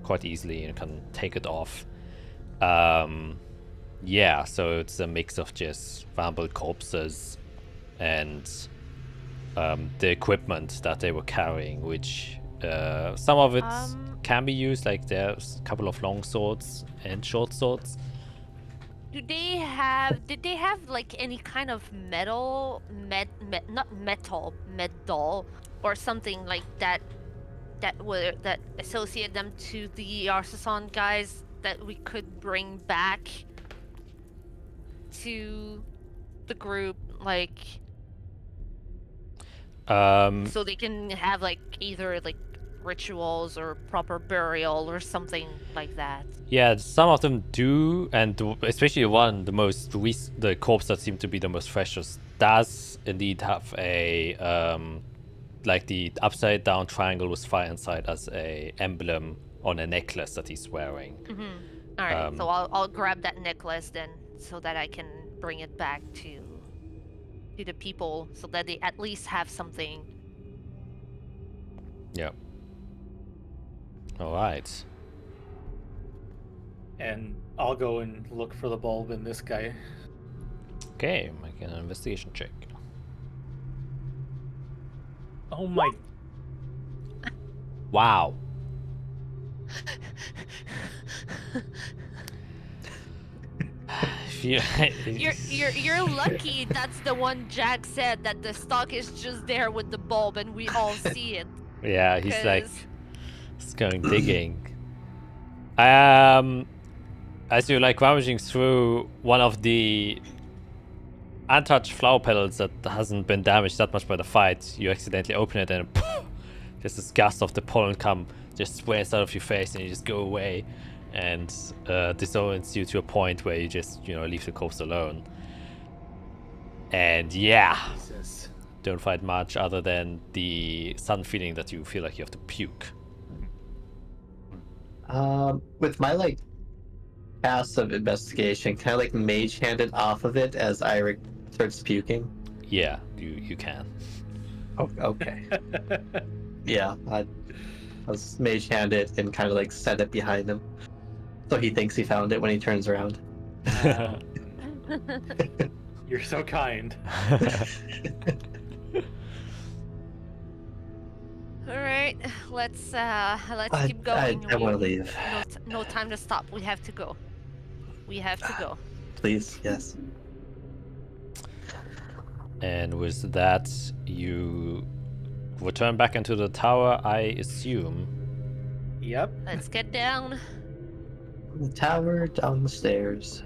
quite easily and can take it off. Yeah, so it's a mix of just vulnerable corpses and the equipment that they were carrying, which some of it can be used, like there's a couple of long swords and short swords. Did they have like any kind of metal, not metal, or something like that that associate them to the artisan guys that we could bring back to the group, like so they can have like either like rituals or proper burial or something like that. Yeah, some of them do, and especially the corpse that seemed to be the most freshest does indeed have a like the upside down triangle with fire inside as a emblem on a necklace that he's wearing. All right, so I'll grab that necklace then, so that I can bring it back to the people, so that they at least have something. Yep. All right. And I'll go and look for the bulb in this guy. Okay, make an investigation check. Oh my. Wow. You're lucky that's the one Jack said, that the stock is just there with the bulb and we all see it. Yeah, he's like, he's going digging. As you're like rummaging through one of the untouched flower petals that hasn't been damaged that much by the fight, you accidentally open it and just this gust of the pollen just sprays out of your face, and you just go away, and disorients you to a point where you just leave the corpse alone. And yeah, Jesus. don't find much other than the sudden feeling that you feel like you have to puke. With my like passive investigation, can I like mage hand it off of it as Iric starts puking? Yeah, you can. Oh, okay. Yeah, I'll mage hand it and kind of like set it behind him, so he thinks he found it when he turns around. You're so kind. All right, let's keep going. I want to leave. No time to stop. We have to go. Please, yes. And with that, you return back into the tower, I assume. Yep. Let's get down. The tower, down the stairs,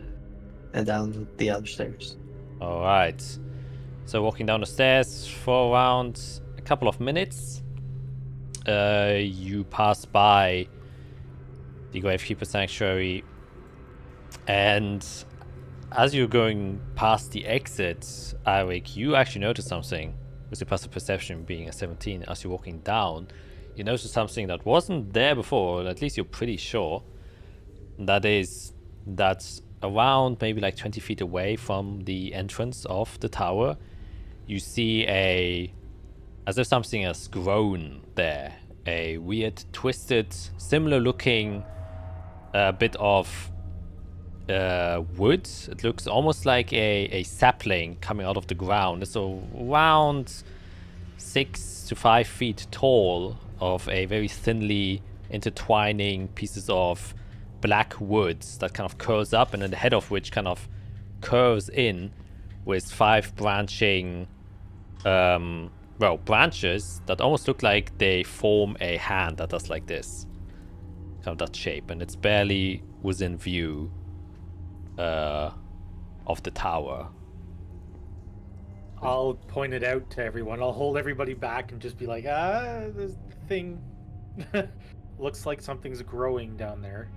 and down the other stairs. All right. So walking down the stairs for around a couple of minutes, you pass by the Gravekeeper Sanctuary, and as you're going past the exit, Eric, you actually notice something with your passive perception being a 17. As you're walking down, you notice something that wasn't there before, or at least you're pretty sure. That is that around maybe like 20 feet away from the entrance of the tower, you see as if something has grown there. A weird, twisted, similar looking bit of wood. It looks almost like a sapling coming out of the ground. It's around 6 to 5 feet tall, of a very thinly intertwining pieces of black woods that kind of curls up, and then the head of which kind of curves in with 5 branching branches that almost look like they form a hand that does like this, kind of that shape, and it's barely within view of the tower. I'll point it out to everyone. I'll hold everybody back and just be like, this thing looks like something's growing down there.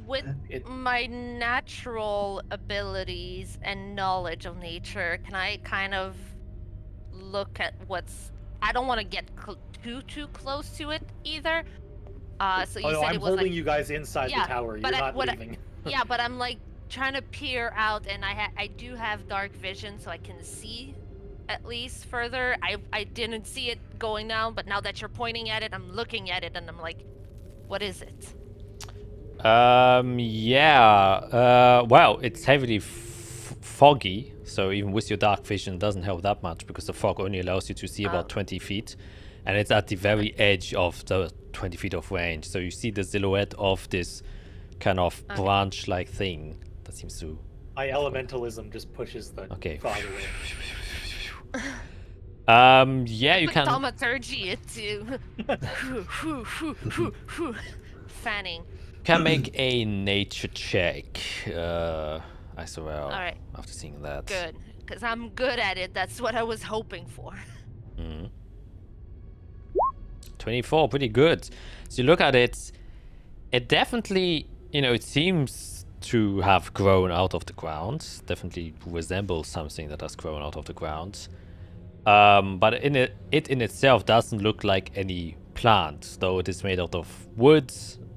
With my natural abilities and knowledge of nature, can I kind of look at what's... I don't want to get too close to it either. So you said I'm it was holding like... you guys inside Yeah, the tower. You're but not leaving. Yeah, but I'm like trying to peer out, and I do have dark vision, so I can see at least further. I didn't see it going down, but now that you're pointing at it, I'm looking at it, and I'm like, what is it? Well, it's heavily foggy, so even with your dark vision, it doesn't help that much, because the fog only allows you to see about 20 feet, and it's at the very edge of the 20 feet of range. So you see the silhouette of this kind of branch-like thing that seems to... My elementalism just pushes the fog away. You can... Thaumaturgy it too. Fanning. Can make a nature check, I swear. All right. After seeing that. Good, because I'm good at it. That's what I was hoping for. 24, pretty good. So you look at it, it definitely, it seems to have grown out of the ground. Definitely resembles something that has grown out of the ground. But it in itself doesn't look like any plant, though it is made out of wood,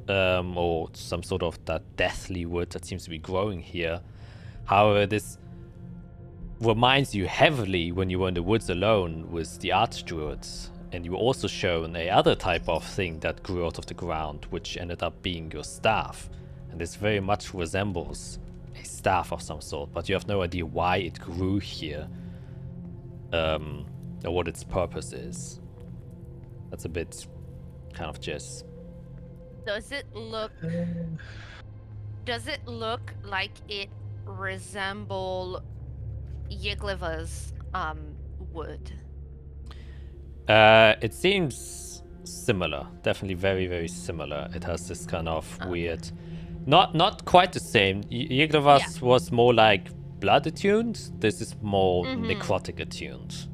or some sort of that deathly wood that seems to be growing here. However, this reminds you heavily when you were in the woods alone with the archdruids, and you were also shown a other type of thing that grew out of the ground, which ended up being your staff. And this very much resembles a staff of some sort, but you have no idea why it grew here, or what its purpose is. That's a bit kind of just... Does it look like it resemble Yigleva's wood? It seems similar. Definitely very, very similar. It has this kind of weird... Not quite the same. Yigleva's was more like blood attuned. This is more necrotic attuned.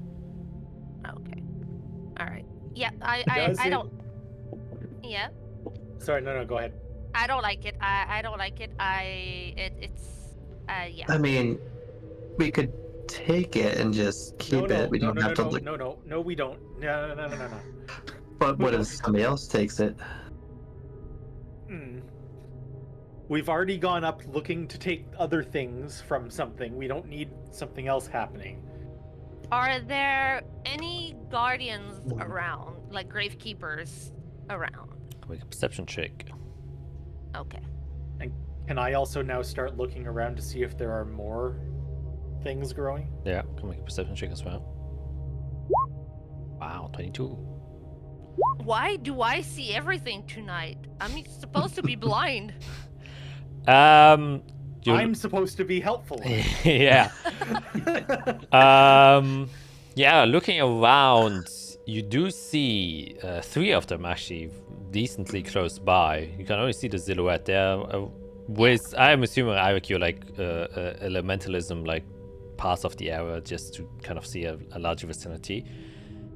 Okay. Alright. Yeah, I don't... Yeah? Sorry, no, go ahead. I don't like it. I don't like it. Yeah. I mean, we could take it and just keep it. We don't have to look. No, we don't. No. But what if somebody else takes it? We've already gone up looking to take other things from something. We don't need something else happening. Are there any guardians around, like gravekeepers around? Make a perception check. Okay. And can I also now start looking around to see if there are more things growing? Yeah, can make a perception check as well. Wow, 22. Why do I see everything tonight? I'm supposed to be blind. I'm supposed to be helpful. Yeah. Yeah, looking around, you do see 3 of them actually decently close by. You can only see the silhouette there. With I'm assuming Eric, you're like elementalism, like parts of the area just to kind of see a larger vicinity.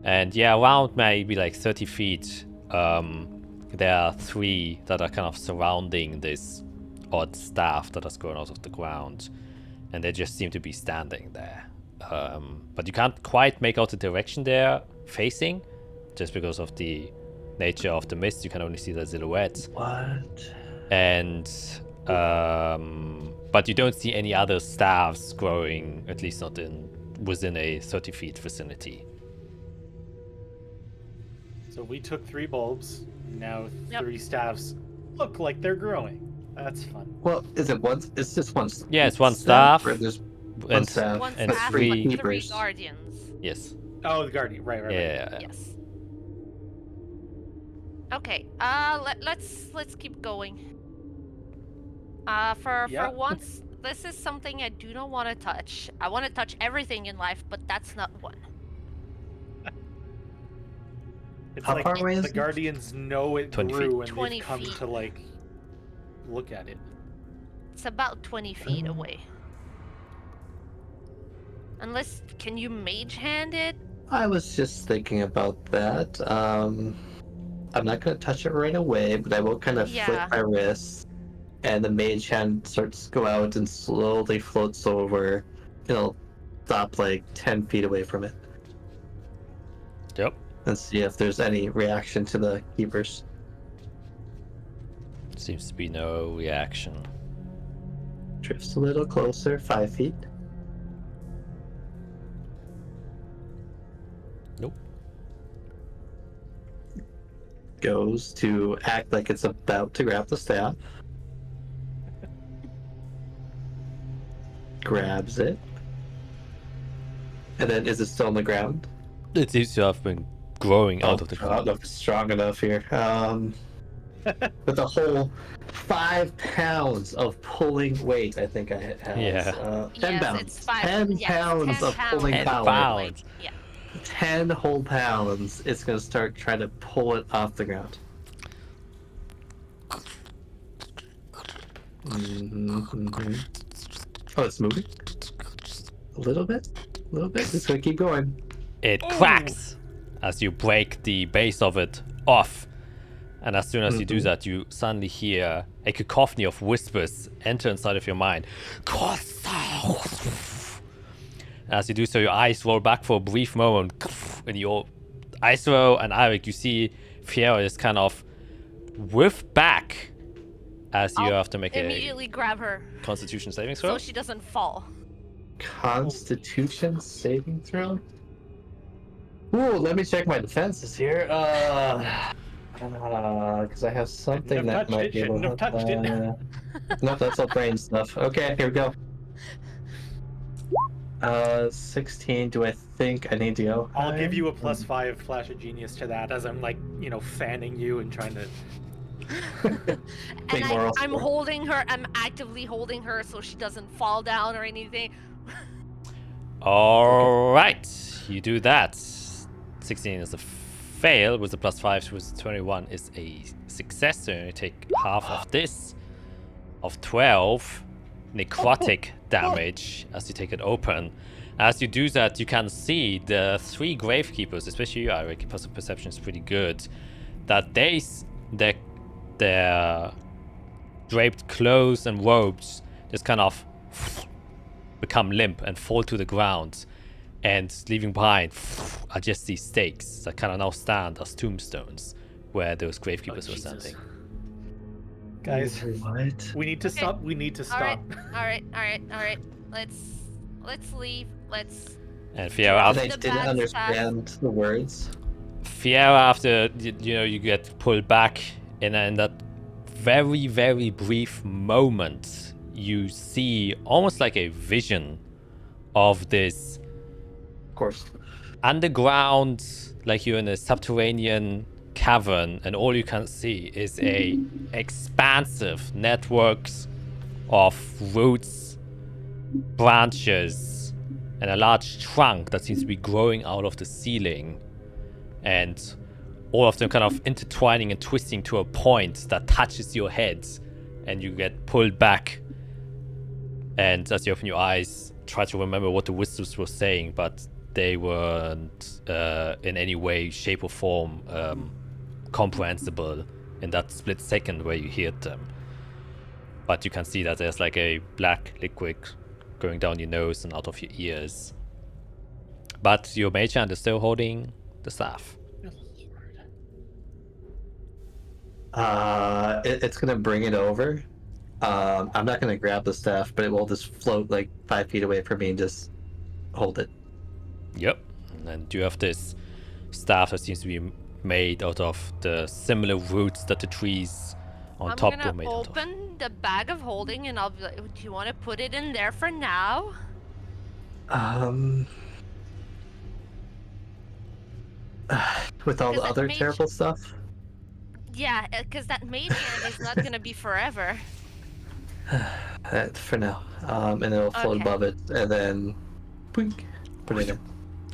And yeah, around maybe like 30 feet, there are 3 that are kind of surrounding this odd staff that is growing out of the ground, and they just seem to be standing there. But you can't quite make out the direction they're facing, just because of the nature of the mist. You can only see the silhouette. What? And but you don't see any other staffs growing, at least not within a 30 feet vicinity. So we took 3 bulbs. Now Yep. 3 staffs look like they're growing. That's fun. Well, is it one? It's just one. Yeah, it's one staff. Or there's one And staff. One and staff, three but 3 keepers. guardians. yes. Oh, the guardian. Right. Yeah. Yes. Okay. Let's keep going. For Yeah. once, this is something I do not want to touch. I want to touch everything in life, but that's not one. It's How like far away is the it? guardians know it 20 grew feet. and 20 they've come feet. to like look at it. It's about 20 feet away. Unless, can you mage hand it? I was just thinking about that. I'm not gonna touch it right away, but I will kind of Yeah. flick my wrist, and the mage hand starts to go out and slowly floats over. It'll stop like 10 feet away from it, Yep. and see if there's any reaction to the keepers. Seems to be no reaction. Drifts a little closer, 5 feet. Nope. Goes to act like it's about to grab the staff. Grabs it. And then, is it still on the ground? It seems to have been growing out of the I don't know ground. if it's strong enough here. With a whole 5 pounds of pulling weight, I think I has. Yeah. 10 Yes, pounds. it's 5. 10 yes, pounds 10 of pulling 10 power. pounds. Yeah. 10 whole pounds. It's going to start trying to pull it off the ground. Oh, it's moving? A little bit? A little bit? It's going to keep going. It cracks as you break the base of it off. And as soon as you do that, you suddenly hear a cacophony of whispers enter inside of your mind. As you do so, your eyes roll back for a brief moment. And your eyes roll, and Eric, you see Fiera is kind of whiff back as you I'll have to make a immediately grab her Constitution saving throw. so she doesn't fall. Constitution saving throw? Ooh, let me check my defenses here. Because I have something Shouldn't have that might touched it, be able shouldn't have touched it. Nope, that's all brain stuff. Okay, here we go. 16. Do I think I need to go? I'll give you a high? +5 flash of genius to that as I'm like, fanning you and trying to. Big And moral I'm support. holding her. I'm actively holding her so she doesn't fall down or anything. All right, you do that. 16 is a fail with the +5, with 21 is a success. So you take half of this, of 12 necrotic damage as you take it open. As you do that, you can see the 3 gravekeepers, especially you, Eric, your passive perception is pretty good, that their draped clothes and robes just kind of become limp and fall to the ground, and leaving behind are just these stakes that kind of now stand as tombstones where those gravekeepers were Jesus. standing. Guys, What? we need to stop. We need to All right, stop. all right. Let's leave. Let's. And Fiera, And after, I The didn't bad understand the words. you get pulled back, and in that very, very brief moment, you see almost like a vision of this Of course. underground, like you're in a subterranean cavern, and all you can see is a expansive networks of roots, branches, and a large trunk that seems to be growing out of the ceiling. and all of them kind of intertwining and twisting to a point that touches your head, and you get pulled back. And as you open your eyes, try to remember what the wizards were saying, but they weren't in any way, shape, or form comprehensible in that split second where you heard them. But you can see that there's like a black liquid going down your nose and out of your ears. But your mage hand is still holding the staff. It's gonna bring it over. I'm not gonna grab the staff, but it will just float like 5 feet away from me and just hold it. Yep. And then you have this staff that seems to be made out of the similar roots that the trees on top were made out of. I'm gonna open the bag of holding and I'll be like, do you want to put it in there for now? With all the Because other mage- terrible stuff. Yeah, because that mage hand is not gonna be forever. For now. And it'll float Okay. above it, and then boink, put it in.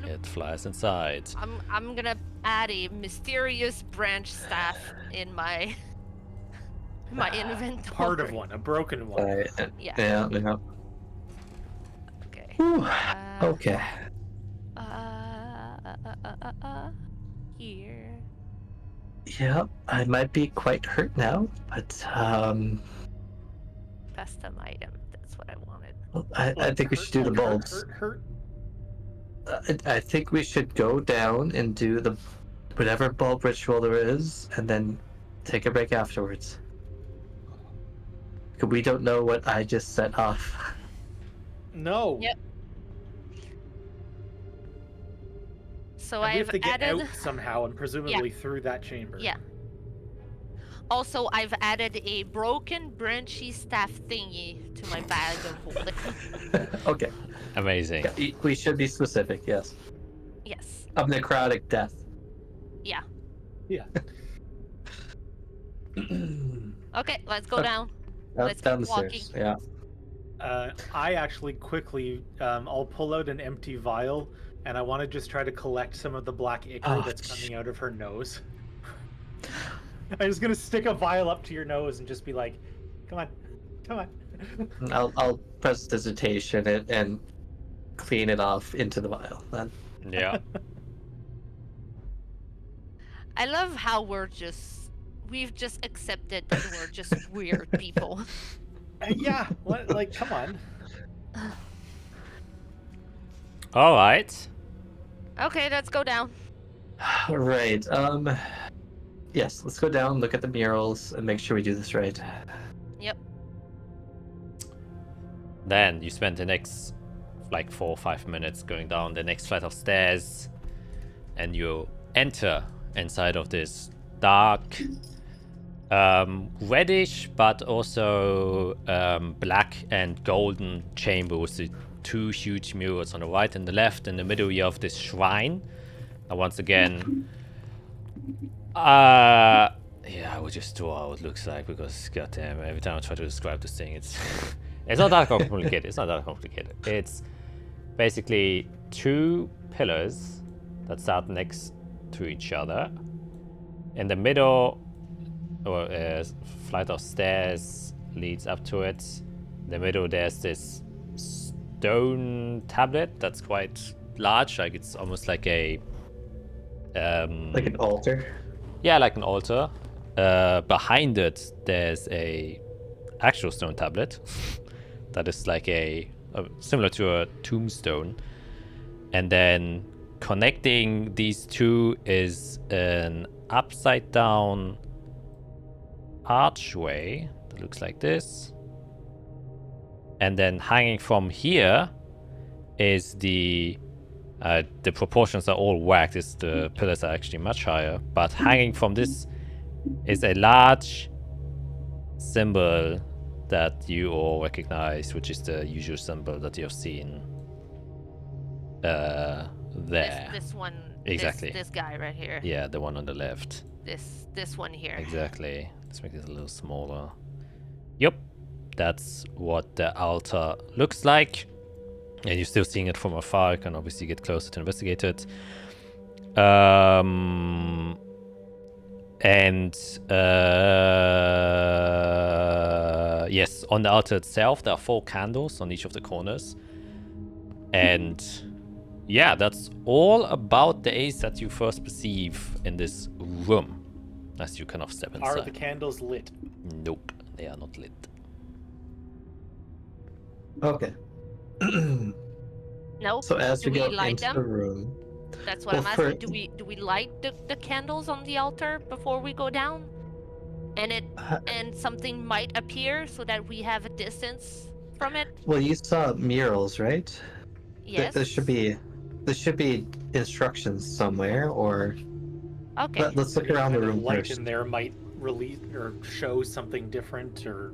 It flies inside. I'm gonna add a mysterious branch staff in my inventory. Part of one, a broken one. Yeah. Yeah. Okay. Whew. Okay. Here. Yeah, I might be quite hurt now, but Custom item. That's what I wanted. I think we should do the bulbs. Hurt. I think we should go down and do the whatever bulb ritual there is, and then take a break afterwards. 'Cause we don't know what I just set off. No. Yep. So And we have I've to get added. out somehow, and presumably through that chamber. Yeah. Also, I've added a broken branchy staff thingy to my bag of holding. Okay. Amazing. Yeah, we should be specific, yes. Yes. Of necrotic death. Yeah. Yeah. Okay, let's go Okay. down. Down, Let's down the keep walking. stairs. Yeah. I actually quickly, I'll pull out an empty vial, and I want to just try to collect some of the black ichor Oh, that's coming out of her nose. I'm just gonna stick a vial up to your nose and just be like, "Come on, come on." I'll press dissertation and clean it off into the vial. Then. Yeah. I love how we've just accepted that we're just weird people. Yeah, like, come on. All right. Okay, let's go down. Right. Yes, let's go down, look at the murals, and make sure we do this right. Yep. Then you spend the next like 4 or 5 minutes going down the next flight of stairs, and you enter inside of this dark, reddish but also black and golden chamber with the 2 huge mirrors on the right and the left. In the middle you have this shrine. And once again, yeah, I will just draw how it looks like, because goddamn, every time I try to describe this thing, it's it's not that complicated. It's not that complicated. It's basically 2 pillars that start next to each other. In the middle, or flight of stairs leads up to it. In the middle, there's this stone tablet that's quite large. Like it's almost like a Like an altar. yeah, like an altar. Behind it, there's a actual stone tablet that is like a similar to a tombstone. And then connecting these 2 is an upside down archway that looks like this. And then hanging from here is the proportions are all whacked. The pillars are actually much higher, but hanging from this is a large symbol that you all recognize, which is the usual symbol that you've seen there. This one. Exactly. This guy right here. Yeah, the one on the left. This one here. Exactly. Let's make this a little smaller. Yep. That's what the altar looks like. And you're still seeing it from afar. You can obviously get closer to investigate it. And yes, on the altar itself, there are 4 candles on each of the corners. And yeah, that's all about the ace that you first perceive in this room as you kind of step inside. Are the candles lit? Nope, they are not lit. Okay. No. So as Do we go light into them? the room, That's what Well, I'm asking. for- Do we light the candles on the altar before we go down? And something might appear so that we have a distance from it? well, you saw murals, right? Yes. There should be instructions somewhere, or Okay. let's look around the room Light first. in there might release or show something different, or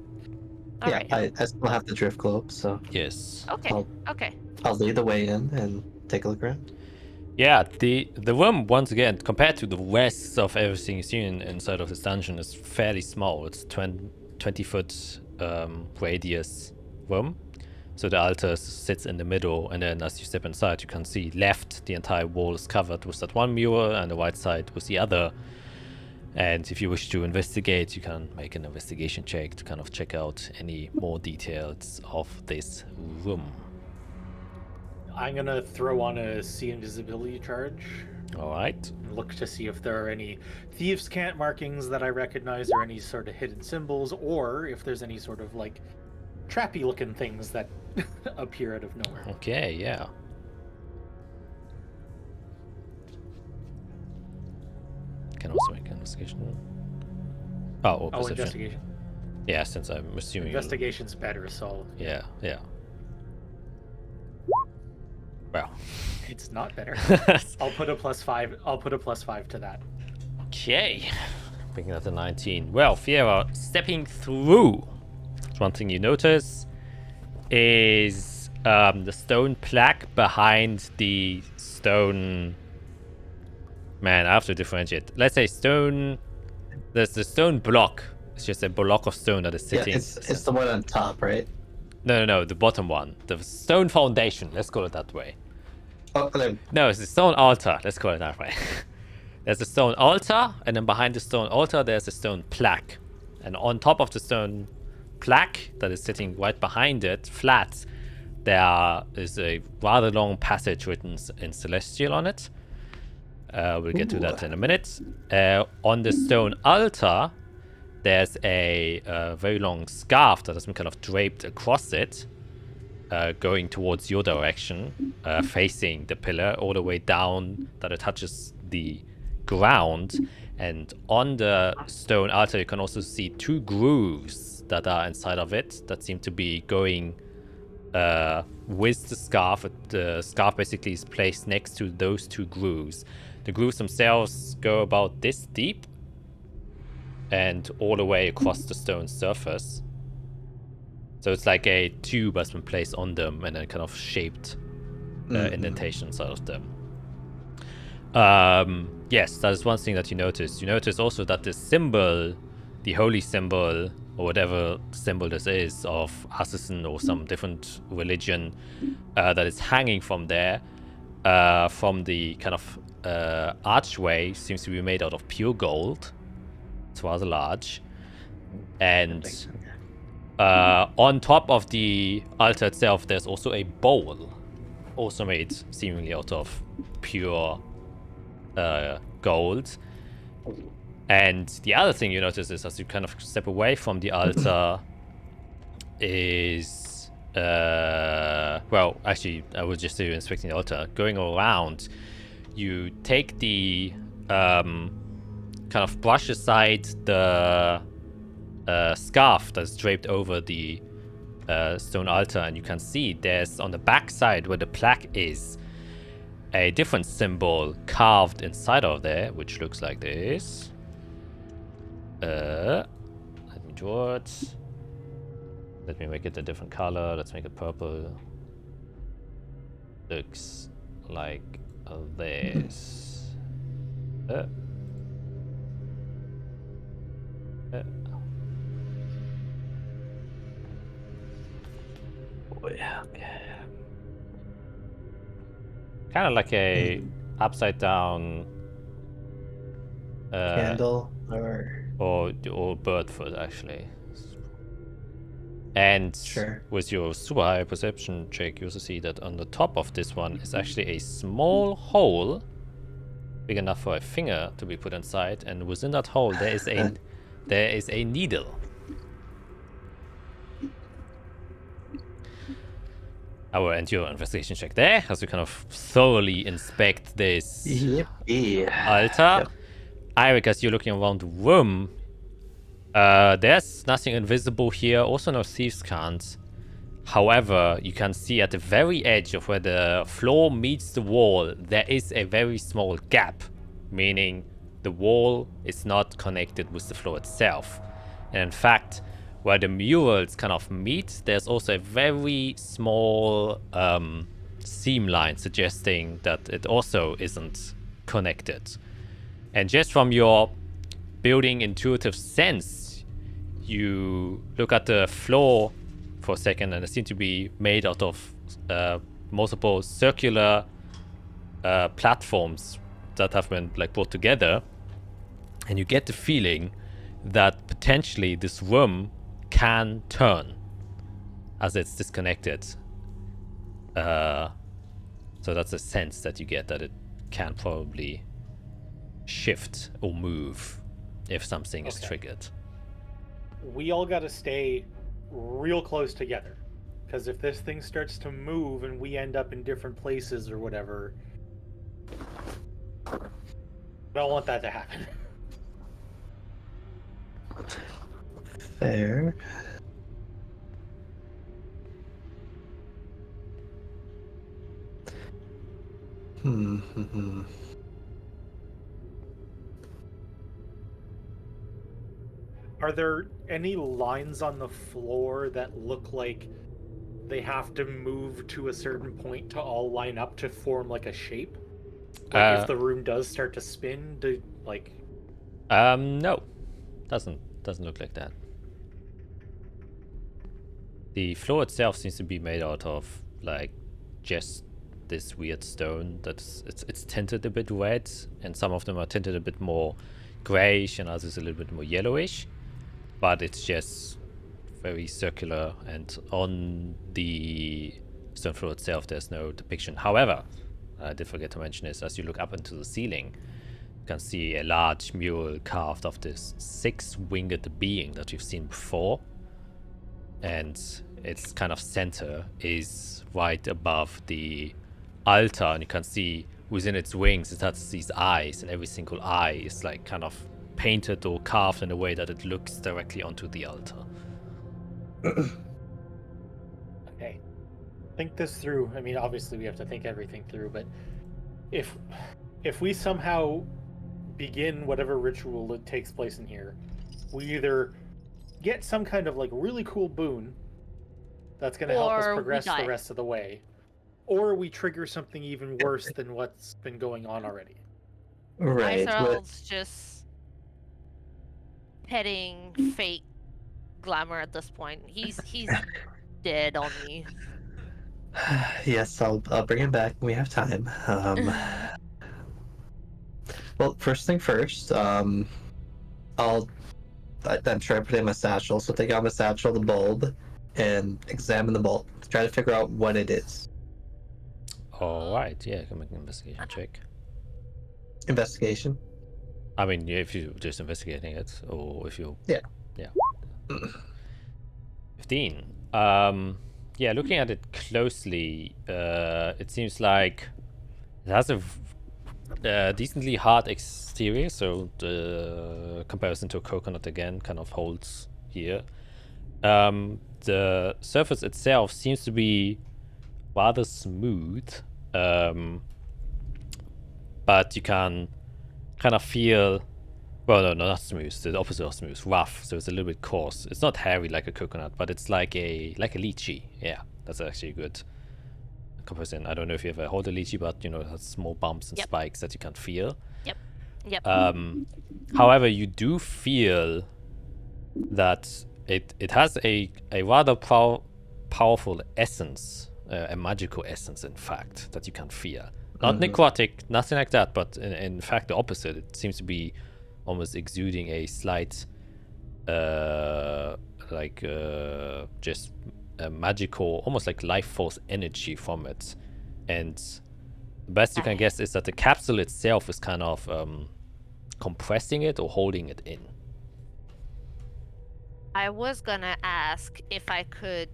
All Yeah, right. I still have the drift globe, so Yes. Okay. Okay. I'll lead the way in and take a look around. Yeah, the room, once again, compared to the rest of everything you've seen inside of this dungeon, is fairly small. It's 20-foot radius room. So the altar sits in the middle, and then as you step inside, you can see left, the entire wall is covered with that one mural, and the right side with the other. And if you wish to investigate, you can make an investigation check to kind of check out any more details of this room. I'm gonna throw on a see invisibility charge. All right. And look to see if there are any thieves' cant markings that I recognize, or any sort of hidden symbols, or if there's any sort of like trappy looking things that appear out of nowhere. Okay, yeah. Can also make an investigation. Oh, or Oh, perception. investigation. Yeah, since I'm assuming. Investigation's better, so Yeah, yeah. Well. it's not better. I'll put a +5. I'll put a +5 to that. Okay. Bringing that to 19. Well, Fiera, stepping through. One thing you notice is the stone plaque behind the stone. Man, I have to differentiate. Let's say stone. There's the stone block. It's just a block of stone that is Yeah, sitting. it's the one on top, right? No, the bottom one. The stone foundation. Let's call it that way. Oh, there. No, it's the stone altar. Let's call it that way. There's a stone altar, and then behind the stone altar, there's a stone plaque. And on top of the stone plaque that is sitting right behind it, flat, there is a rather long passage written in Celestial on it. We'll get to that in a minute. On the stone altar, there's a very long scarf that has been kind of draped across it, going towards your direction, facing the pillar all the way down that it touches the ground. And on the stone altar, you can also see 2 grooves that are inside of it that seem to be going with the scarf. The scarf basically is placed next to those 2 grooves. The grooves themselves go about this deep and all the way across the stone surface. So it's like a tube has been placed on them and then kind of shaped indentations out of them. Yes, that is one thing that you notice. You notice also that the symbol, the holy symbol, or whatever symbol this is, of Azathia or some different religion that is hanging from there, from the kind of archway, seems to be made out of pure gold. It's rather large. And on top of the altar itself, there's also a bowl, also made seemingly out of pure gold. And the other thing you notice is as you kind of step away from the altar is well, actually, I was just inspecting the altar. Going around, you take the kind of brush aside the scarf that's draped over the stone altar, and you can see there's on the back side where the plaque is a different symbol carved inside of there, which looks like this. Let me draw it. Let me make it a different color. Let's make it purple. Looks like this. Oh yeah. Kind of like a upside down Candle or or bird foot actually. And Sure. with your super high perception check, you also see that on the top of this one is actually a small hole, big enough for a finger to be put inside, and within that hole there is a needle. I will end your investigation check there, as you kind of thoroughly inspect this Yippee. altar. Yep. Eirik, as you're looking around the room, there's nothing invisible here, also no thieves' cant. However, you can see at the very edge of where the floor meets the wall, there is a very small gap, meaning the wall is not connected with the floor itself. And in fact, where the murals kind of meet, there's also a very small seam line suggesting that it also isn't connected. And just from your building intuitive sense, you look at the floor for a second, and it seems to be made out of multiple circular platforms that have been like brought together, and you get the feeling that potentially this room can turn as it's disconnected. So that's a sense that you get, that it can probably shift or move if something is triggered. We all got to stay real close together, because if this thing starts to move and we end up in different places or whatever, I don't want that to happen. Fair. Are there any lines on the floor that look like they have to move to a certain point to all line up to form like a shape? Like if the room does start to spin, no, doesn't look like that. The floor itself seems to be made out of like just this weird stone that's it's tinted a bit red, and some of them are tinted a bit more grayish and others a little bit more yellowish, but it's just very circular, and on the stone floor itself there's no depiction. However, I did forget to mention this, as you look up into the ceiling, you can see a large mural carved of this six-winged being that you've seen before, and its kind of center is right above the altar, and you can see within its wings it has these eyes, and every single eye is like kind of painted or carved in a way that it looks directly onto the altar. Okay, think this through. I mean, obviously we have to think everything through, but if we somehow begin whatever ritual that takes place in here, we either get some kind of like really cool boon that's going to help us progress the rest of the way, or we trigger something even worse than what's been going on already. Right. Isol's just petting fake glamour at this point. He's dead on me. Yes, I'll bring it back when we have time. Well, first thing first, I'm sure I put in my satchel, so take out my satchel, the bulb, and examine the bulb. Try to figure out what it is. Alright, yeah, can make an investigation check. Investigation? I mean, if you're just investigating it, or if you... Yeah. 15. Yeah, looking at it closely, it seems like it has a decently hard exterior, so the comparison to a coconut again kind of holds here. The surface itself seems to be rather smooth, but you can kind of feel, well, no, not smooth, the opposite of smooth, rough, so it's a little bit coarse. It's not hairy like a coconut, but it's like a lychee. Yeah, that's actually a good comparison. I don't know if you ever hold a lychee, but you know, it has small bumps and spikes that you can feel. Yep. However, you do feel that it has a rather powerful essence, a magical essence, in fact, that you can feel. Not necrotic, nothing like that, but in fact the opposite. It seems to be almost exuding a slight, just a magical, almost like life force energy from it. And the best you can guess is that the capsule itself is kind of compressing it or holding it in. I was gonna ask if I could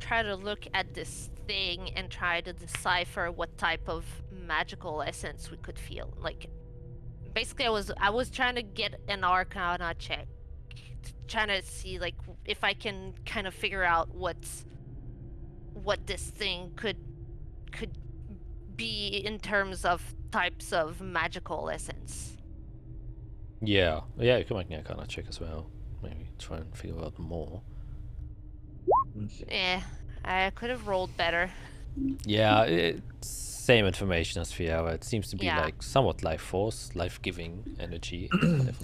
try to look at this thing and try to decipher what type of magical essence we could feel. Like, basically, I was trying to get an Arcana check, trying to see like if I can kind of figure out what this thing could be in terms of types of magical essence. Yeah, you can make an Arcana check as well. Maybe try and figure out more. I could have rolled better. Yeah, it's same information as Fiera. It seems to be like somewhat life force, life-giving energy.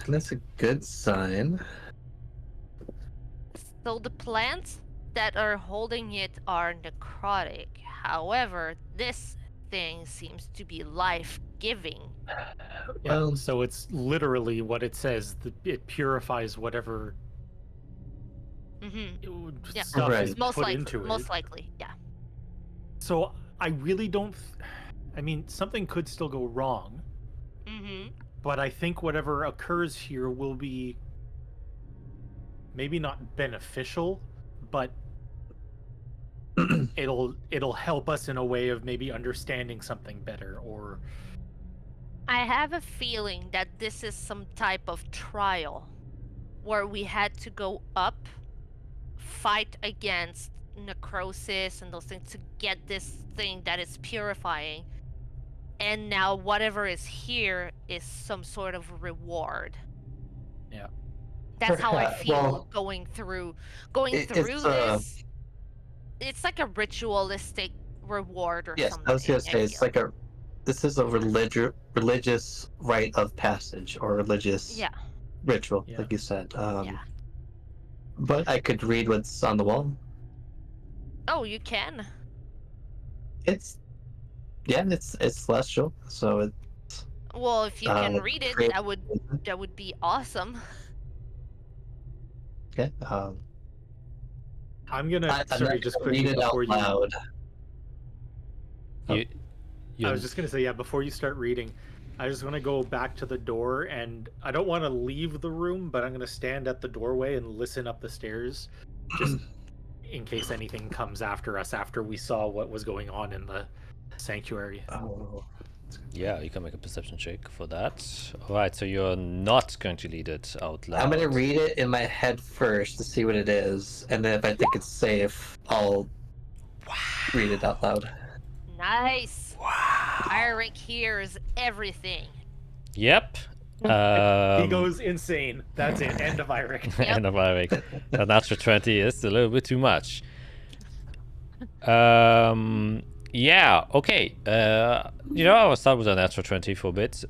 That's a good sign. So the plants that are holding it are necrotic. However, this thing seems to be life-giving. Yeah, so it's literally what it says. It purifies whatever stuff is put into it. Most likely, yeah. So I really don't. I mean, something could still go wrong. But I think whatever occurs here will be maybe not beneficial, but it'll help us in a way of maybe understanding something better. Or I have a feeling that this is some type of trial where we had to go up, fight against necrosis and those things to get this thing that is purifying, and now whatever is here is some sort of reward. Yeah, that's how I feel going through this. It's like a ritualistic reward or something. I was gonna say this is a religious rite of passage or religious ritual, like you said. But I could read what's on the wall. Oh, you can. It's celestial, so it's. Well, if you can read it, that would be awesome. Okay. I'm gonna just quickly read it out loud. I was just gonna say, before you start reading, I just want to go back to the door, and I don't want to leave the room, but I'm gonna stand at the doorway and listen up the stairs, just in case anything comes after us after we saw what was going on in the sanctuary. Yeah, you can make a perception check for that. Alright, so you're not going to read it out loud. I'm going to read it in my head first to see what it is, and then if I think it's safe, I'll read it out loud. Nice! Wow! Eric hears everything. Yep. He goes insane. That's it. End of Eric. End of Eric. That natural 20 is a little bit too much. Yeah, okay. I will start with a natural 20 for a bit.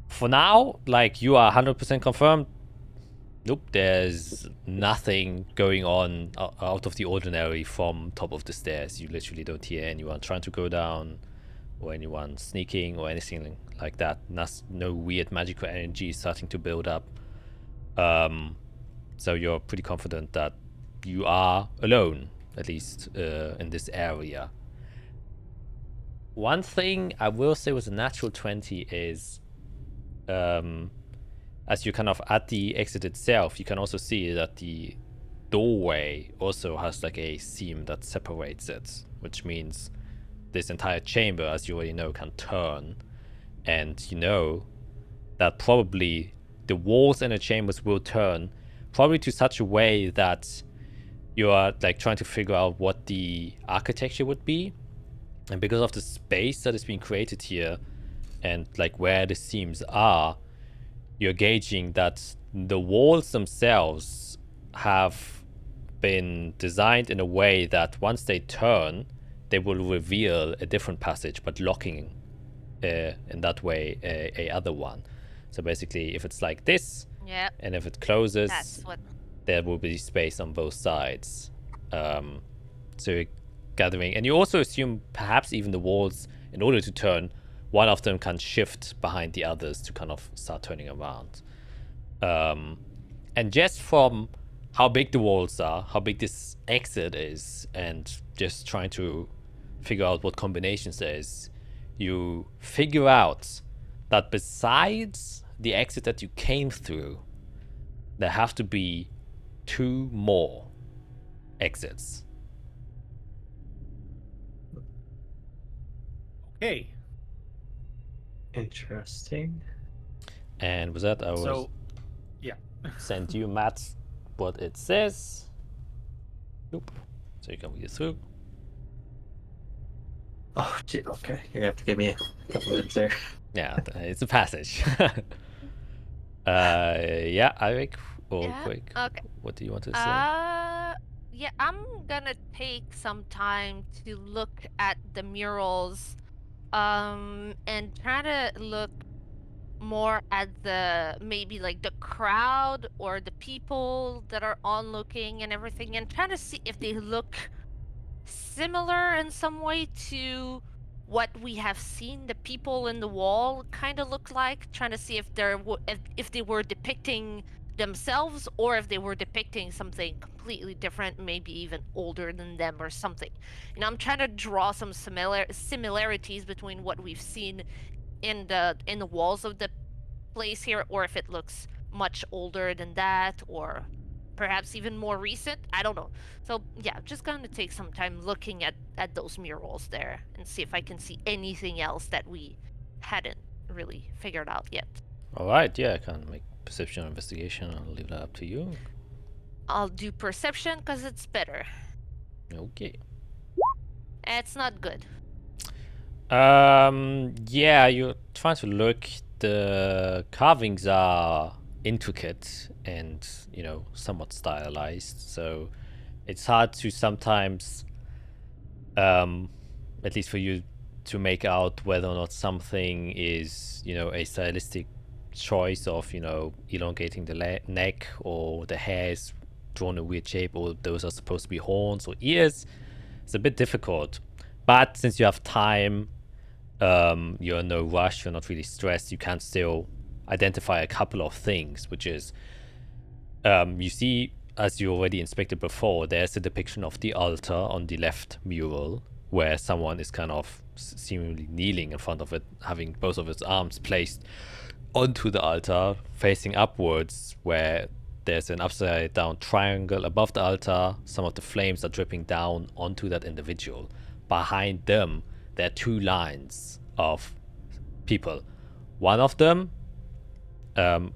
For now, like, you are 100% confirmed. Nope, there's nothing going on out of the ordinary from top of the stairs. You literally don't hear anyone trying to go down or anyone sneaking or anything like that. No weird magical energy starting to build up. So you're pretty confident that you are alone, at least in this area. One thing I will say with a natural 20 is, as you're kind of at the exit itself, you can also see that the doorway also has like a seam that separates it, which means this entire chamber, as you already know, can turn. And you know that probably the walls in the chambers will turn, probably to such a way that you are like trying to figure out what the architecture would be. And because of the space that is being created here and like where the seams are, you're gauging that the walls themselves have been designed in a way that once they turn, they will reveal a different passage, but locking in that way a other one. So basically, if it's like this, and if it closes, there will be space on both sides. So gathering. And you also assume perhaps even the walls, in order to turn, one of them can shift behind the others to kind of start turning around. And just from how big the walls are, how big this exit is, and just trying to figure out what combinations there is, you figure out that besides the exit that you came through, there have to be 2 more exits. Okay. Interesting. And with that, I will So, yeah. send you, Matt, what it says. Oop. So you can read it through. Oh, gee, okay. You have to give me a couple minutes there. Yeah, it's a passage. Yeah, Eric, or Yeah, quick. okay. What do you want to say? Yeah, I'm gonna take some time to look at the murals, and try to look more at the maybe like the crowd or the people that are onlooking and everything, and trying to see if they look similar in some way to what we have seen the people in the wall kind of look like, trying to see if if they were depicting themselves or if they were depicting something completely different, maybe even older than them or something. You know, I'm trying to draw some similarities between what we've seen in the walls of the place here, or if it looks much older than that, or perhaps even more recent. I don't know. So yeah, just gonna take some time looking at those murals there and see if I can see anything else that we hadn't really figured out yet. All right, yeah, I can make perception or investigation. I'll leave that up to you. I'll do perception because it's better. Okay. It's not good. Yeah, you're trying to look. The carvings are intricate and, you know, somewhat stylized, so it's hard to sometimes, at least for you, to make out whether or not something is, you know, a stylistic choice of, you know, elongating the neck, or the hair is drawn in a weird shape, or those are supposed to be horns or ears. It's a bit difficult, but since you have time, you're in no rush, you're not really stressed, you can still identify a couple of things, which is, you see, as you already inspected before, there's a depiction of the altar on the left mural, where someone is kind of seemingly kneeling in front of it, having both of its arms placed onto the altar, facing upwards, where there's an upside down triangle above the altar. Some of the flames are dripping down onto that individual. Behind them, there are 2 lines of people. One of them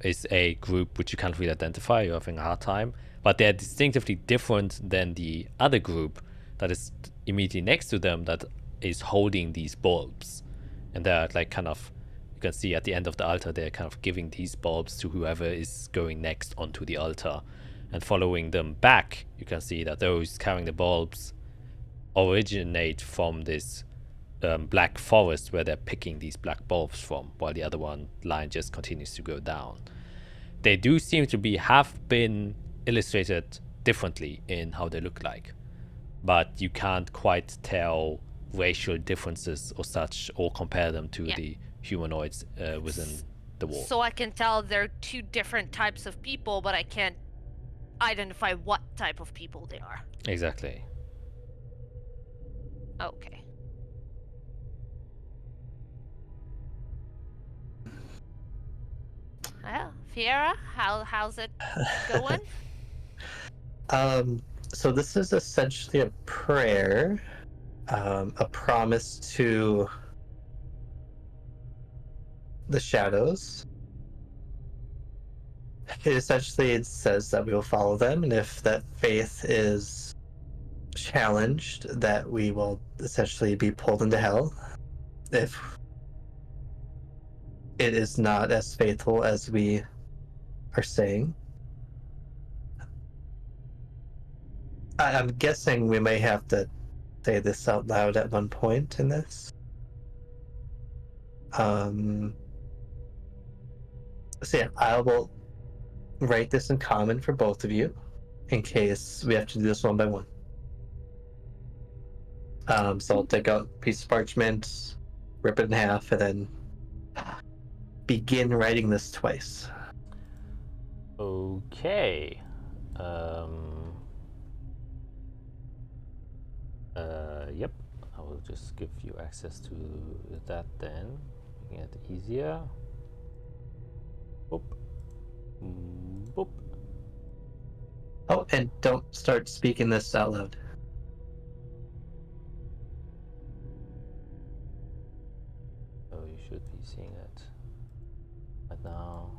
is a group which you can't really identify, you're having a hard time, but they're distinctively different than the other group that is immediately next to them, that is holding these bulbs. And they're like kind of, you can see at the end of the altar, they're kind of giving these bulbs to whoever is going next onto the altar. And following them back, you can see that those carrying the bulbs originate from this black forest where they're picking these black bulbs from, while the other line just continues to go down. They do seem to have been illustrated differently in how they look like, but you can't quite tell racial differences or such, or compare them to the humanoids within the wall. So I can tell they're 2 different types of people, but I can't identify what type of people they are. Exactly. Okay. Well, Fiera, how's it going? So this is essentially a prayer, a promise to the shadows. It says that we will follow them, and if that faith is challenged, that we will essentially be pulled into hell. If it is not as faithful as we are saying. I'm guessing we may have to say this out loud at one point in this. So yeah, I will write this in common for both of you, in case we have to do this one by one. So I'll take out a piece of parchment, rip it in half, and then begin writing this twice. Okay. Yep. I will just give you access to that then, making it easier. Boop. Boop. Oh, and don't start speaking this out loud. So you should be seeing it right now.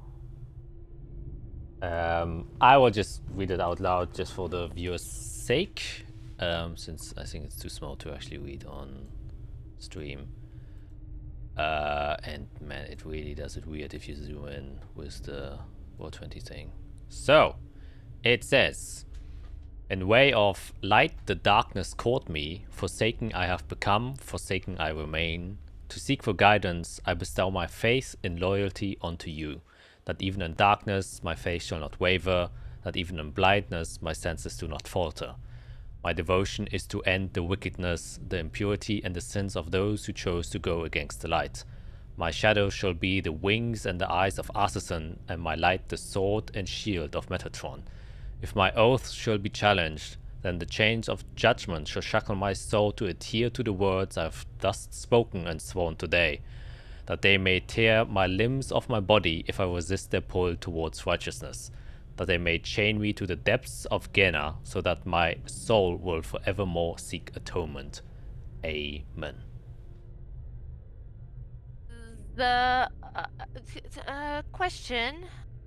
I will just read it out loud just for the viewer's sake, since I think it's too small to actually read on stream. And man, it really does it weird if you zoom in with the Roll20 thing. So, it says, in way of light the darkness caught me, forsaken I have become, forsaken I remain. To seek for guidance, I bestow my faith in loyalty unto you, that even in darkness my faith shall not waver, that even in blindness my senses do not falter. My devotion is to end the wickedness, the impurity, and the sins of those who chose to go against the light. My shadow shall be the wings and the eyes of Azathia, and my light the sword and shield of Metatron. If my oath shall be challenged, then the chains of judgment shall shackle my soul to adhere to the words I have thus spoken and sworn today, that they may tear my limbs off my body if I resist their pull towards righteousness, that they may chain me to the depths of Gehenna, so that my soul will forevermore seek atonement. Amen. The question,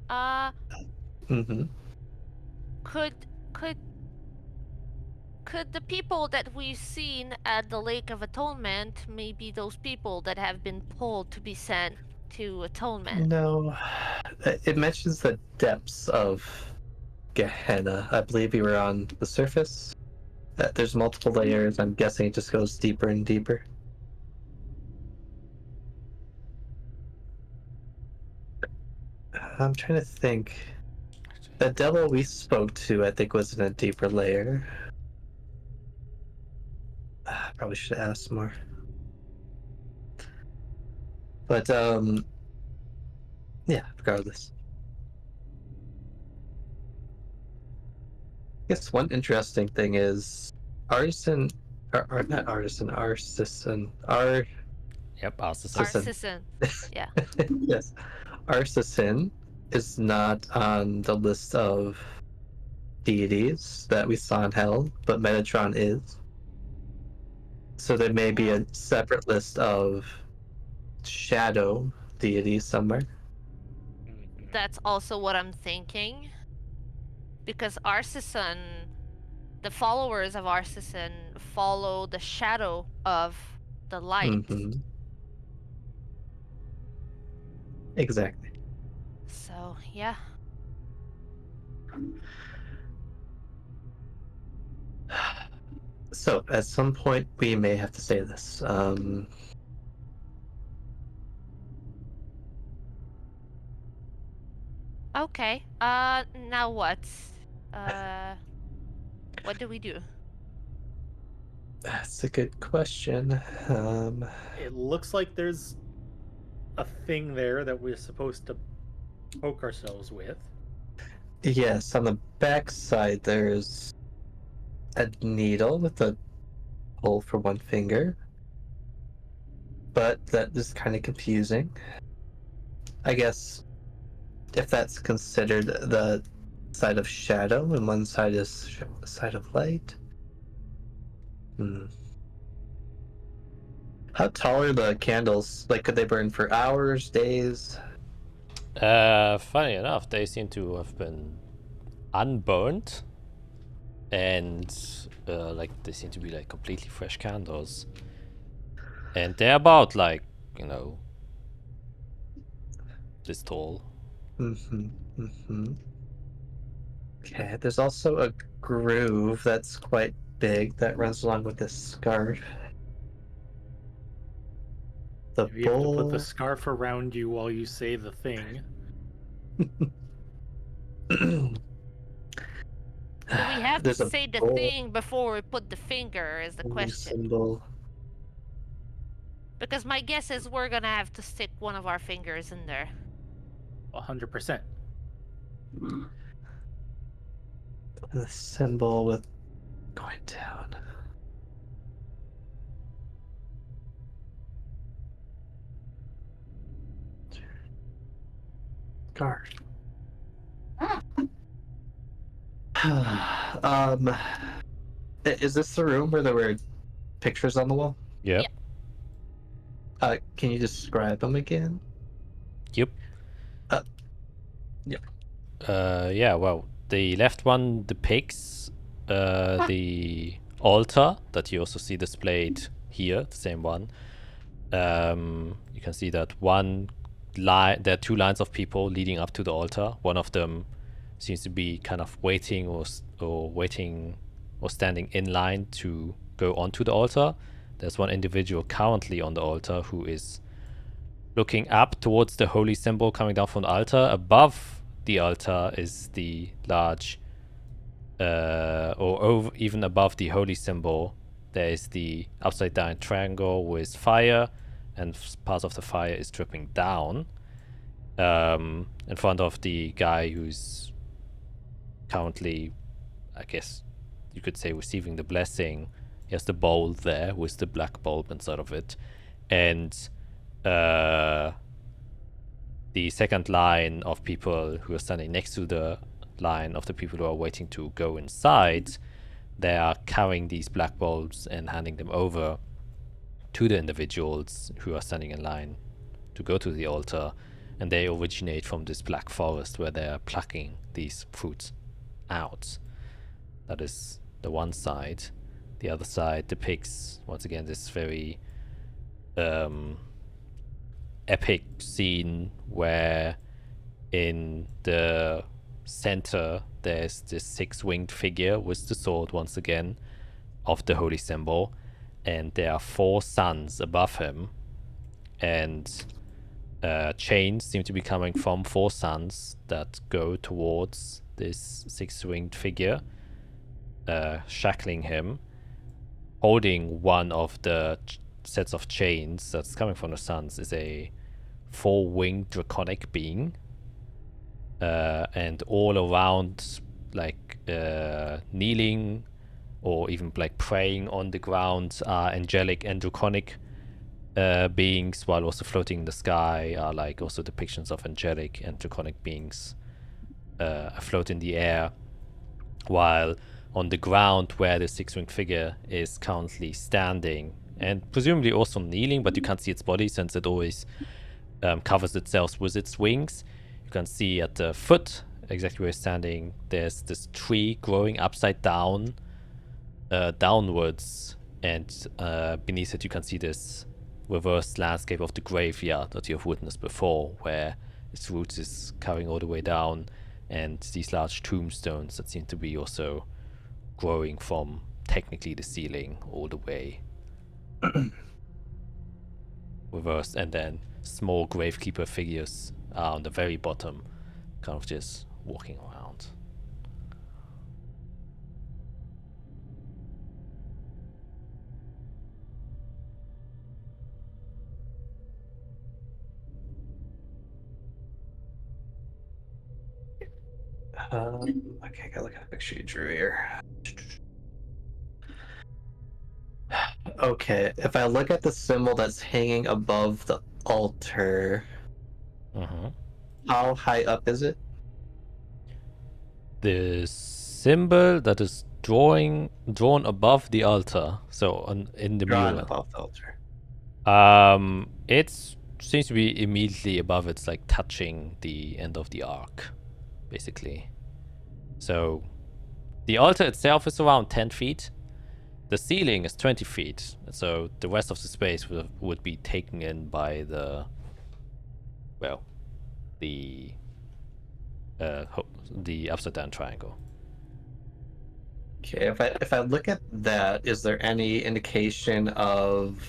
Mm-hmm. could the people that we've seen at the Lake of Atonement maybe those people that have been pulled to be sent to Atonement? No, it mentions the depths of Gehenna. I believe you were on the surface. There's multiple layers. I'm guessing it just goes deeper and deeper. I'm trying to think. The devil we spoke to, I think, was in a deeper layer. Probably should have asked more. But, yeah, regardless. I guess one interesting thing is Artisan, or not Artisan, Artisan, Yep, Azathia. Artisan. Yeah. yes, Artisan is not on the list of deities that we saw in Hell, but Metatron is. So there may be a separate list of shadow deities somewhere. That's also what I'm thinking. Because Artisan, the followers of Artisan follow the shadow of the light. Mm-hmm. Exactly. So, yeah. So at some point we may have to say this. Okay. Now what? What do we do? That's a good question. It looks like there's a thing there that we're supposed to poke ourselves with. Yes, on the back side there's a needle with a hole for one finger, but that is kind of confusing. I guess if that's considered the side of shadow and one side is side of light. How tall are the candles? Like, could they burn for hours, days? Funny enough, they seem to have been unburned, and like they seem to be like completely fresh candles, and they're about like, you know, this tall. Okay, there's also a groove that's quite big that runs along with this scarf. The You have to put bowl. the scarf around you while you say the thing. Do we have to There's a say the bowl, thing before we put the finger is the holy question. symbol. Because my guess is we're gonna have to stick one of our fingers in there. 100%. The symbol with going down. Guard. Is this the room where there were pictures on the wall? Yep. Can you describe them again? Yep. Yeah. Yeah, well, the left one depicts the altar that you also see displayed here, the same one. You can see that one line, there are two lines of people leading up to the altar. One of them seems to be kind of waiting or standing in line to go onto the altar. There's one individual currently on the altar who is looking up towards the holy symbol coming down from the altar. Above the altar is the large, even above the holy symbol, there is the upside down triangle with fire, and part of the fire is dripping down in front of the guy who's currently, I guess you could say, receiving the blessing. He has the bowl there with the black bulb inside of it, and the second line of people who are standing next to the line of the people who are waiting to go inside, they are carrying these black bulbs and handing them over to the individuals who are standing in line to go to the altar, and they originate from this black forest where they are plucking these fruits out. That is the one side. The other side depicts, once again, this very epic scene where in the center there's this six-winged figure with the sword once again of the holy symbol, and there are four suns above him, and chains seem to be coming from four suns that go towards this six-winged figure, shackling him. Holding one of the sets of chains that's coming from the suns is a four-winged draconic being, and all around, like kneeling or even like praying on the ground are angelic and draconic beings, while also floating in the sky are like also depictions of angelic and draconic beings afloat in the air, while on the ground where the six-winged figure is currently standing and presumably also kneeling, but you can't see its body since it always covers itself with its wings. You can see at the foot, exactly where it's standing, there's this tree growing upside down, downwards, and beneath it you can see this reversed landscape of the graveyard that you have witnessed before, where its roots is carrying all the way down, and these large tombstones that seem to be also growing from technically the ceiling all the way reversed, and then small gravekeeper figures are on the very bottom, kind of just walking around. Okay, gotta look at a picture you drew here. Okay, if I look at the symbol that's hanging above the altar, how high up is it? The symbol that is drawn above the altar, so in the Drawn mural. above the altar. It seems to be immediately above. It's like touching the end of the arc, basically. So the altar itself is around 10 feet. The ceiling is 20 feet. So the rest of the space would be taken in by the, well, the upside down triangle. Okay, if I look at that, is there any indication of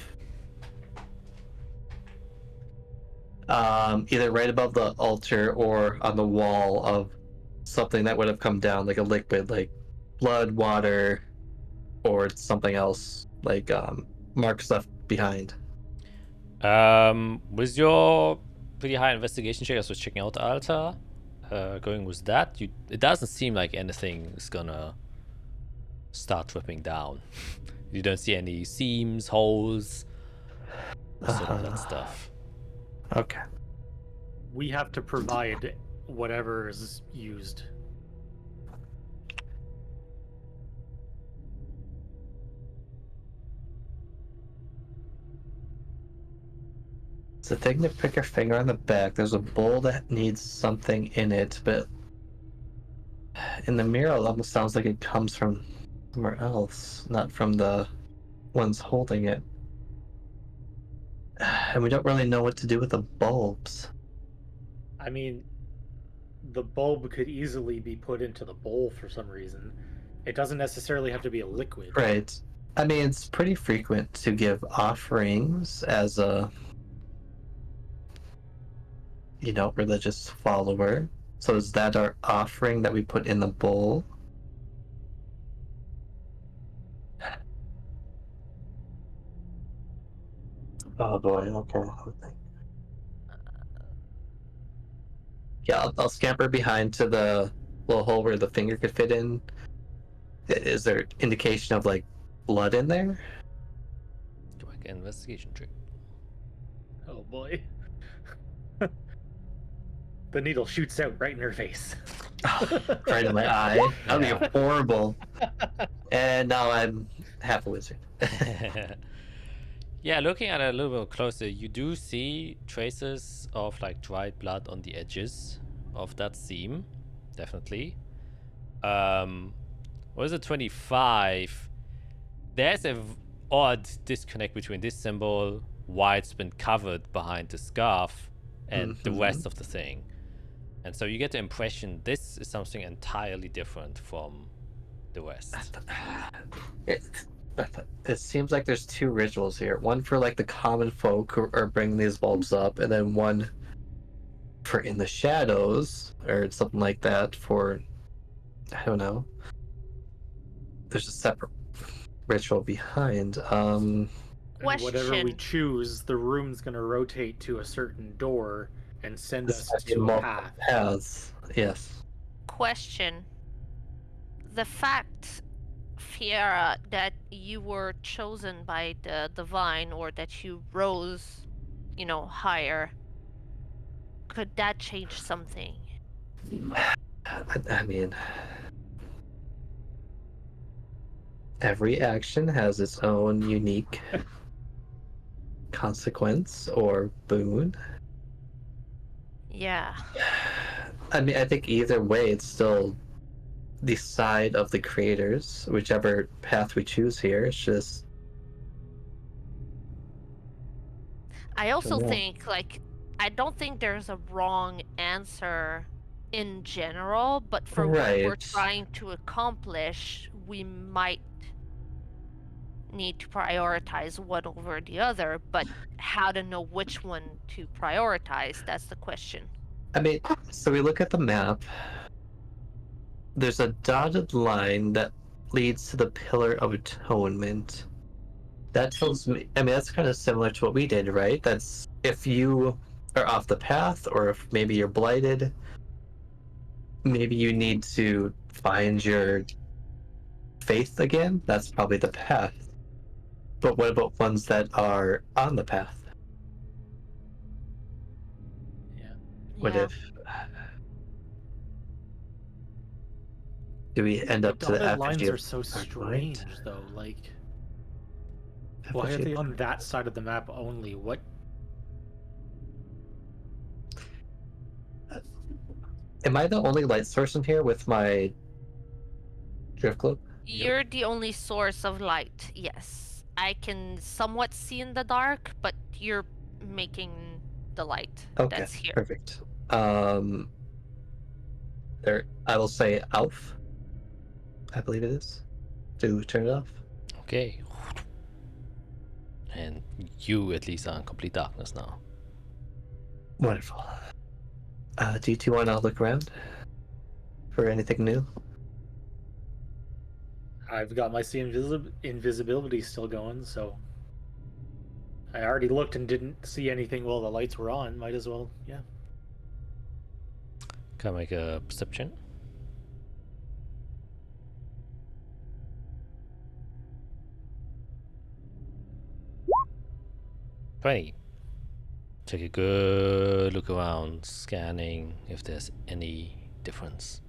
either right above the altar or on the wall of something that would have come down, like a liquid, like blood, water, or something else, like mark stuff behind. With your pretty high investigation check, I was checking out the altar. Going with that, it doesn't seem like anything is gonna start dripping down. You don't see any seams, holes, or sort of that stuff. Okay. We have to provide whatever is used. It's a thing to prick your finger on the back. There's a bowl that needs something in it, but in the mirror, it almost sounds like it comes from somewhere else, not from the ones holding it. And we don't really know what to do with the bulbs. I mean, the bulb could easily be put into the bowl for some reason. It doesn't necessarily have to be a liquid. Right. I mean, it's pretty frequent to give offerings as a, religious follower. So is that our offering that we put in the bowl? Oh boy, okay. Yeah, I'll scamper behind to the little hole where the finger could fit in. Is there indication of like blood in there? Do I get an investigation check? Oh boy. The needle shoots out right in her face. Right in my eye. That would Yeah. be horrible. And now I'm half a wizard. Yeah, looking at it a little bit closer, you do see traces of like dried blood on the edges of that seam, definitely. What is it, 25? There's a odd disconnect between this symbol, why it's been covered behind the scarf, and the rest of the thing. And so you get the impression this is something entirely different from the rest. It seems like there's two rituals here. One for like the common folk who are bringing these bulbs up, and then one for in the shadows or something like that for, I don't know. There's a separate ritual behind. And Question. whatever we choose, the room's gonna rotate to a certain door and send us to a multiple path. paths. Yes. Question. The fact, Fiera, that you were chosen by the divine or that you rose, higher, could that change something? I mean, every action has its own unique consequence or boon. Yeah. I mean, I think either way, it's still the side of the creators, whichever path we choose here. It's just. I also know. think, I don't think there's a wrong answer in general, but for what we're Right. trying to accomplish, we might need to prioritize one over the other, but how to know which one to prioritize, that's the question. I mean, so we look at the map. There's a dotted line that leads to the Pillar of Atonement. That tells me, I mean, that's kind of similar to what we did, right? That's if you are off the path, or if maybe you're blighted, maybe you need to find your faith again. That's probably the path. But what about ones that are on the path? Yeah. What Yeah. if? Do we end up The to the dotted lines effigy are of so our strange, light? though. Like, why are Effigy they of- on that side of the map only? What? Am I the only light source in here with my drift globe? You're the only source of light, yes. I can somewhat see in the dark, but you're making the light Okay, that's here. perfect. There, I will say Alf. I believe it is. To turn it off. Okay. And you at least are in complete darkness now. Wonderful. Do you two want to look around for anything new? I've got my see invisibility still going, so I already looked and didn't see anything while the lights were on. Might as well, yeah. Can I make a perception? 20. Take a good look around, scanning if there's any difference.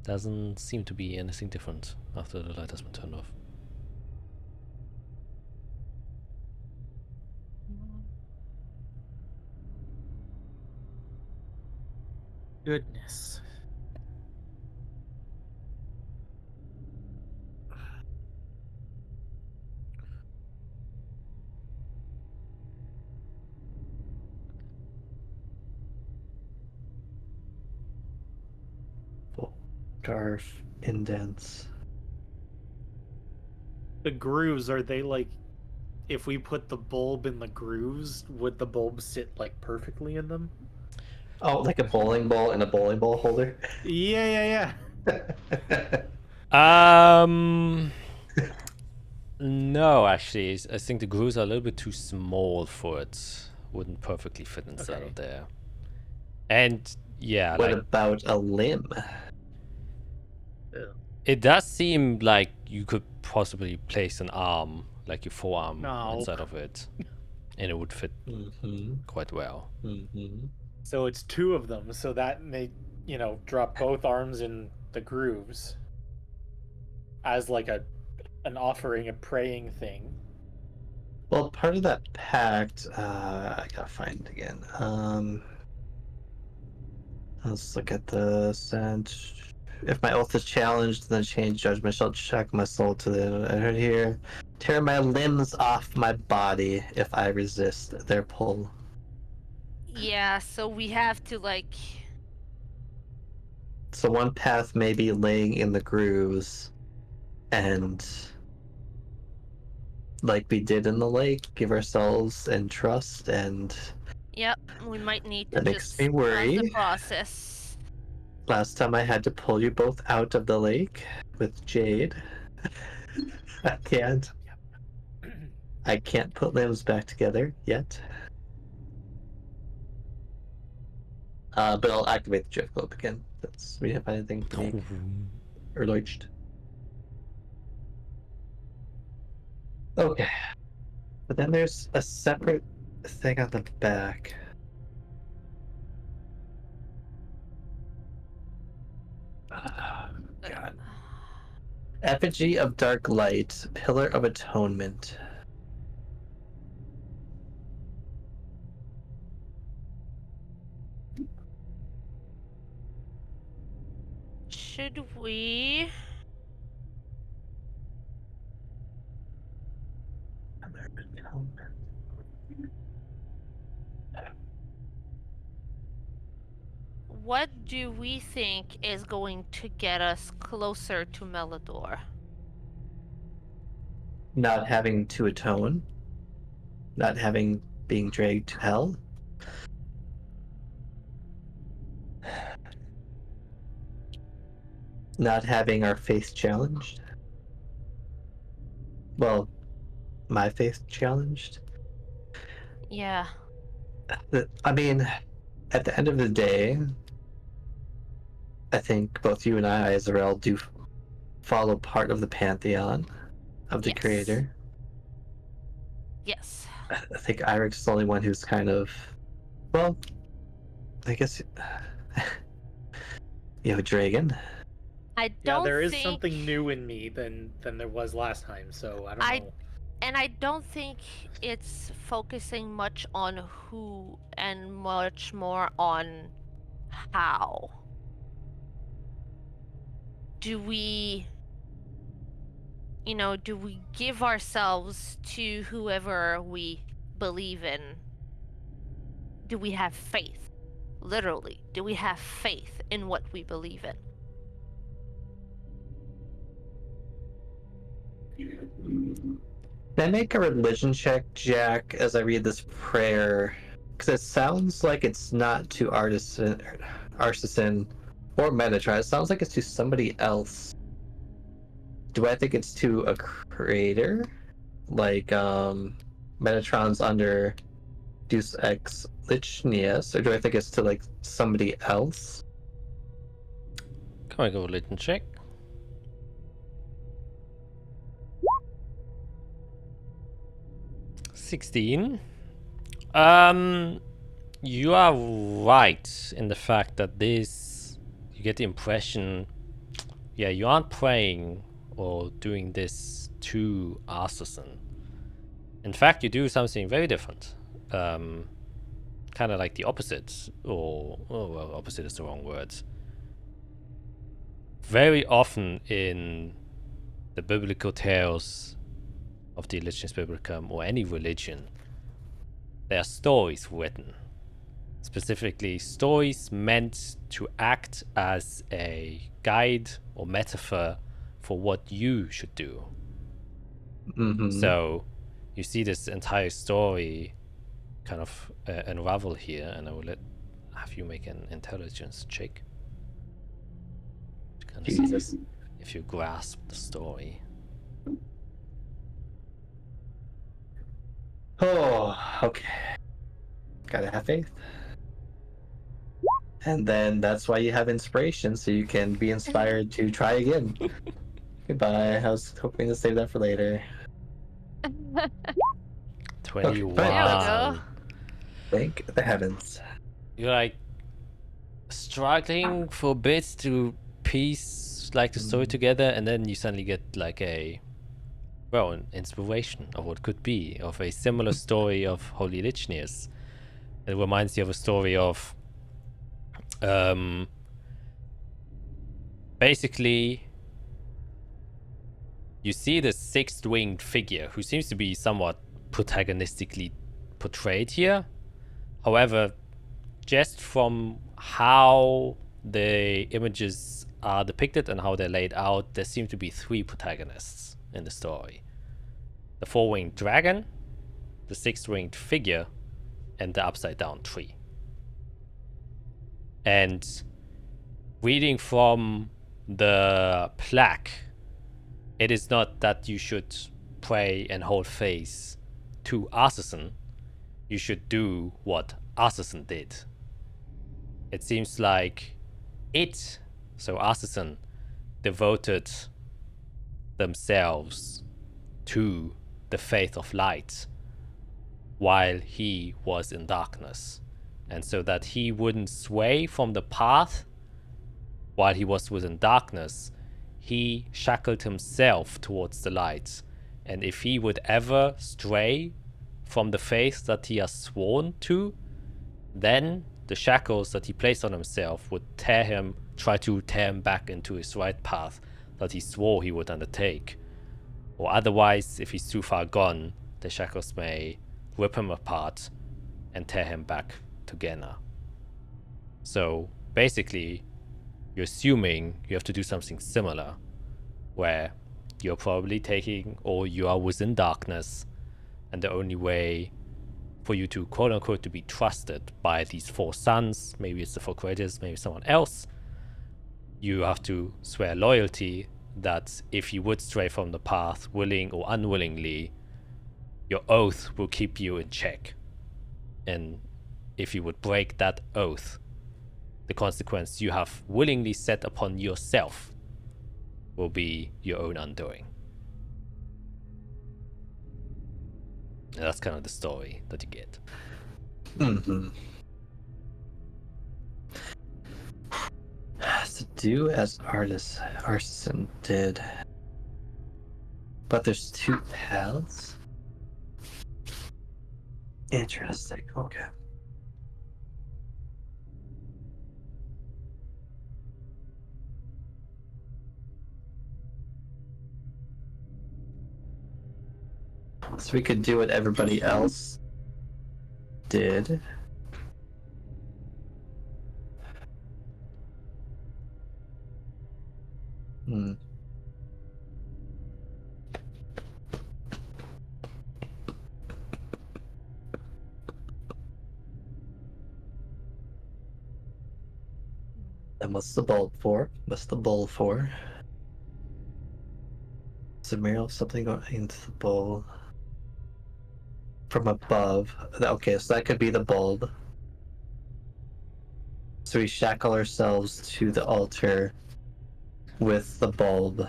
Doesn't seem to be anything different after the light has been turned off. Goodness. Scarf indents. The grooves, are they like, if we put the bulb in the grooves, would the bulb sit like perfectly in them? Oh, like a bowling ball in a bowling ball holder? Yeah. No, actually, I think the grooves are a little bit too small for it. Wouldn't perfectly fit inside Okay. of there. And yeah, What like about a limb? it does seem like you could possibly place an arm, like your forearm, No. inside of it, and it would fit Mm-hmm. quite well. Mm-hmm. So it's two of them, so that may, drop both arms in the grooves as like an offering, a praying thing. Well, part of that pact, I gotta find it again. Let's look at the sent. If my oath is challenged, then change judgment shall check my soul to the. I heard here. Tear my limbs off my body if I resist their pull. Yeah, so we have to like. So one path may be laying in the grooves, and like we did in the lake, give ourselves and trust, and Yep, we might need to That makes just me pause worry. the process. last time I had to pull you both out of the lake with Jade. I can't put limbs back together yet. But I'll activate the Drift Globe again. We didn't have anything to make erleuchtet. Okay. But then there's a separate thing on the back. God. Effigy of Dark Light, Pillar of Atonement. Should we? Pillar of Atonement. What do we think is going to get us closer to Melador? Not having to atone. Not having being dragged to hell. Not having our faith challenged. Well, my faith challenged. Yeah. I mean, at the end of the day, I think both you and I, Azrael, do follow part of the pantheon of the Yes. creator. Yes. I think Irik's the only one who's kind of, well, I guess you have a dragon. I Yeah, don't there is think... something new in me than there was last time, so I don't know. And I don't think it's focusing much on who and much more on how. Do we give ourselves to whoever we believe in? Do we have faith? Literally, do we have faith in what we believe in? Can I make a religion check, Jack, as I read this prayer? Because it sounds like it's not to Artisan or Metatron. It sounds like it's to somebody else. do I think it's to a creator? Like, Metatron's under Deus Ex Lichnius, or do I think it's to, like, somebody else? Can I go religion check? $16. You are right in the fact that this, you get the impression, yeah, you aren't praying or doing this to Artisan. In fact, you do something very different. Kind of like the opposite, or, oh, well, opposite is the wrong word. Very often in the biblical tales of the Religiones Biblicum or any religion, there are stories written. Specifically, stories meant to act as a guide or metaphor for what you should do. So you see this entire story kind of unravel here, and I will have you make an intelligence check to kind of see if you grasp the story. Oh, okay. Gotta have faith. And then that's why you have inspiration, so you can be inspired to try again. Goodbye. I was hoping to save that for later. 21. There we go. Thank the heavens. You're like struggling for a bit to piece like the story together, and then you suddenly get like an inspiration of what could be of a similar story of Holy Religios. It reminds you of a story of basically you see this six-winged figure who seems to be somewhat protagonistically portrayed here. However, just from how the images are depicted and how they're laid out, there seem to be three protagonists in the story: the four-winged dragon, the six-winged figure, and the upside-down tree. And reading from the plaque, it is not that you should pray and hold faith to Artisan. You should do what Artisan did. It seems like so Artisan, devoted themselves to the faith of light while he was in darkness. And so that he wouldn't sway from the path while he was within darkness, he shackled himself towards the light. And if he would ever stray from the faith that he has sworn to, then the shackles that he placed on himself would try to tear him back into his right path that he swore he would undertake. Or otherwise, if he's too far gone, the shackles may rip him apart and tear him back to Genna. So basically, you're assuming you have to do something similar, where you're probably taking, or you are within darkness, and the only way for you to quote unquote to be trusted by these four sons, maybe it's the four creators, maybe someone else, you have to swear loyalty that if you would stray from the path, willing or unwillingly, your oath will keep you in check. And if you would break that oath, the consequence you have willingly set upon yourself will be your own undoing. And that's kind of the story that you get. So do as Artisan did. But there's two paths? Interesting, okay. So we could do what everybody else did. And what's the bulb for? What's the bowl for? It's a mirror of something going into the bowl. From above. Okay, so that could be the bulb. So we shackle ourselves to the altar with the bulb.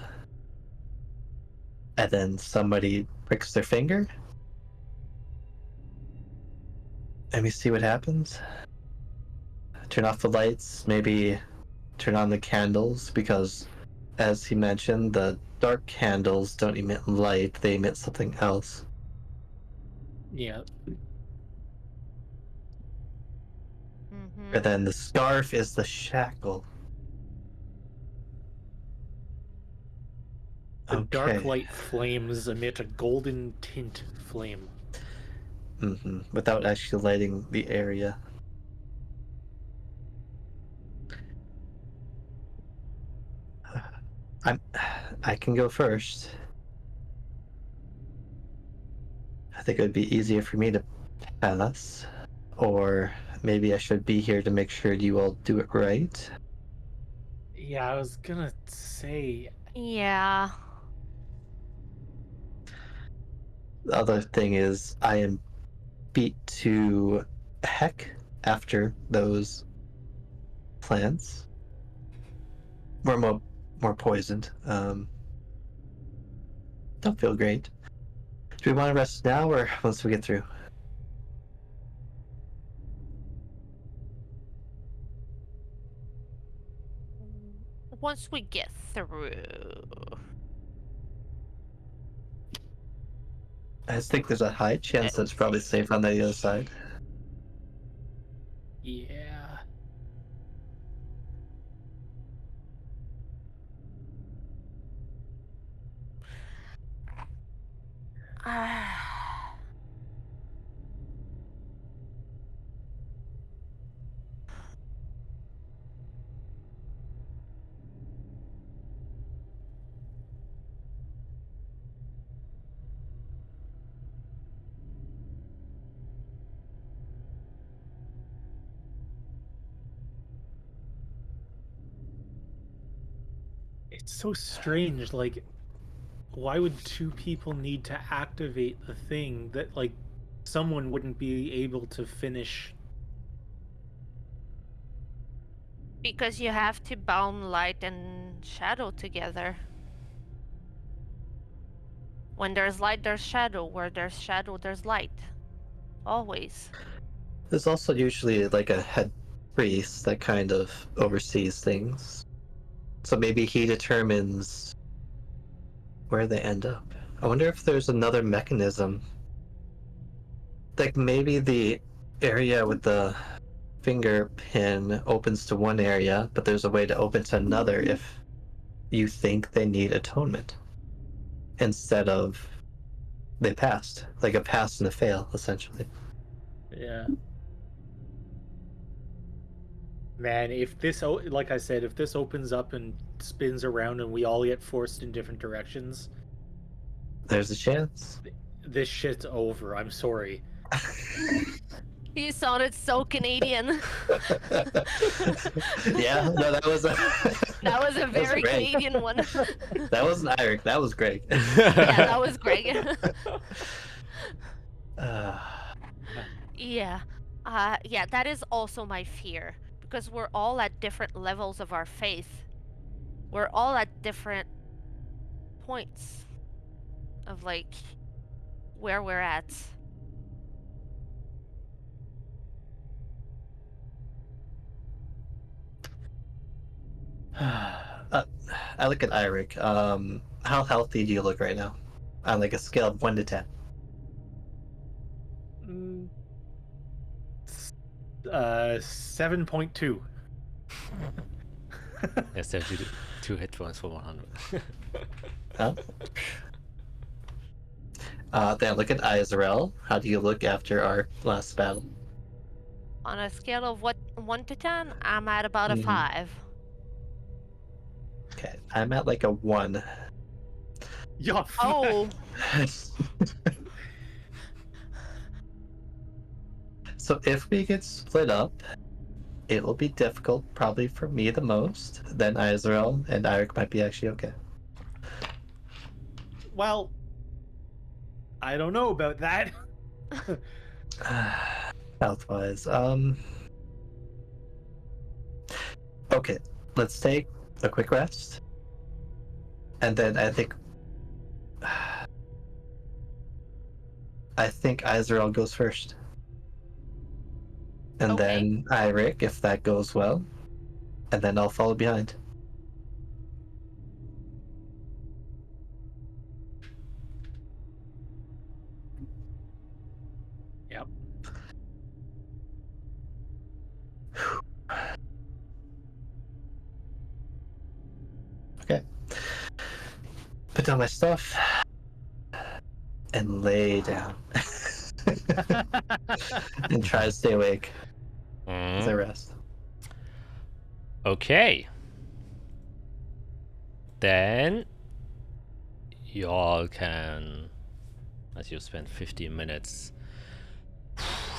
And then somebody pricks their finger. And we see what happens. Turn off the lights, maybe turn on the candles, because as he mentioned, the dark candles don't emit light, they emit something else. Yeah. Mm-hmm. And then the scarf is the shackle. The dark Okay. light flames emit a golden tint flame. Without actually lighting the area. I can go first. I think it would be easier for me to pass, or maybe I should be here to make sure you all do it right. Yeah, I was gonna say. Yeah. The other thing is, I am beat to heck after those plants. We're more poisoned. Don't feel great. Do we want to rest now or once we get through? Once we get through. I just think there's a high chance that it's probably safe on the other side. Yeah. It's so strange, like, why would two people need to activate the thing that, like, someone wouldn't be able to finish? Because you have to bound light and shadow together. When there's light, there's shadow. Where there's shadow, there's light. Always. There's also usually like a head priest that kind of oversees things. So maybe he determines where they end up. I wonder if there's another mechanism. Like maybe the area with the finger pin opens to one area, but there's a way to open to another if you think they need atonement. Instead of they passed. Like a pass and a fail, essentially. Yeah. Man, if this, like I said, if this opens up and spins around and we all get forced in different directions, There's a chance. this shit's over. I'm sorry. You sounded so Canadian. Yeah, no, that was a That was a very great. Canadian one. That wasn't Irish. That was Greg. Yeah, that was Greg. Yeah. Yeah, that is also my fear. Because we're all at different levels of our faith. We're all at different points of, like, where we're at. I look at Eirik. How healthy do you look right now? On like a scale of 1 to 10. 7.2. Yes, 72 hit points for 100. Huh? Then look at Izrael. How do you look after our last battle? On a scale of 1 to 10, I'm at about a Mhm. 5. Okay, I'm at like a 1. Yeah. Oh, So if we get split up, it will be difficult, probably for me the most. Then Izrael and Eirik might be actually okay. Well, I don't know about that. Health-wise, okay, let's take a quick rest, and then I think Izrael goes first, and Okay. then Eirik, if that goes well, and then I'll follow behind. Yep. Okay. Put down my stuff and lay down and try to stay awake as I rest. Okay. Then you all can, as you spend 15 minutes,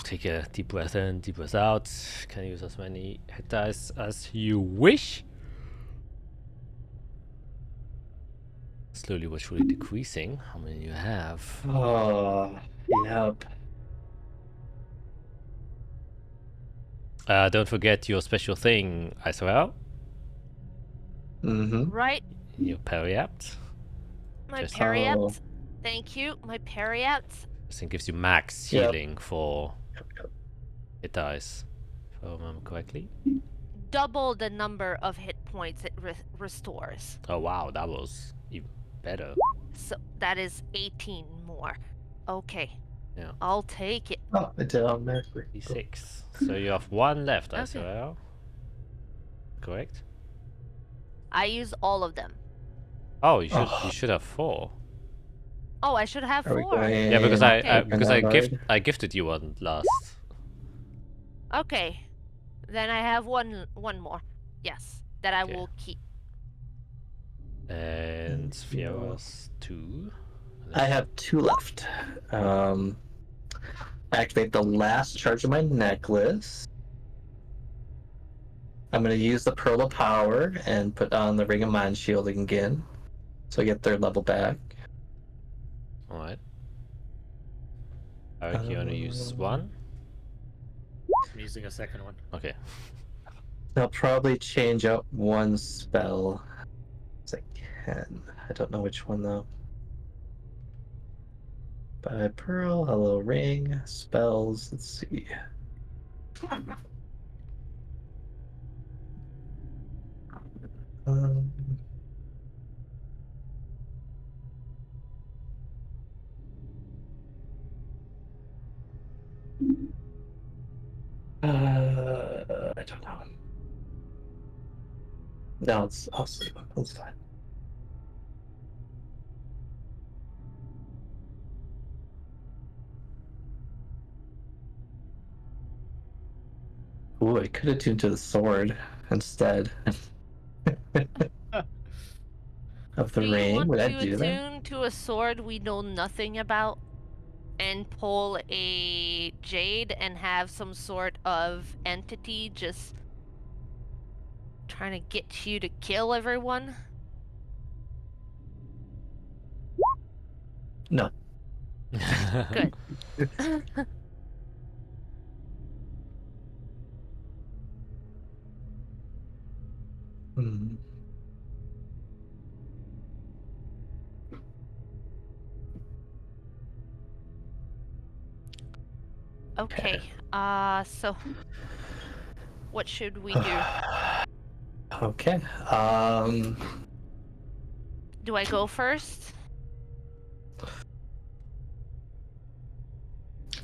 take a deep breath in, deep breath out. Can use as many hit dice as you wish. Slowly but surely decreasing how many you have. Oh, yep. Don't forget your special thing, Israel. Mm-hmm. Right. Your periapt. My Just- periapt. Oh. Thank you. My periapt. This thing gives you max Yep. healing for hit dice, if I remember correctly. Double the number of hit points it restores. Oh wow, that was even better. So that is 18 more. Okay. Yeah. I'll take it. Oh, I did automatically. D6. So you have one left, Okay. Israel. Correct? I use all of them. Oh, you Oh. should have 4. Oh, I should have Are we 4. going? Yeah, because Okay. because Bernard? I gifted you one last. Okay. Then I have one more. Yes. That I Okay. will keep. And Fiera's 2. I have 2 left. Activate the last charge of my necklace. I'm going to use the Pearl of Power and put on the Ring of Mind Shielding again. So I get 3rd level back. Alright. Eric, you only use one? I'm using a second one. Okay. I'll probably change out one spell. As I can. I don't know which one though. By Pearl, Hello Ring, spells, let's see. Um, I don't know. No, I'll see. It's fine. Ooh, I could have tuned to the sword instead of the Do you ring. want Would I to do that? attune to a sword we know nothing about and pull a jade and have some sort of entity just trying to get you to kill everyone? No. Good. Hmm. Okay. So what should we do? Okay. Do I go first?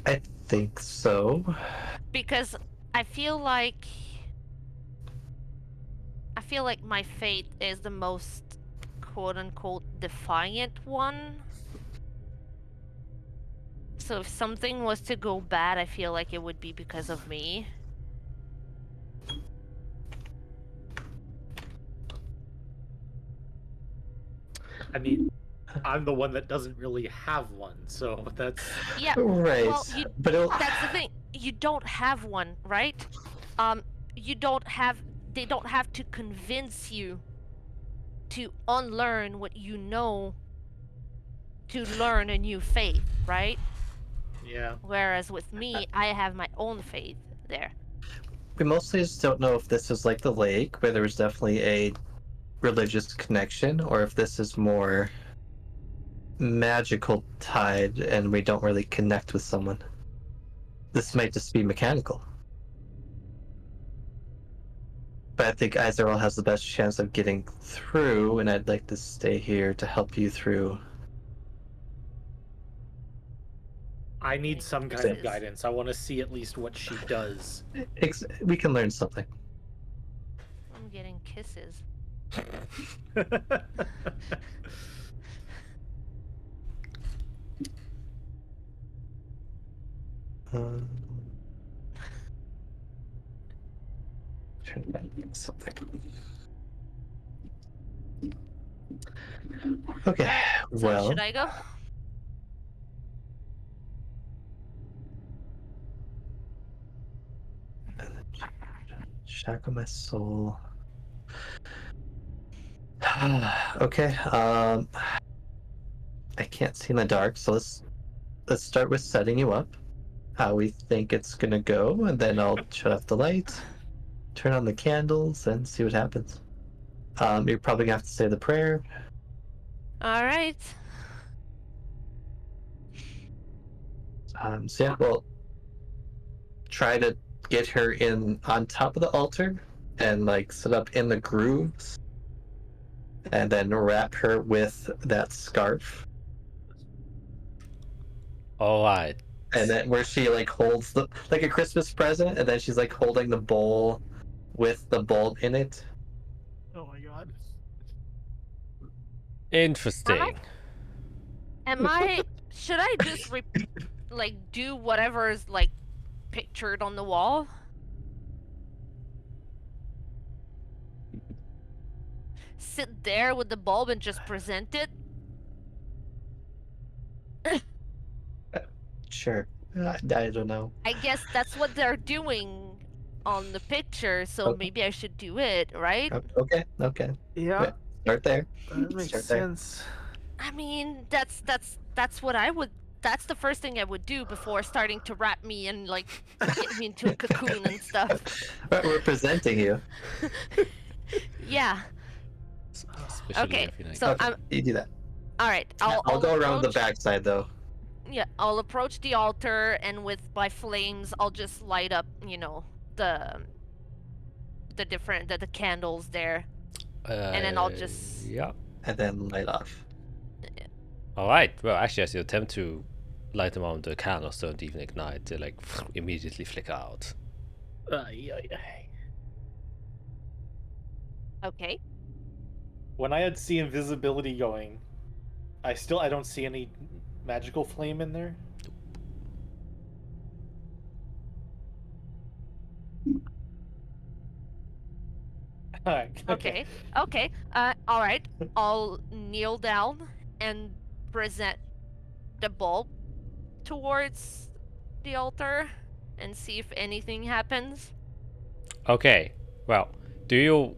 I think so. Because I feel like my fate is the most quote unquote defiant one. So if something was to go bad, I feel like it would be because of me. I mean, I'm the one that doesn't really have one, so that's Yeah. Right. Well, but it'll... that's the thing. You don't have one, right? You don't have. They don't have to convince you to unlearn what you know to learn a new faith, right? Yeah. Whereas with me, I have my own faith there. We mostly just don't know if this is like the lake, where there was definitely a religious connection, or if this is more magical tied and we don't really connect with someone. This might just be mechanical. But I think Izerl has the best chance of getting through, and I'd like to stay here to help you through. I need some kind of guidance. I want to see at least what she does. We can learn something. I'm getting kisses. Trying to find something. Okay, So well, should I go? shackle my soul. Okay, I can't see in the dark, so let's start with setting you up. How we think it's gonna go, and then I'll shut off the lights, turn on the candles, and see what happens. You're probably gonna have to say the prayer. All right. So yeah, well, try to get her in on top of the altar and like set up in the grooves, and then wrap her with that scarf. All right. And then where she like holds the like a Christmas present, and then she's like holding the bowl with the bulb in it. Oh my god. Interesting. Am I? Should I just like do whatever is like pictured on the wall? Sit there with the bulb and just present it? Sure. I don't know. I guess that's what they're doing on the picture, so Okay. maybe I should do it, right? Okay. Yeah, Wait, start there. that makes Start there. sense. I mean, that's what I would. That's the first thing I would do before starting to wrap me and like get me into a cocoon and stuff. But we're presenting you. Yeah. Especially Okay. if you like- So Okay, I'm you do that. all right. I'll go around the approach- backside though. Yeah, I'll approach the altar, and with my flames, I'll just light up, the candles there, and then I'll just. Yeah. And then light off. All right. Well, actually, as you attempt to light them on, the candles don't even ignite. They like immediately flicker out. Okay. When I had see invisibility going, I don't see any magical flame in there. Alright, Okay. Okay. All right. I'll kneel down and present the bulb towards the altar and see if anything happens. Okay. Well, do you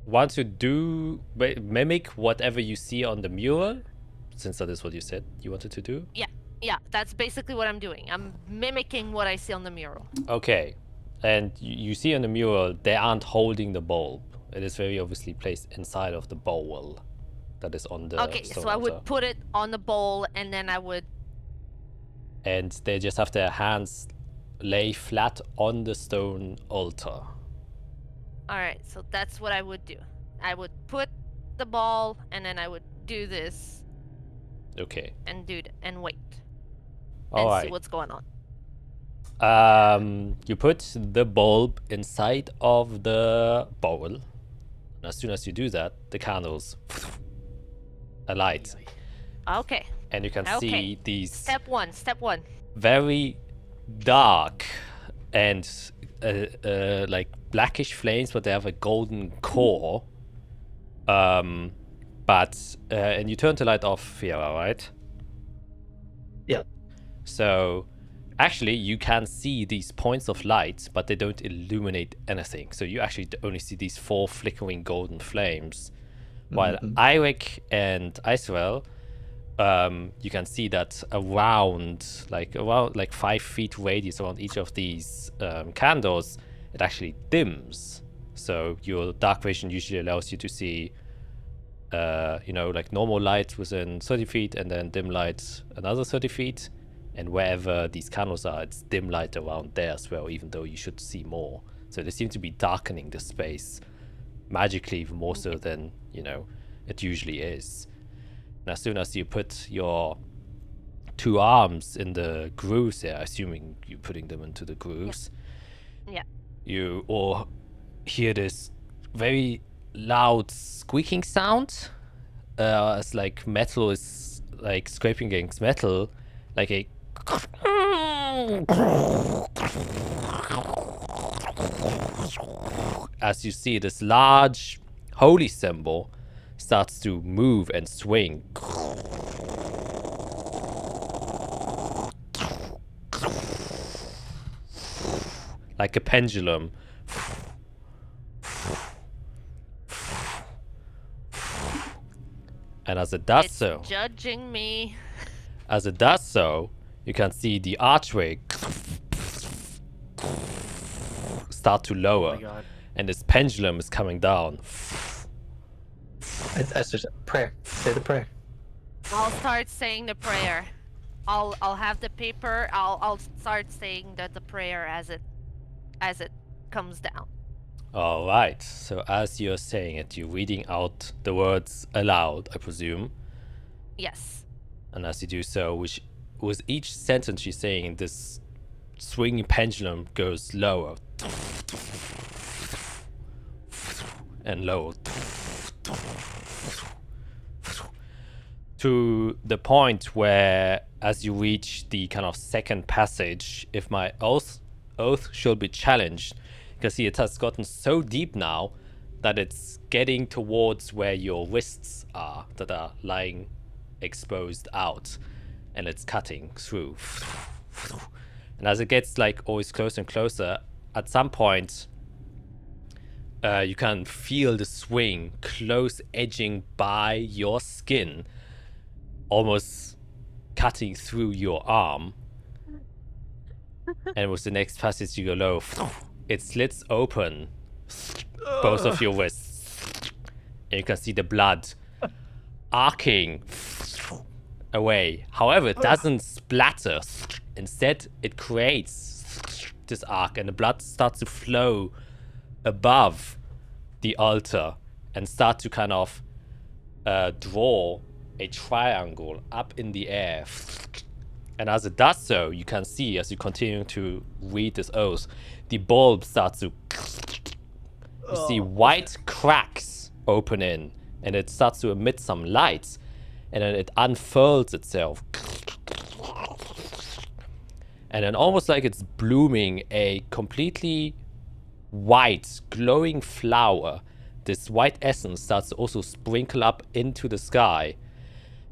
want to mimic whatever you see on the mural? Since that is what you said you wanted to do. Yeah, that's basically what I'm doing. I'm mimicking what I see on the mural. Okay. And you see on the mural, they aren't holding the bulb. It is very obviously placed inside of the bowl that is on the Okay, stone so I would altar. put it on the bowl, and then I would. And they just have their hands lay flat on the stone altar. All right, so that's what I would do. I would put the ball, and then I would do this Okay. and and wait All and right. see what's going on. You put the bulb inside of the bowl. And as soon as you do that, the candles alight. Okay. And you can Okay. see these Step one. very dark and like blackish flames, but they have a golden core. And you turn the light off here, right? Yeah. So actually you can see these points of light, but they don't illuminate anything. So you actually only see these 4 flickering golden flames, while Eirik and Israel you can see that around like 5 feet radius around each of these candles, it actually dims. So your dark vision usually allows you to see like normal light within 30 feet and then dim light another 30 feet. And wherever these candles are, it's dim light around there as well, even though you should see more. So they seem to be darkening the space magically even more so than, it usually is. And as soon as you put your 2 arms in the grooves here, assuming you're putting them into the grooves, Yeah. you all hear this very loud squeaking sound, as like metal is like scraping against metal, like a as you see this large holy symbol starts to move and swing. Like a pendulum. And as it does so, Judging me. as it does so, you can see the archway start to lower, and this pendulum is coming down. I said prayer. Say the prayer. I'll start saying the prayer. I'll have the paper. I'll start saying the prayer as it comes down. All right. So as you're saying it, you're reading out the words aloud, I presume. Yes. And as you do so, which with each sentence you're saying, this swinging pendulum goes lower and lower to the point where, as you reach the kind of second passage, if my oath should be challenged, you can see it has gotten so deep now that it's getting towards where your wrists are that are lying exposed out, and it's cutting through. And as it gets like always closer and closer, at some point you can feel the swing close edging by your skin, almost cutting through your arm. And with the next passage you go low, it slits open both of your wrists, and you can see the blood arcing away. However, it doesn't splatter. Instead, it creates this arc, and the blood starts to flow above the altar and start to kind of draw a triangle up in the air. And as it does so, you can see, as you continue to read this oath, the bulb starts to... You see white cracks open in, and it starts to emit some light, and then it unfurls itself. And then almost like it's blooming a completely white, glowing flower, this white essence starts to also sprinkle up into the sky.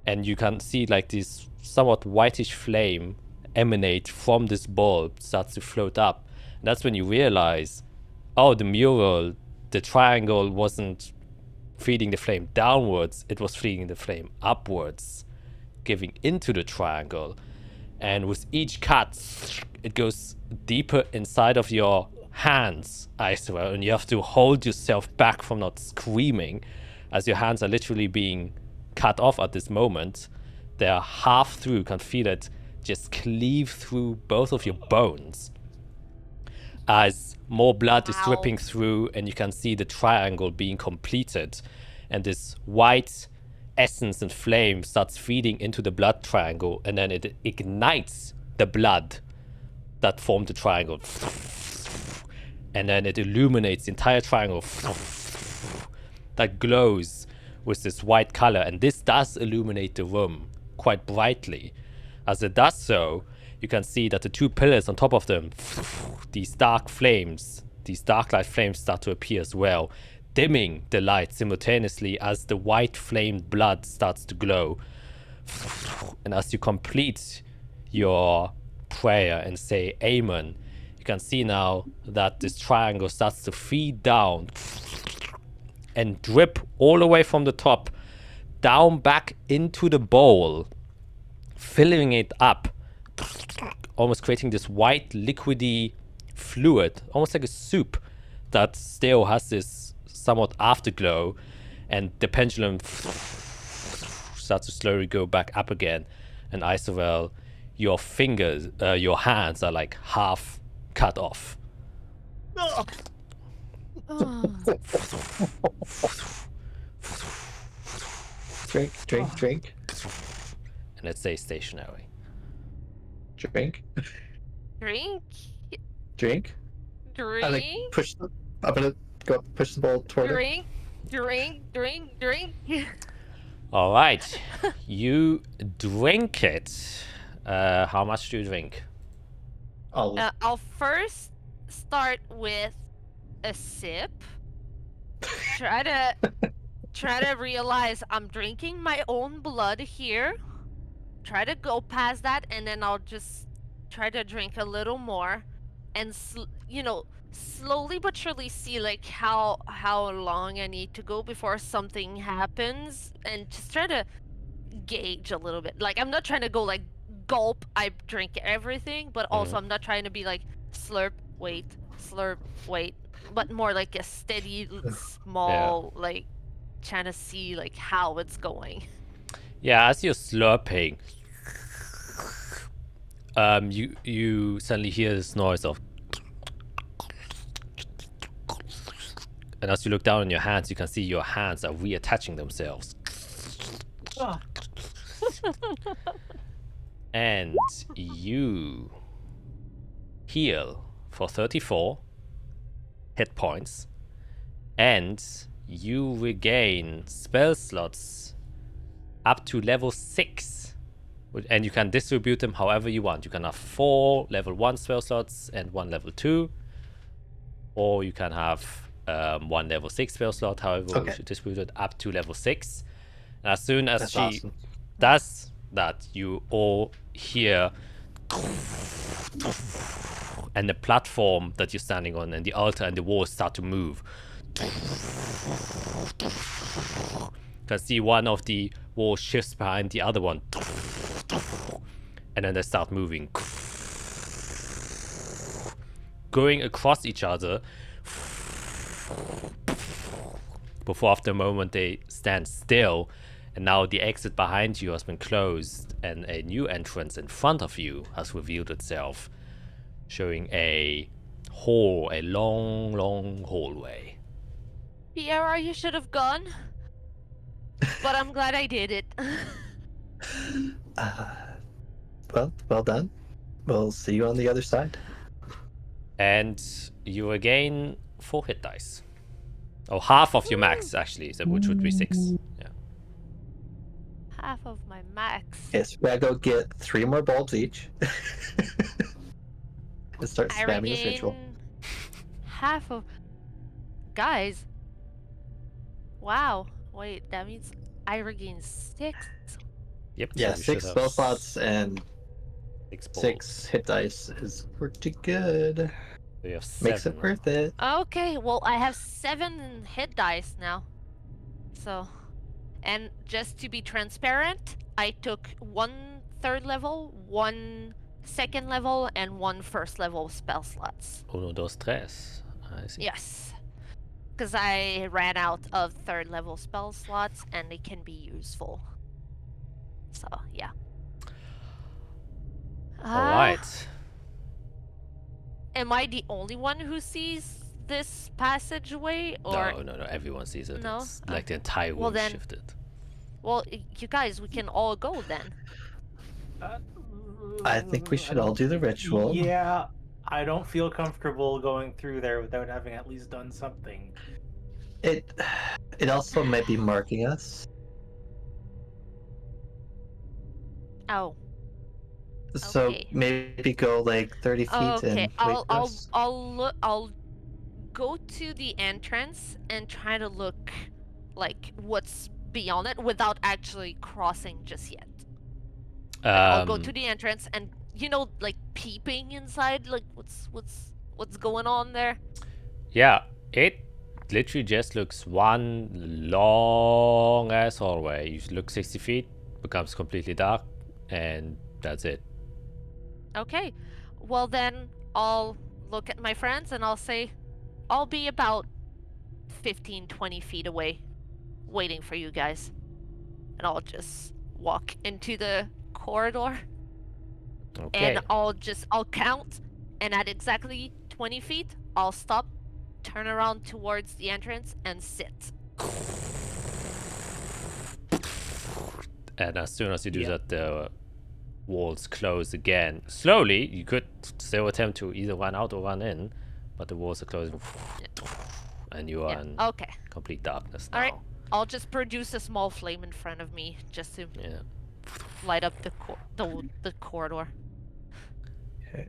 And you can see like this somewhat whitish flame emanate from this bulb, starts to float up. And that's when you realize, oh, the mural, the triangle wasn't feeding the flame downwards, it was feeding the flame upwards, giving into the triangle. And with each cut, it goes deeper inside of your hands, I swear, and you have to hold yourself back from not screaming, as your hands are literally being cut off at this moment. They're half through, you can feel it just cleave through both of your bones as more blood is dripping through, and you can see the triangle being completed, and this white essence and flame starts feeding into the blood triangle, and then it ignites the blood that formed the triangle, and then it illuminates the entire triangle that glows with this white color. And this does illuminate the room quite brightly. As it does so, you can see that the 2 pillars on top of them, these dark flames, these dark light flames start to appear as well, dimming the light simultaneously as the white flamed blood starts to glow. And as you complete your prayer and say Amen, you can see now that this triangle starts to feed down and drip all the way from the top down back into the bowl filling it up, almost creating this white liquidy fluid, almost like a soup that still has this somewhat afterglow, and the pendulum starts to slowly go back up again. And Isobel, your fingers, your hands are like half cut off. Drink. And it stays stationary. Drink. Drink. I like push the. I'm gonna go push the bowl toward it. Drink. All right, you drink it. How much do you drink? I'll first start with a sip. Try to realize I'm drinking my own blood here. Try to go past that, and then I'll just try to drink a little more, and slowly but surely see like how long I need to go before something happens, and just try to gauge a little bit. Like, I'm not trying to go like gulp, I drink everything, but also I'm not trying to be like slurp, wait, but more like a steady, small, like trying to see like how it's going. Yeah, as you're slurping, you suddenly hear this noise of, and as you look down on your hands, you can see your hands are reattaching themselves. And you heal for 34 hit points, and you regain spell slots up to level 6, and you can distribute them however you want. You can have 4 level 1 spell slots and 1 level 2, or you can have 1 level 6 spell slot. However, we should distribute it up to level 6. And as soon as she does that, you all hear, and the platform that you're standing on and the altar and the walls start to move. You can see one of the walls shifts behind the other one, and then they start moving, going across each other, before after a moment they stand still, and now the exit behind you has been closed, and a new entrance in front of you has revealed itself, showing a long hallway. Piera, you should have gone, but I'm glad I did it. Well done. We'll see you on the other side. And you regain 4 hit dice. Oh, half of your max, actually, so which would be 6. Yeah. Half of my max. Yes, we gotta go get 3 more bulbs each. And start spamming this ritual. Half of... Guys. Wow. Wait, that means I regain 6. Yep. Yeah, so 6 spell slots and 6 hit dice is pretty good. So you have 7. Makes it worth it. Okay, well, I have 7 hit dice now. So... And just to be transparent, I took 1 3rd level, 1 2nd level, and 1 1st level spell slots. 1, 2, 3. I see. Yes. Because I ran out of 3rd level spell slots, and they can be useful. So, yeah. Alright. Am I the only one who sees this passageway, or... No, everyone sees it. No? It's like the entire room shifted. Well, you guys, we can all go then. I think we should all do the ritual. Yeah, I don't feel comfortable going through there without having at least done something. It also might be marking us. Oh. So Okay. maybe go like 30 feet Okay, and wait for us. I'll go to the entrance and try to look like what's beyond it without actually crossing just yet. I'll go to the entrance and like peeping inside, like what's going on there. Yeah, it literally just looks one long ass hallway. You look 60 feet, becomes completely dark, and that's it. Okay. Well, then I'll look at my friends and I'll say, I'll be about 15, 20 feet away, waiting for you guys. And I'll just walk into the corridor Okay. and I'll count, and at exactly 20 feet, I'll stop, turn around towards the entrance, and sit. And as soon as you do Yeah. that, the walls close again. Slowly, you could still attempt to either run out or run in, but the walls are closing. And you are Yeah. in Okay. complete darkness now. All right. I'll just produce a small flame in front of me just to Yeah. light up the corridor. Can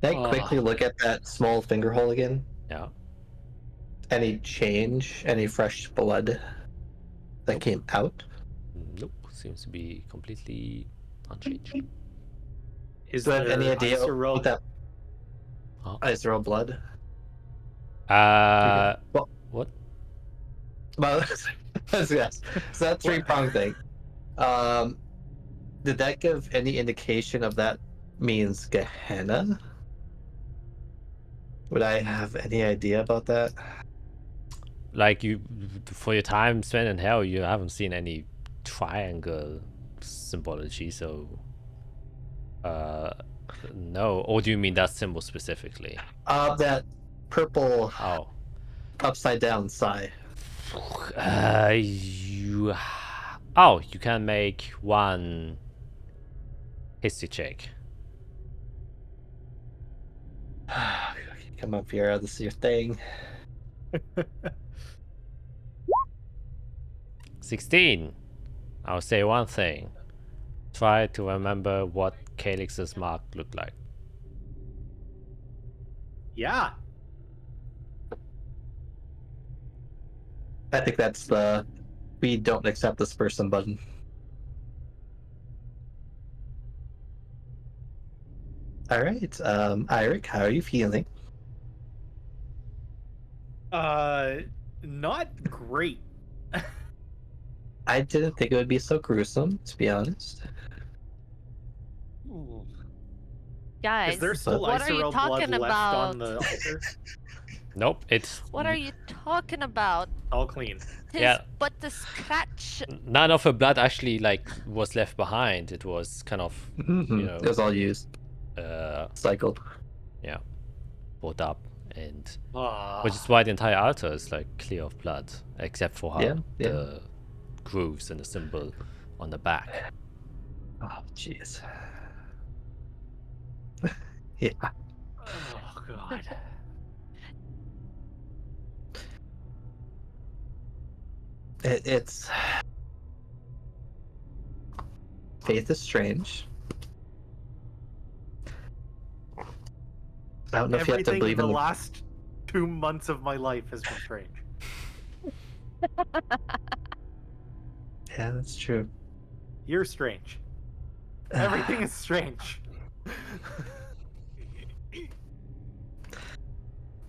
I quickly look at that small finger hole again? Yeah. Any change? Any fresh blood that came out? Nope. Seems to be completely unchanged. Is Do I have any there idea Isorel- what that Huh? Isorel blood? What? Well, yes. So that three-prong thing. Did that give any indication of that means Gehenna? Would I have any idea about that? Like you, for your time spent in hell, you haven't seen any triangle symbology, so no. Or do you mean that symbol specifically? That purple Oh. upside down sigh. You can make one history check. Come up here, this is your thing. 16. I'll say one thing. Try to remember what Calix's mark looked like. Yeah. I think that's the we don't accept this person button. All right, Eirik, how are you feeling? Not great. I didn't think it would be so gruesome, to be honest. Guys, Is there still what are you Isorel blood talking left about? on the altar? Nope, it's What are you talking about? All clean. Tis Yeah. but the scratch. none of her blood actually like was left behind. It was kind of know, It was all used, cycled. brought up, and Ah. which is why the entire altar is like clear of blood, except for how Yeah, yeah. the grooves and the symbol on the back. Oh, jeez. Yeah. Oh god. It's faith is strange. I don't know if you have to Everything in believe the in the last 2 months of my life has been strange. Yeah, that's true. You're strange. Everything is strange.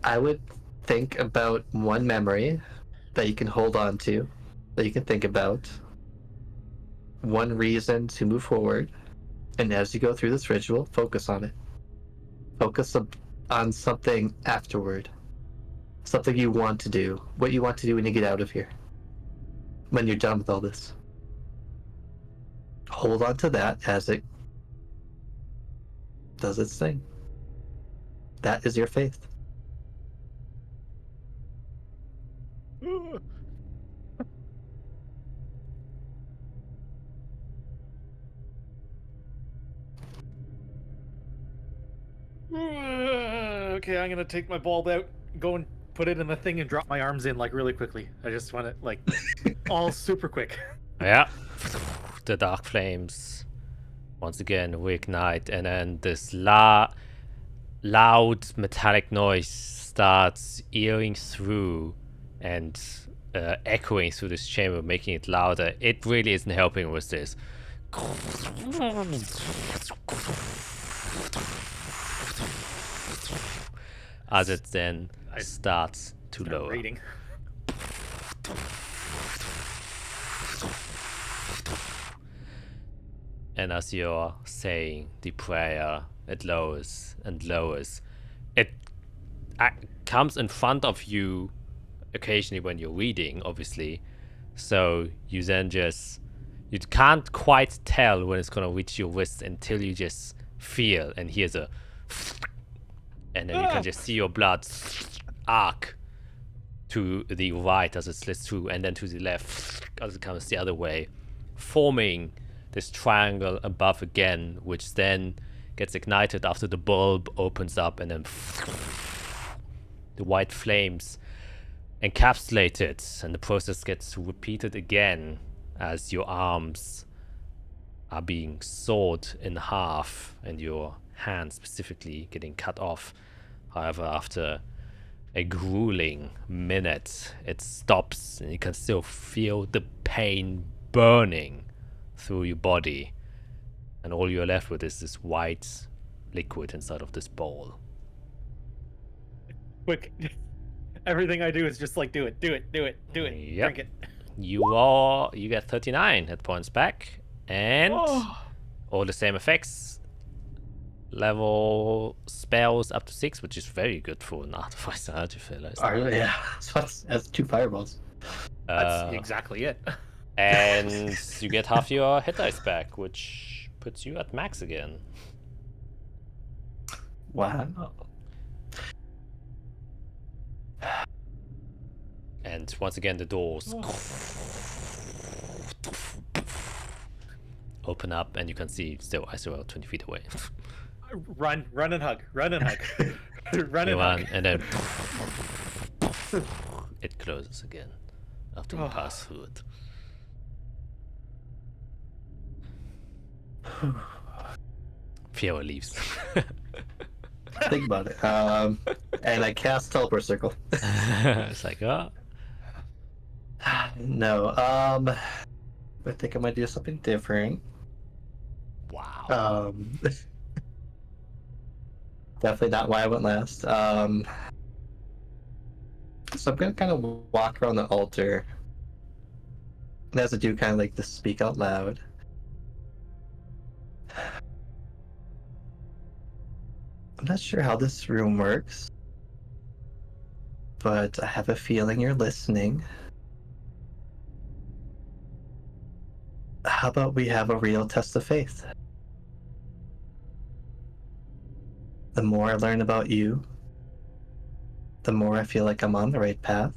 I would think about one memory that you can hold on to, that you can think about, one reason to move forward, and as you go through this ritual, focus on it. Focus on something afterward. Something you want to do. What you want to do when you get out of here. When you're done with all this. Hold on to that as it does its thing. That is your faith. Okay, I'm gonna take my bulb out, go and put it in the thing, and drop my arms in like really quickly. I just want it like all super quick. Yeah, the dark flames once again reignite, and then this loud metallic noise starts earing through and echoing through this chamber, making it louder. It really isn't helping with this. As it then starts to lower. Rating. And as you're saying the prayer, it lowers and lowers. It comes in front of you occasionally when you're reading, obviously. So you then just... You can't quite tell when it's going to reach your wrist until you just feel and hear the... And then you can just see your blood arc to the right as it slits through, and then to the left as it comes the other way, forming this triangle above again, which then gets ignited after the bulb opens up, and then the white flames encapsulate it, and the process gets repeated again as your arms are being sawed in half and your hand specifically getting cut off. However, after a grueling minute, it stops and you can still feel the pain burning through your body, and all you're left with is this white liquid inside of this bowl. Quick. Everything I do is just like, do it. Yep. Drink it. You get 39 hit points back, and all the same effects. Level spells up to 6, which is very good for an artificer, I just realized. Yeah, so that's 2 fireballs. That's exactly it. And you get half your hit dice back, which puts you at max again. Wow. And once again, the doors open up, and you can see still Isorel 20 feet away. Run and hug. Run and hug. You run, and then it closes again after you pass through it. Fiora leaves. Think about it. And I cast teleport circle. It's like, oh. No. I think I might do something different. Wow. Definitely not why I went last. So I'm gonna kind of walk around the altar. And as I do, kind of like to speak out loud. I'm not sure how this room works, but I have a feeling you're listening. How about we have a real test of faith? The more I learn about you, the more I feel like I'm on the right path.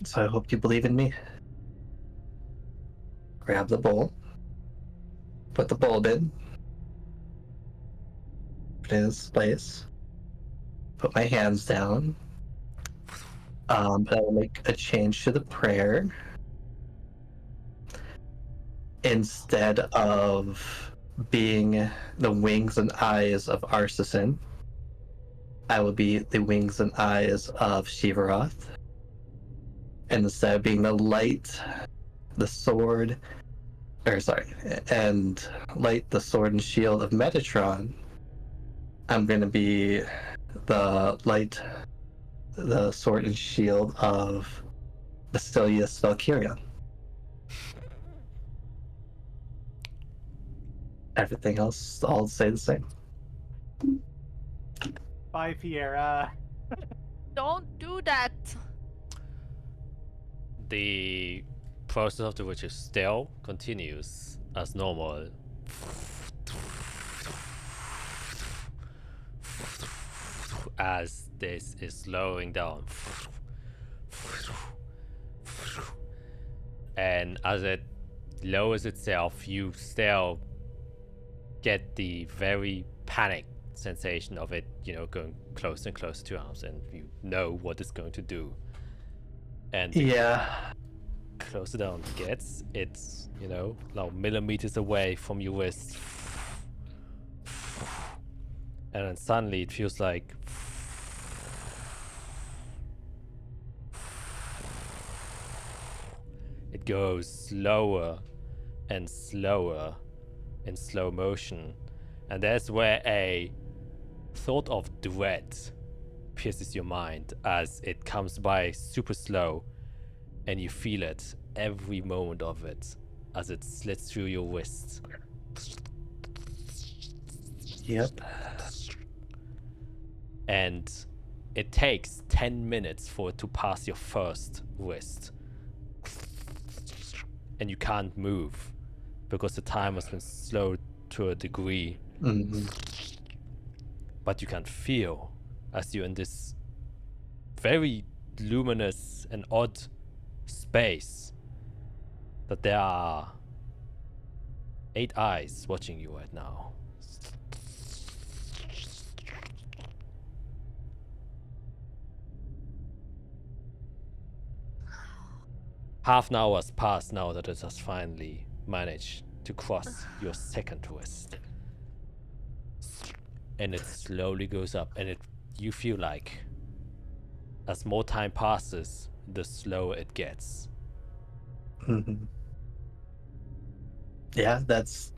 So I hope you believe in me. Grab the bowl, put the bulb in, put it in its place, put my hands down, but I will make a change to the prayer. Instead of being the wings and eyes of Arsasin, I will be the wings and eyes of Shivaroth. And instead of being the light, the sword, and light, the sword and shield of Metatron, I'm going to be the light, the sword and shield of Basilius Valkyrion. Everything else, I'll say the same. Bye, Fiera. Don't do that. The process of the witch's still continues as normal. As this is slowing down. And as it lowers itself, you still get the very panicked sensation of it, going closer and closer to your arms, and you know what it's going to do. And yeah, closer down it gets, it's, now millimeters away from your wrist. And then suddenly it feels like it goes slower and slower in slow motion, and that's where a thought of dread pierces your mind as it comes by super slow, and you feel it every moment of it as it slits through your wrist. Yep. And it takes 10 minutes for it to pass your first wrist. And you can't move because the time has been slowed to a degree. Mm-hmm. But you can feel as you're in this very luminous and odd space that there are 8 eyes watching you right now. Half an hour has passed now that it has finally managed to cross your second wrist. And it slowly goes up, and you feel like as more time passes, the slower it gets. Mm-hmm. Yeah, that's...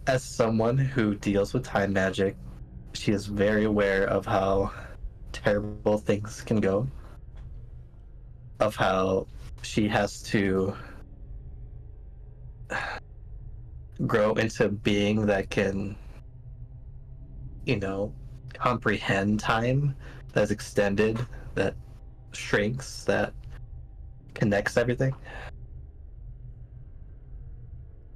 As someone who deals with time magic, she is very aware of how terrible things can go. Of how she has to grow into a being that can, comprehend time, that's extended, that shrinks, that connects everything.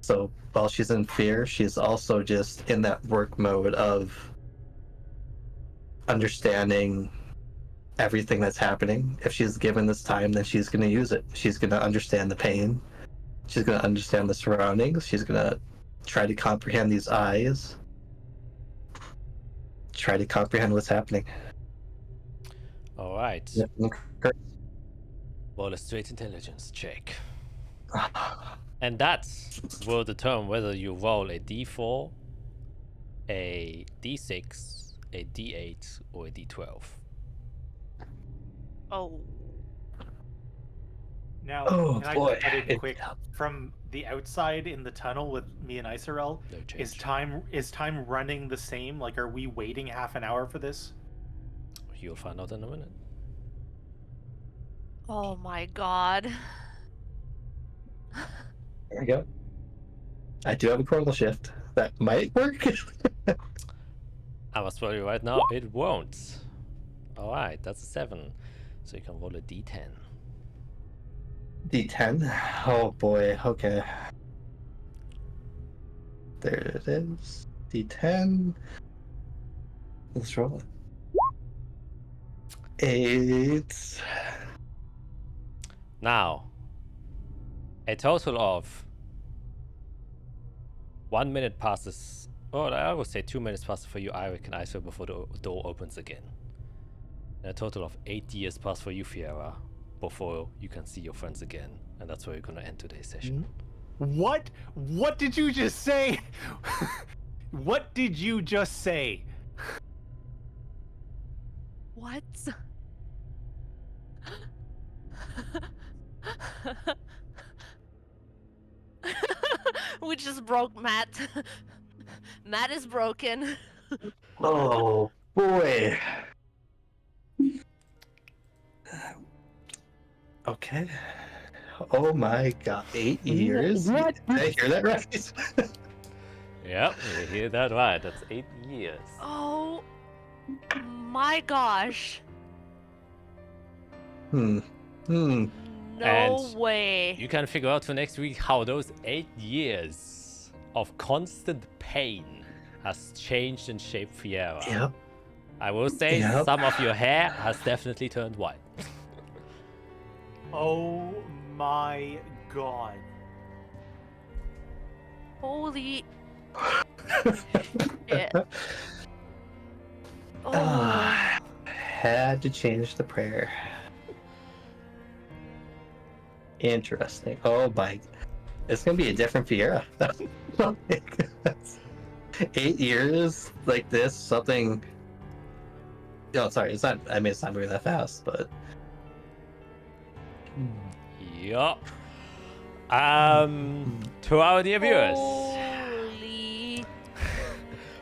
So while she's in fear, she's also just in that work mode of understanding everything that's happening. If she's given this time, then she's going to use it. She's going to understand the pain. She's going to understand the surroundings. She's going to try to comprehend these eyes. Try to comprehend what's happening. All right. Yep. Roll a straight intelligence check. And that will determine whether you roll a d4, a d6, a d8, or a d12. Oh. Now, Oh, can boy. I just get in quick from the outside in the tunnel with me and Isorel? No change. Is time running the same? Like, are we waiting half an hour for this? You'll find out in a minute. Oh my god. There we go. I do have a chronal shift. That might work. I must tell you right now, it won't. All right, that's a 7. So you can roll a d10. D10. Oh boy. Okay. There it is. D10. Let's roll it. 8. Now, a total of 1 minute passes, or I would say 2 minutes passes for you, Eirik and Iso, before the door opens again. And a total of 8 years pass for you, Fiera, before you can see your friends again. And that's where you're going to end today's session. What? What did you just say? What did you just say? What? We just broke Matt. Matt is broken. Oh boy. Okay. Oh my god. 8 years? What? Did I hear that right? Yep, you hear that right. That's 8 years. Oh my gosh. No And way. You can figure out for next week how those 8 years of constant pain has changed and shaped Fiera. Yep. I will say some of your hair has definitely turned white. Oh my god. Holy shit. Oh. Had to change the prayer. Interesting. Oh my. It's gonna be a different Fiera. 8 years like this, something. Oh, sorry, it's not. I mean, it's not moving that fast, but. Yup. To our dear viewers. Holy.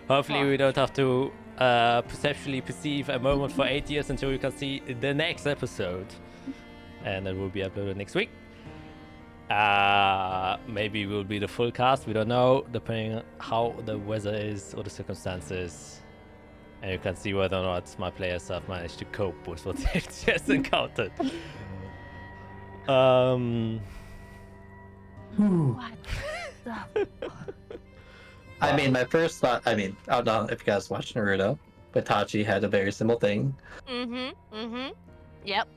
Hopefully we don't have to perceptually perceive a moment for 8 years until you can see the next episode, and it will be uploaded next week. Maybe it will be the full cast, we don't know, depending on how the weather is or the circumstances, and you can see whether or not my players have managed to cope with what they've just encountered. What the I mean, my first thought. I mean, I don't know if you guys watch Naruto, but Itachi had a very similar thing Yep.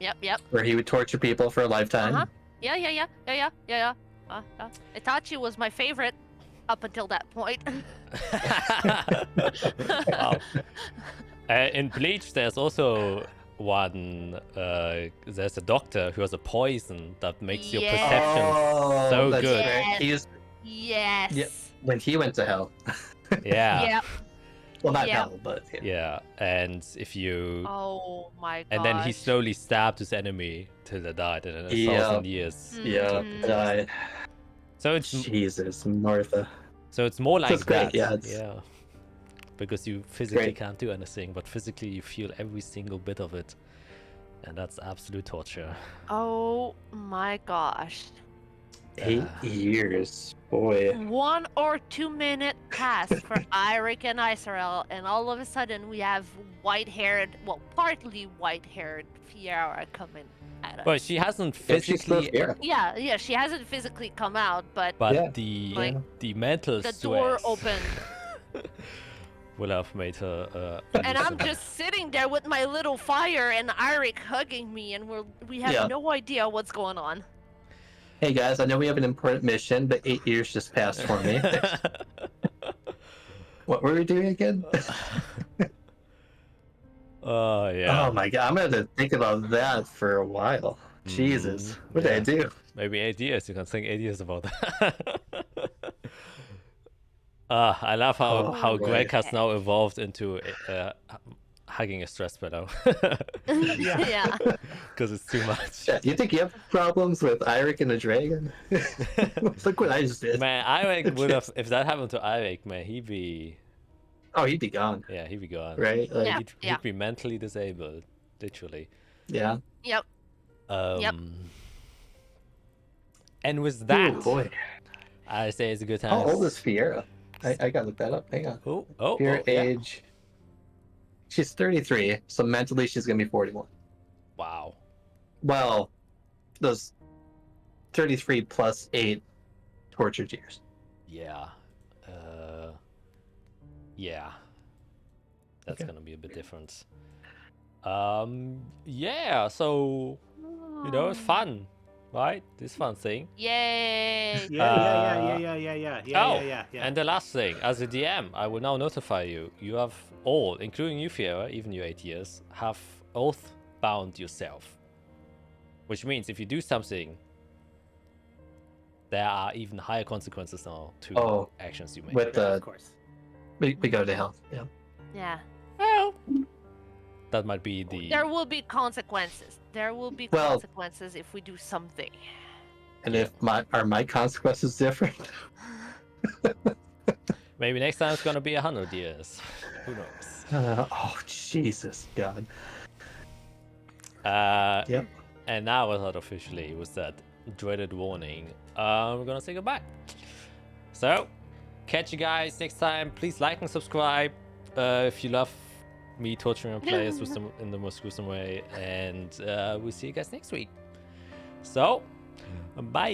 where he would torture people for a lifetime. Uh-huh. Yeah. Itachi was my favorite up until that point. Wow. In Bleach, there's also one. There's a doctor who has a poison that makes your perception Oh, so that's good. right. He's Yes. Yep. when he went to hell. Yeah. Yep. Well, not Yeah. hell, but Yeah. And if you. Oh my god. And then he slowly stabbed his enemy till they died in 1,000 Yeah. years. Yeah. Mm. So it's Jesus, Martha. more like That's great, that. yeah, it's- Yeah. Because you physically Great. can't do anything, but physically you feel every single bit of it, and that's absolute torture. Oh my gosh. 8 years, boy. 1 or 2 minute pass for Eirik and Isorel, and all of a sudden we have partly white-haired Fiera coming at us. But she hasn't If she's still physically. here. Yeah, she hasn't physically come out, but But Yeah. Like, the mental the door stress opened, will have made her. and I'm loosen. just sitting there with my little fire and Eirik hugging me, and we have Yeah. no idea what's going on. Hey guys, I know we have an important mission, but 8 years just passed for me. What were we doing again? Oh yeah. Oh my god, I'm gonna have to think about that for a while. Jesus, what did I do? Maybe 8 years. You can think 8 years about that. I love how Oh, Greg boy. has now evolved into hugging a stress fellow. Yeah. Because it's too much. Yeah, you think you have problems with Eirik and the dragon? Look what I just did. Man, Eirik would have, if that happened to Eirik, man, he'd be Oh, he'd be gone, gone. right? Like, Yeah. He'd be mentally disabled, literally. yeah. Yep. Yep. And with that, Ooh, boy. I say it's a good time. How old is Fiera? I gotta look that up. Hang on. Oh, Fiera yeah. age. She's 33, so mentally she's gonna be 41. Wow. Well, those 33 plus 8 tortured years. Yeah. Yeah. That's Okay. gonna be a bit different. Yeah, so it's fun, right? This fun thing. Yay! Yeah. And the last thing, as a DM, I will now notify you. You have all, including you, Fiera, even you 8 years, have oath bound yourself. Which means if you do something, there are even higher consequences now to actions you make. With Of the course. we go to hell. Yeah. Yeah. Well, that might be the. There will be consequences. There will be Well- consequences if we do something. And if my consequences different? Maybe next time it's gonna be 100 years. Who knows? Oh Jesus, God. Yep. And now, as officially, with that dreaded warning, we're gonna say goodbye. So, catch you guys next time. Please like and subscribe if you love me torturing players with them in the most gruesome way, and we'll see you guys next week. So, bye.